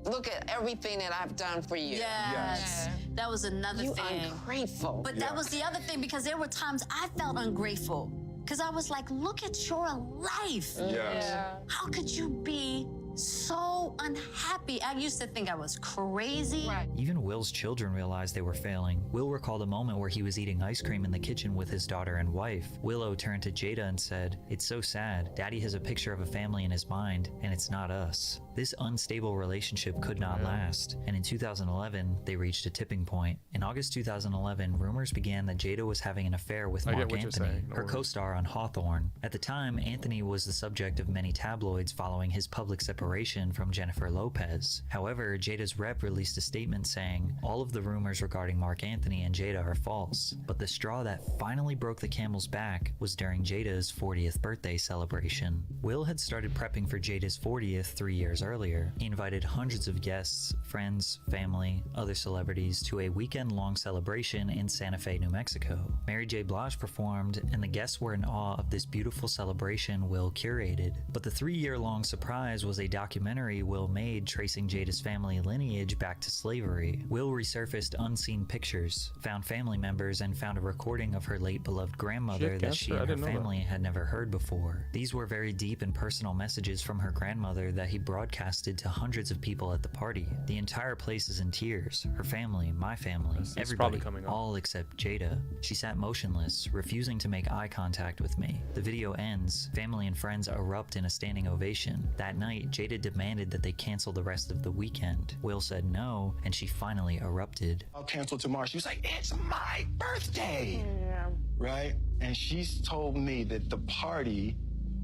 Look at everything that I've done for you. Yes. That was another thing. Ungrateful. But that was the other thing, because there were times I felt ungrateful. Because I was like, look at your life. Yes. Yeah. How could you be so unhappy? I used to think I was crazy. Even Will's children realized they were failing. Will recalled a moment where he was eating ice cream in the kitchen with his daughter and wife. Willow turned to Jada and said, "It's so sad. Daddy has a picture of a family in his mind, and it's not us." This unstable relationship could not last, and in 2011, they reached a tipping point. In August 2011, rumors began that Jada was having an affair with Mark Anthony, her co-star on Hawthorne. At the time, Anthony was the subject of many tabloids following his public separation from Jennifer Lopez. However, Jada's rep released a statement saying, "All of the rumors regarding Mark Anthony and Jada are false." But the straw that finally broke the camel's back was during Jada's 40th birthday celebration. Will had started prepping for Jada's 40th 3 years earlier. He invited hundreds of guests, friends, family, other celebrities to a weekend-long celebration in Santa Fe, New Mexico. Mary J. Blige performed, and the guests were in awe of this beautiful celebration Will curated. But the 3-year-long surprise was a documentary Will made tracing Jada's family lineage back to slavery. Will resurfaced unseen pictures, found family members, and found a recording of her late beloved grandmother that she and her family had never heard before. These were very deep and personal messages from her grandmother that he broadcasted to hundreds of people at the party. The entire place is in tears. Her family, my family, everybody, all except Jada. She sat motionless, refusing to make eye contact with me. The video ends. Family and friends erupt in a standing ovation. That night, Jada demanded that they cancel the rest of the weekend. Will said no, and she finally erupted. I'll cancel tomorrow. She was like, "It's my birthday." Yeah. Right? And she's told me that the party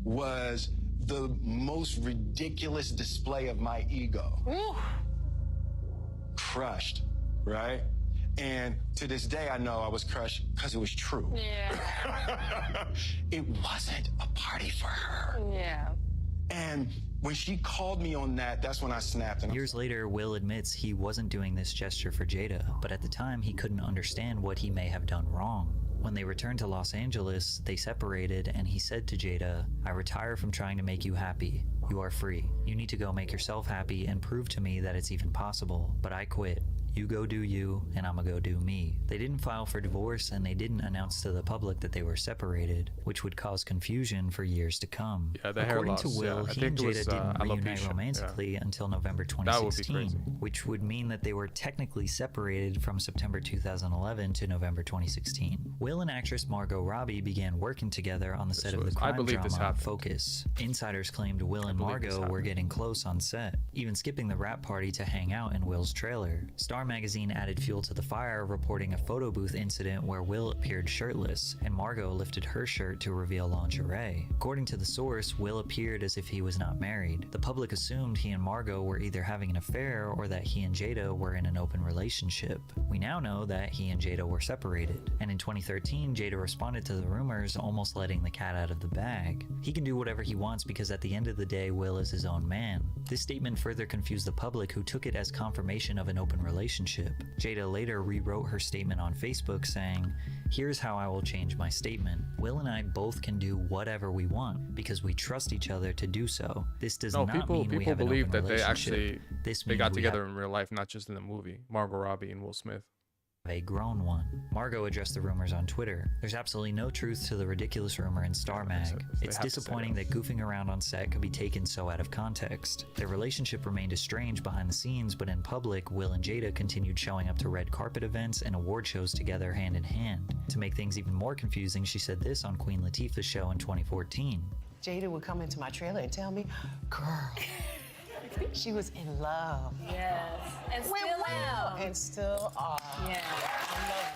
was the most ridiculous display of my ego. Ooh. Crushed, right? And to this day, I know I was crushed because it was true. Yeah. It wasn't a party for her. Yeah. And when she called me on that, that's when I snapped. And Years later, Will admits he wasn't doing this gesture for Jada, but at the time he couldn't understand what he may have done wrong. When they returned to Los Angeles, they separated, and he said to Jada, "I retire from trying to make you happy. You are free. You need to go make yourself happy and prove to me that it's even possible. But I quit. You go do you, and I'ma go do me." They didn't file for divorce, and they didn't announce to the public that they were separated, which would cause confusion for years to come. Yeah, the hair According loss, to Will, I he think and it Jada was, didn't reunite alopecia, romantically until November That would be 2016, which would mean that they were technically separated from September 2011 to November 2016. Will and actress Margot Robbie began working together on the set of the crime drama Focus. Insiders claimed Will and Margot were getting close on set, even skipping the wrap party to hang out in Will's trailer. Star Star magazine added fuel to the fire, reporting a photo booth incident where Will appeared shirtless and Margot lifted her shirt to reveal lingerie. According to the source, Will appeared as if he was not married. The public assumed he and Margot were either having an affair or that he and Jada were in an open relationship. We now know that he and Jada were separated, and in 2013, Jada responded to the rumors, almost letting the cat out of the bag. He can do whatever he wants because at the end of the day, Will is his own man. This statement further confused the public, who took it as confirmation of an open relationship. Jada later rewrote her statement on Facebook saying, "Here's how I will change my statement. Will and I both can do whatever we want because we trust each other to do so. This does not mean we have an believe open that they relationship. actually got together in real life, not just in the movie. Margot Robbie and Will Smith. A grown one." Margot addressed the rumors on Twitter. "There's absolutely no truth to the ridiculous rumor in Star Mag. It's disappointing that goofing around on set could be taken so out of context. Their relationship remained estranged behind the scenes, but in public, Will and Jada continued showing up to red carpet events and award shows together hand in hand." To make things even more confusing, she said this on Queen Latifah's show in 2014. Jada would come into my trailer and tell me, "Girl, she was in love." Yes. And still am. And still are. Yeah.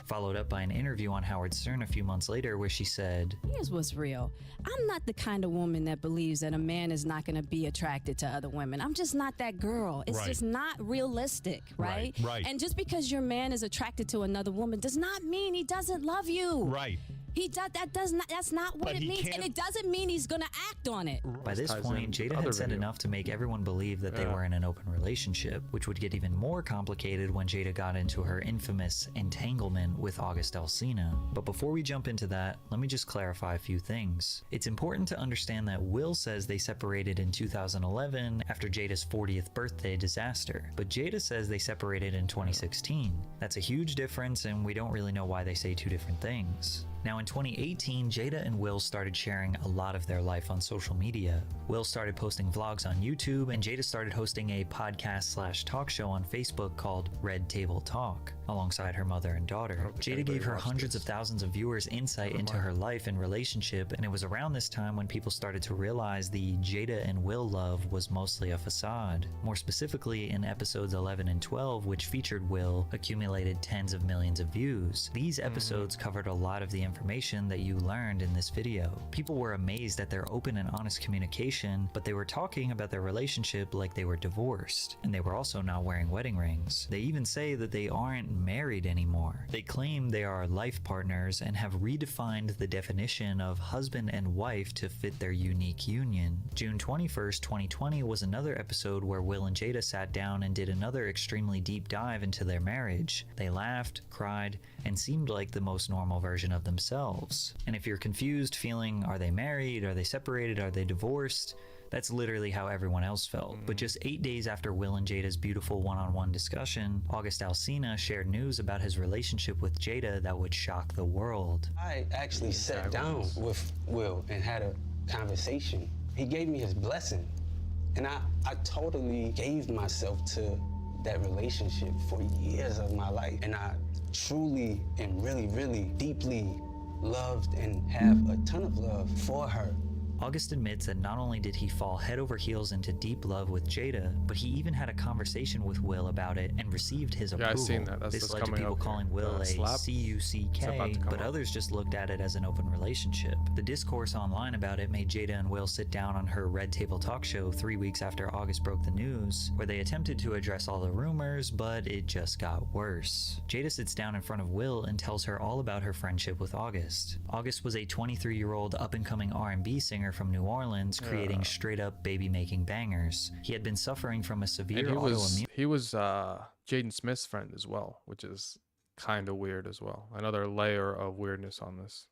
Followed up by an interview on Howard Stern a few months later where she said, Here's what's real. I'm not the kind of woman that believes that a man is not going to be attracted to other women. I'm just not that girl. It's just not realistic, right? Right. And just because your man is attracted to another woman does not mean he doesn't love you. Right. He does. That's not what But it he means, can't- and it doesn't mean he's gonna act on it. By this point, Jada had said enough to make everyone believe that they were in an open relationship, which would get even more complicated when Jada got into her infamous entanglement with August Alsina. But before we jump into that, let me just clarify a few things. It's important to understand that Will says they separated in 2011 after Jada's 40th birthday disaster, but Jada says they separated in 2016. That's a huge difference, and we don't really know why they say two different things. Now in 2018, Jada and Will started sharing a lot of their life on social media. Will started posting vlogs on YouTube, and Jada started hosting a podcast/talk show on Facebook called Red Table Talk, alongside her mother and daughter. Jada gave her hundreds of thousands of viewers insight into her life and relationship, and it was around this time when people started to realize the Jada and Will love was mostly a facade. More specifically, in episodes 11 and 12, which featured Will, accumulated tens of millions of views. These episodes covered a lot of the information that you learned in this video. People were amazed at their open and honest communication, but they were talking about their relationship like they were divorced, and they were also not wearing wedding rings. They even say that they aren't married anymore. They claim they are life partners and have redefined the definition of husband and wife to fit their unique union. June 21st, 2020 was another episode where Will and Jada sat down and did another extremely deep dive into their marriage. They laughed, cried, and seemed like the most normal version of themselves. And if you're confused, feeling, are they married, are they separated, are they divorced? That's literally how everyone else felt. But just 8 days after Will and Jada's beautiful one-on-one discussion, August Alsina shared news about his relationship with Jada that would shock the world. I actually sat down with Will and had a conversation. He gave me his blessing, and I totally gave myself to that relationship for years of my life, and I truly and really deeply loved and have a ton of love for her. August admits that not only did he fall head over heels into deep love with Jada, but he even had a conversation with Will about it and received his approval. I've seen that. This led to people calling Will a CUCK, but others just looked at it as an open relationship. The discourse online about it made Jada and Will sit down on her Red Table Talk show 3 weeks after August broke the news, where they attempted to address all the rumors, but it just got worse. Jada sits down in front of Will and tells her all about her friendship with August. August was a 23-year-old up-and-coming R&B singer from New Orleans, creating straight-up baby-making bangers. He had been suffering from a severe autoimmune. He was Jaden Smith's friend as well, which is kind of weird as well. Another layer of weirdness on this.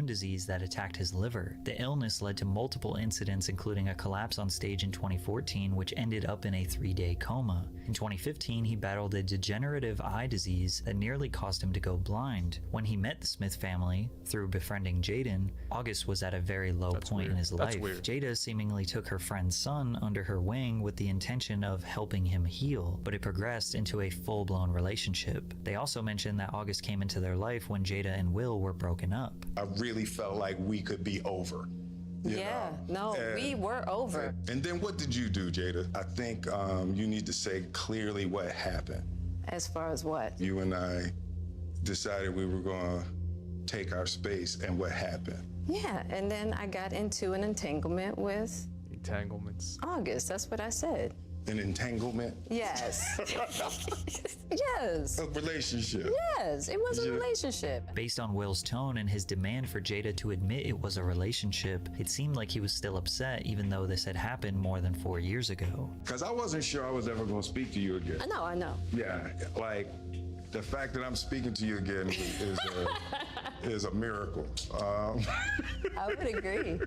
Disease that attacked his liver. The illness led to multiple incidents, including a collapse on stage in 2014, which ended up in a 3-day coma. In 2015, he battled a degenerative eye disease that nearly caused him to go blind. When he met the Smith family, through befriending Jaden, August was at a very low point in his life. Jada seemingly took her friend's son under her wing with the intention of helping him heal, but it progressed into a full-blown relationship. They also mentioned that August came into their life when Jada and Will were broken up. I really felt like we could be over. We were over. And then what did you do, Jada? I think you need to say clearly what happened. As far as what? You and I decided we were going to take our space, and what happened? Yeah, and then I got into an entanglement with Entanglements. August. That's what I said. An entanglement? Yes. Yes. A relationship? Yes, it was a relationship. Based on Will's tone and his demand for Jada to admit it was a relationship, it seemed like he was still upset even though this had happened more than 4 years ago. Because I wasn't sure I was ever going to speak to you again. I know. Yeah, like the fact that I'm speaking to you again is a miracle. I would agree.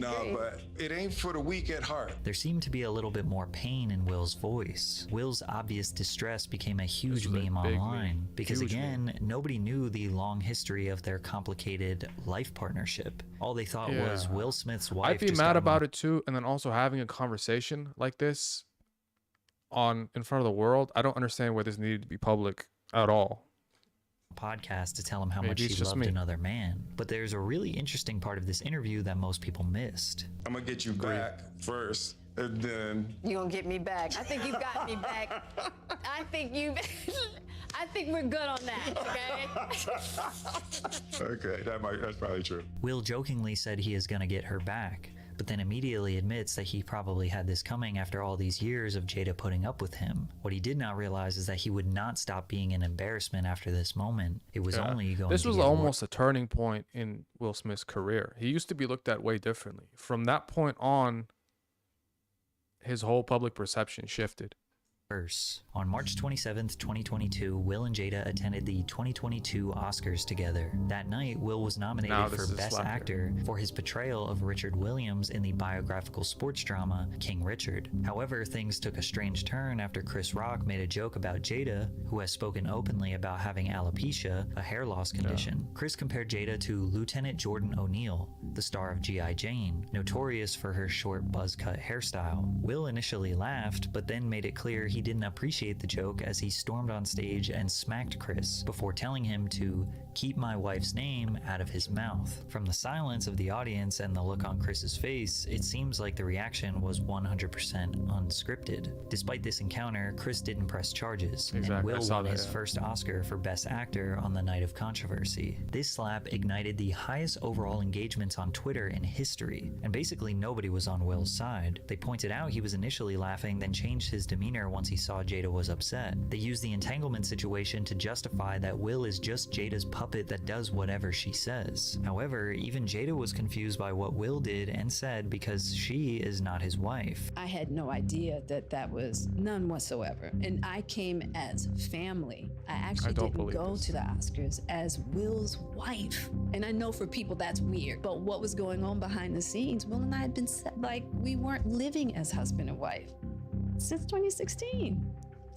No, but it ain't for the weak at heart. There seemed to be a little bit more pain in Will's voice. Will's obvious distress became a huge meme online because, again, nobody knew the long history of their complicated life partnership. All they thought was Will Smith's wife. I'd be mad about it too, and then also having a conversation like this in front of the world. I don't understand why this needed to be public at all. Podcast to tell him how much Maybe she loved another man. But there's a really interesting part of this interview that most people missed. I'm gonna get you back first, and then You gonna get me back? I think you got me back. I think we're good on that. Okay, that's probably true. Will jokingly said he is gonna get her back, but then immediately admits that he probably had this coming after all these years of Jada putting up with him. What he did not realize is that he would not stop being an embarrassment after this moment. It was only going This to was get almost a turning point in Will Smith's career. He used to be looked at way differently. From that point on, his whole public perception shifted. On March 27th, 2022, Will and Jada attended the 2022 Oscars together. That night, Will was nominated for Best Actor for his portrayal of Richard Williams in the biographical sports drama King Richard. However, things took a strange turn after Chris Rock made a joke about Jada, who has spoken openly about having alopecia, a hair loss condition. Chris compared Jada to Lieutenant Jordan O'Neill, the star of G.I. Jane, notorious for her short buzz cut hairstyle. Will initially laughed, but then made it clear he didn't appreciate the joke as he stormed on stage and smacked Chris before telling him to keep my wife's name out of his mouth. From the silence of the audience and the look on Chris's face, it seems like the reaction was 100% unscripted. Despite this encounter, Chris didn't press charges, and Will won his first Oscar for Best Actor on the night of controversy. This slap ignited the highest overall engagements on Twitter in history, and basically nobody was on Will's side. They pointed out he was initially laughing, then changed his demeanor once he saw Jada was upset. They used the entanglement situation to justify that Will is just Jada's puppet that does whatever she says. However, even Jada was confused by what Will did and said because she is not his wife. I had no idea that was none whatsoever. And I came as family. I actually didn't go to the Oscars as Will's wife. And I know for people that's weird, but what was going on behind the scenes, Will and I had been like we weren't living as husband and wife since 2016.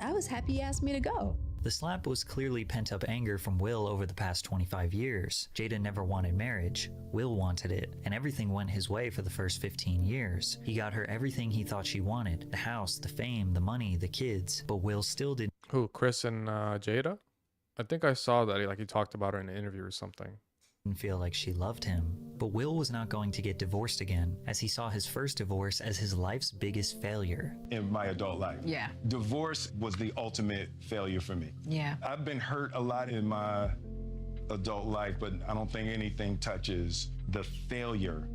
I was happy he asked me to go. The slap was clearly pent-up anger from Will over the past 25 years. Jada never wanted marriage. Will wanted it, and everything went his way for the first 15 years. He got her everything he thought she wanted: the house, the fame, the money, the kids. But Will still didn't. Who, Chris and Jada? I think I saw that he talked about her in an interview or something. Feel like she loved him. But Will was not going to get divorced again, as he saw his first divorce as his life's biggest failure. In my adult life. Yeah. Divorce was the ultimate failure for me. Yeah. I've been hurt a lot in my adult life, but I don't think anything touches the failure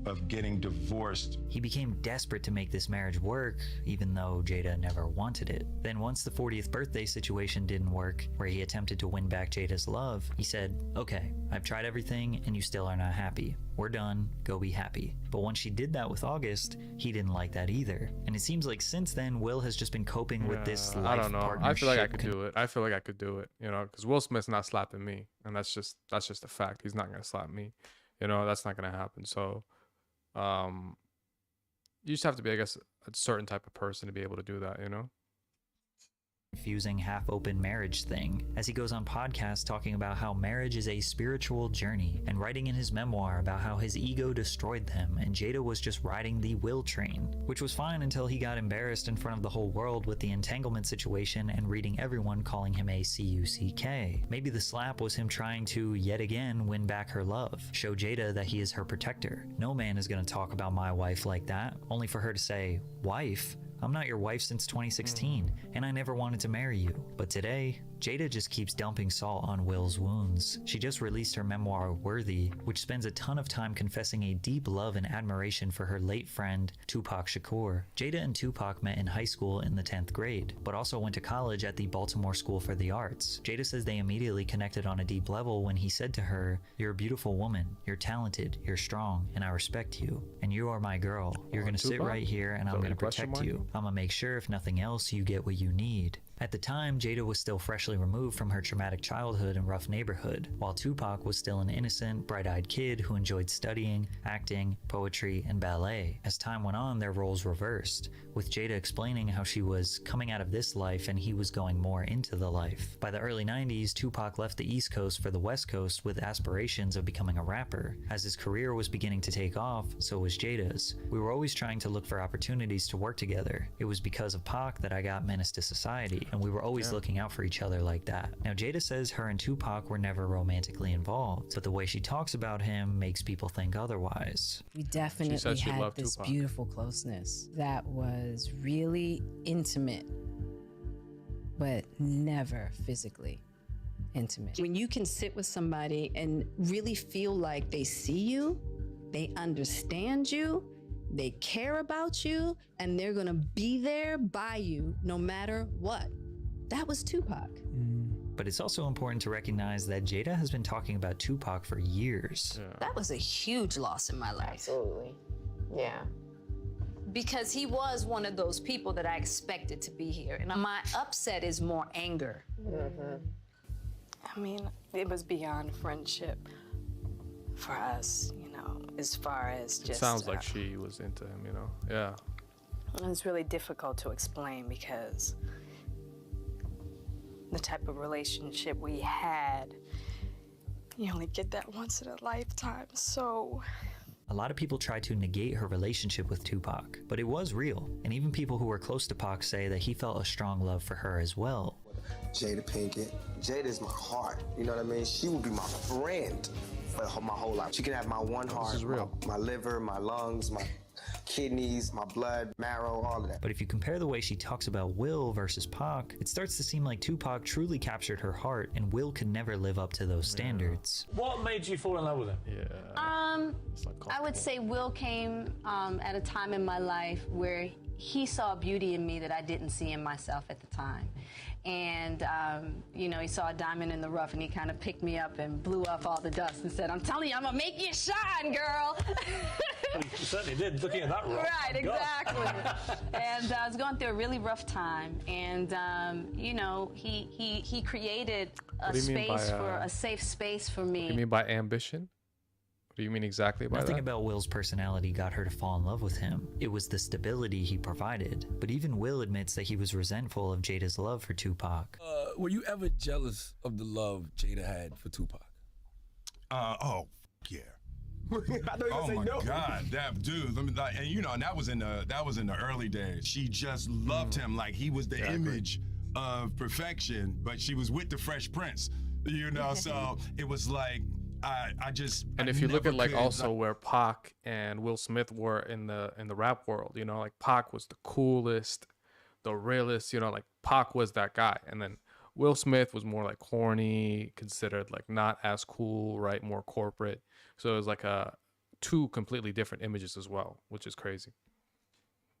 of getting divorced. He became desperate to make this marriage work, even though Jada never wanted it. Then once the 40th birthday situation didn't work, where he attempted to win back Jada's love, he said, okay, I've tried everything and you still are not happy. We're done, go be happy. But once she did that with August, he didn't like that either. And it seems like since then, Will has just been coping with this life I don't know. partnership. I feel like I could do it. I feel like I could do it, because Will Smith's not slapping me. And that's just a fact. He's not going to slap me. That's not going to happen. So, you just have to be, I guess, a certain type of person to be able to do that, Confusing half-open marriage thing, as he goes on podcasts talking about how marriage is a spiritual journey, and writing in his memoir about how his ego destroyed them and Jada was just riding the Will train, which was fine until he got embarrassed in front of the whole world with the entanglement situation and reading everyone calling him a C-U-C-K. Maybe the slap was him trying to, yet again, win back her love, show Jada that he is her protector. No man is going to talk about my wife like that, only for her to say, wife? I'm not your wife since 2016, and I never wanted to marry you. But today, Jada just keeps dumping salt on Will's wounds. She just released her memoir, Worthy, which spends a ton of time confessing a deep love and admiration for her late friend, Tupac Shakur. Jada and Tupac met in high school in the 10th grade, but also went to college at the Baltimore School for the Arts. Jada says they immediately connected on a deep level when he said to her, "You're a beautiful woman, you're talented, you're strong, and I respect you. And you are my girl. You're gonna sit right here and I'm gonna protect you. I'm gonna make sure if nothing else you get what you need." At the time, Jada was still freshly removed from her traumatic childhood and rough neighborhood, while Tupac was still an innocent, bright-eyed kid who enjoyed studying, acting, poetry, and ballet. As time went on, their roles reversed, with Jada explaining how she was coming out of this life and he was going more into the life. By the early 90s, Tupac left the East Coast for the West Coast with aspirations of becoming a rapper. As his career was beginning to take off, so was Jada's. We were always trying to look for opportunities to work together. It was because of Pac that I got Menace to Society, and we were always looking out for each other like that. Now, Jada says her and Tupac were never romantically involved, but the way she talks about him makes people think otherwise. We definitely had this beautiful closeness that was really intimate, but never physically intimate. When you can sit with somebody and really feel like they see you, they understand you, they care about you, and they're gonna be there by you no matter what. That was Tupac. But it's also important to recognize that Jada has been talking about Tupac for years. That was a huge loss in my life. Absolutely. Yeah. Because he was one of those people that I expected to be here. And my upset is more anger. I mean, it was beyond friendship for us, you know, as far as just... It sounds like she was into him, you know? Yeah. It's really difficult to explain because the type of relationship we had, you only get that once in a lifetime, so... A lot of people try to negate her relationship with Tupac, but it was real, and even people who were close to Pac say that he felt a strong love for her as well. Jada Pinkett. Jada's my heart, you know what I mean? She would be my friend for my whole life. She can have my one heart, This is real. My liver, my lungs, my kidneys, my blood, marrow, all of that. But if you compare the way she talks about Will versus Pac, it starts to seem like Tupac truly captured her heart, and Will could never live up to those standards. What made you fall in love with him? I would say Will came at a time in my life where he saw beauty in me that I didn't see in myself at the time. And, you know, he saw a diamond in the rough and he kind of picked me up and blew off all the dust and said, "I'm telling you, I'm gonna make you shine, girl." You certainly did, looking at that rock. Right, exactly. And I was going through a really rough time. And, you know, he created a space a safe space for me. You mean by ambition? What do you mean exactly by Nothing that? about Will's personality got her to fall in love with him. It was the stability he provided. But even Will admits that he was resentful of Jada's love for Tupac. Were you ever jealous of the love Jada had for Tupac? Yeah. I know you Oh say my no. God, that dude! And you know, and that was in the early days. She just loved him like he was the image of perfection. But she was with the Fresh Prince, you know. So it was like I just. And if you look at like also where Pac and Will Smith were in the rap world, you know, like Pac was the coolest, the realest, you know, like Pac was that guy, and then Will Smith was more like corny, considered like not as cool, right? More corporate. So it was like two completely different images as well, which is crazy.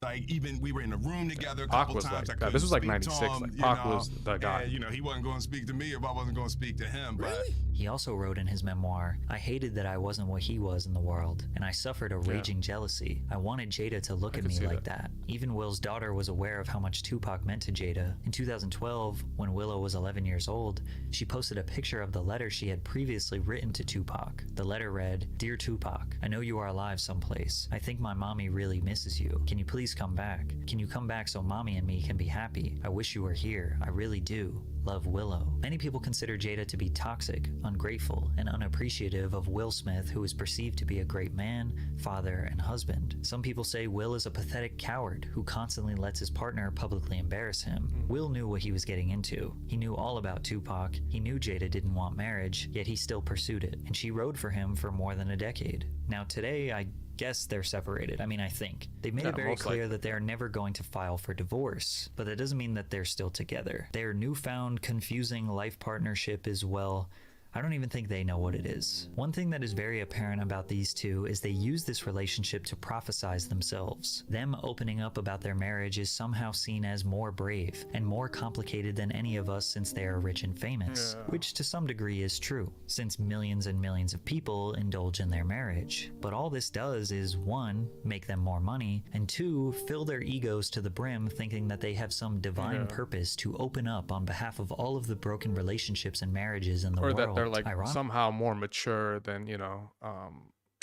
Like even we were in a room together a Pac couple was times. like I that. This was like couldn't speak to 96. him, Like you Pac know, was the guy. And, you know, he wasn't going to speak to me if I wasn't going to speak to him. But He also wrote in his memoir, "I hated that I wasn't what he was in the world, and I suffered a raging jealousy. I wanted Jada to look at me like that." Even Will's daughter was aware of how much Tupac meant to Jada. In 2012, when Willow was 11 years old, she posted a picture of the letter she had previously written to Tupac. The letter read, "Dear Tupac, I know you are alive someplace. I think my mommy really misses you. Can you please come back? Can you come back so mommy and me can be happy? I wish you were here. I really do. Love, Willow." Many people consider Jada to be toxic, ungrateful, and unappreciative of Will Smith, who is perceived to be a great man, father, and husband. Some people say Will is a pathetic coward who constantly lets his partner publicly embarrass him. Will knew what he was getting into. He knew all about Tupac. He knew Jada didn't want marriage, yet he still pursued it, and she rode for him for more than a decade. Now today, I guess they're separated. I mean, I think. They've made it very clear that they are never going to file for divorce, but that doesn't mean that they're still together. Their newfound confusing life partnership is, well, I don't even think they know what it is. One thing that is very apparent about these two is they use this relationship to prophesize themselves. Them opening up about their marriage is somehow seen as more brave and more complicated than any of us since they are rich and famous, which to some degree is true, since millions and millions of people indulge in their marriage. But all this does is, one, make them more money, and two, fill their egos to the brim thinking that they have some divine purpose to open up on behalf of all of the broken relationships and marriages in the world. They're like somehow more mature than, you know,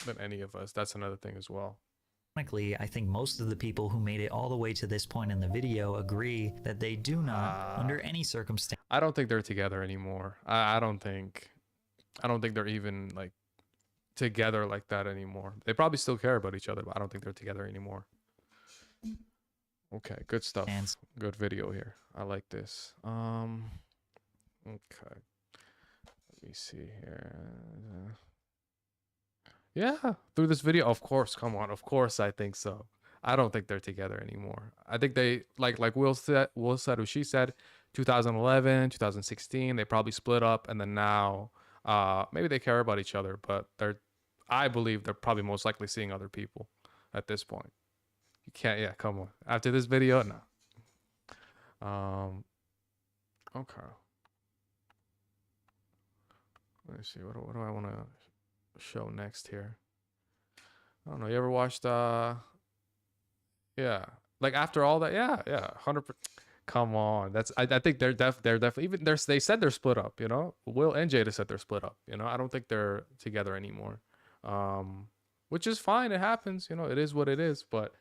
than any of us. That's another thing as well. Ironically, I think most of the people who made it all the way to this point in the video agree that they do not, under any circumstance. I don't think they're together anymore. I don't think they're even like together like that anymore. They probably still care about each other, but I don't think they're together anymore. Okay, good stuff. Good video here. I like this. Okay. Let me see here. Yeah, through this video, of course. Come on, of course I think so. I don't think they're together anymore. I think they like Will said or she said 2011, 2016, they probably split up, and then now maybe they care about each other, but I believe they're probably most likely seeing other people at this point. You can't, yeah, come on. After this video, no. Okay. Let me see. What do I want to show next here? I don't know. You ever watched? Yeah. Like after all that, yeah, 100%. Come on, I think they're definitely even they said they're split up. You know, Will and Jada said they're split up. You know, I don't think they're together anymore. Which is fine. It happens. You know, it is what it is. But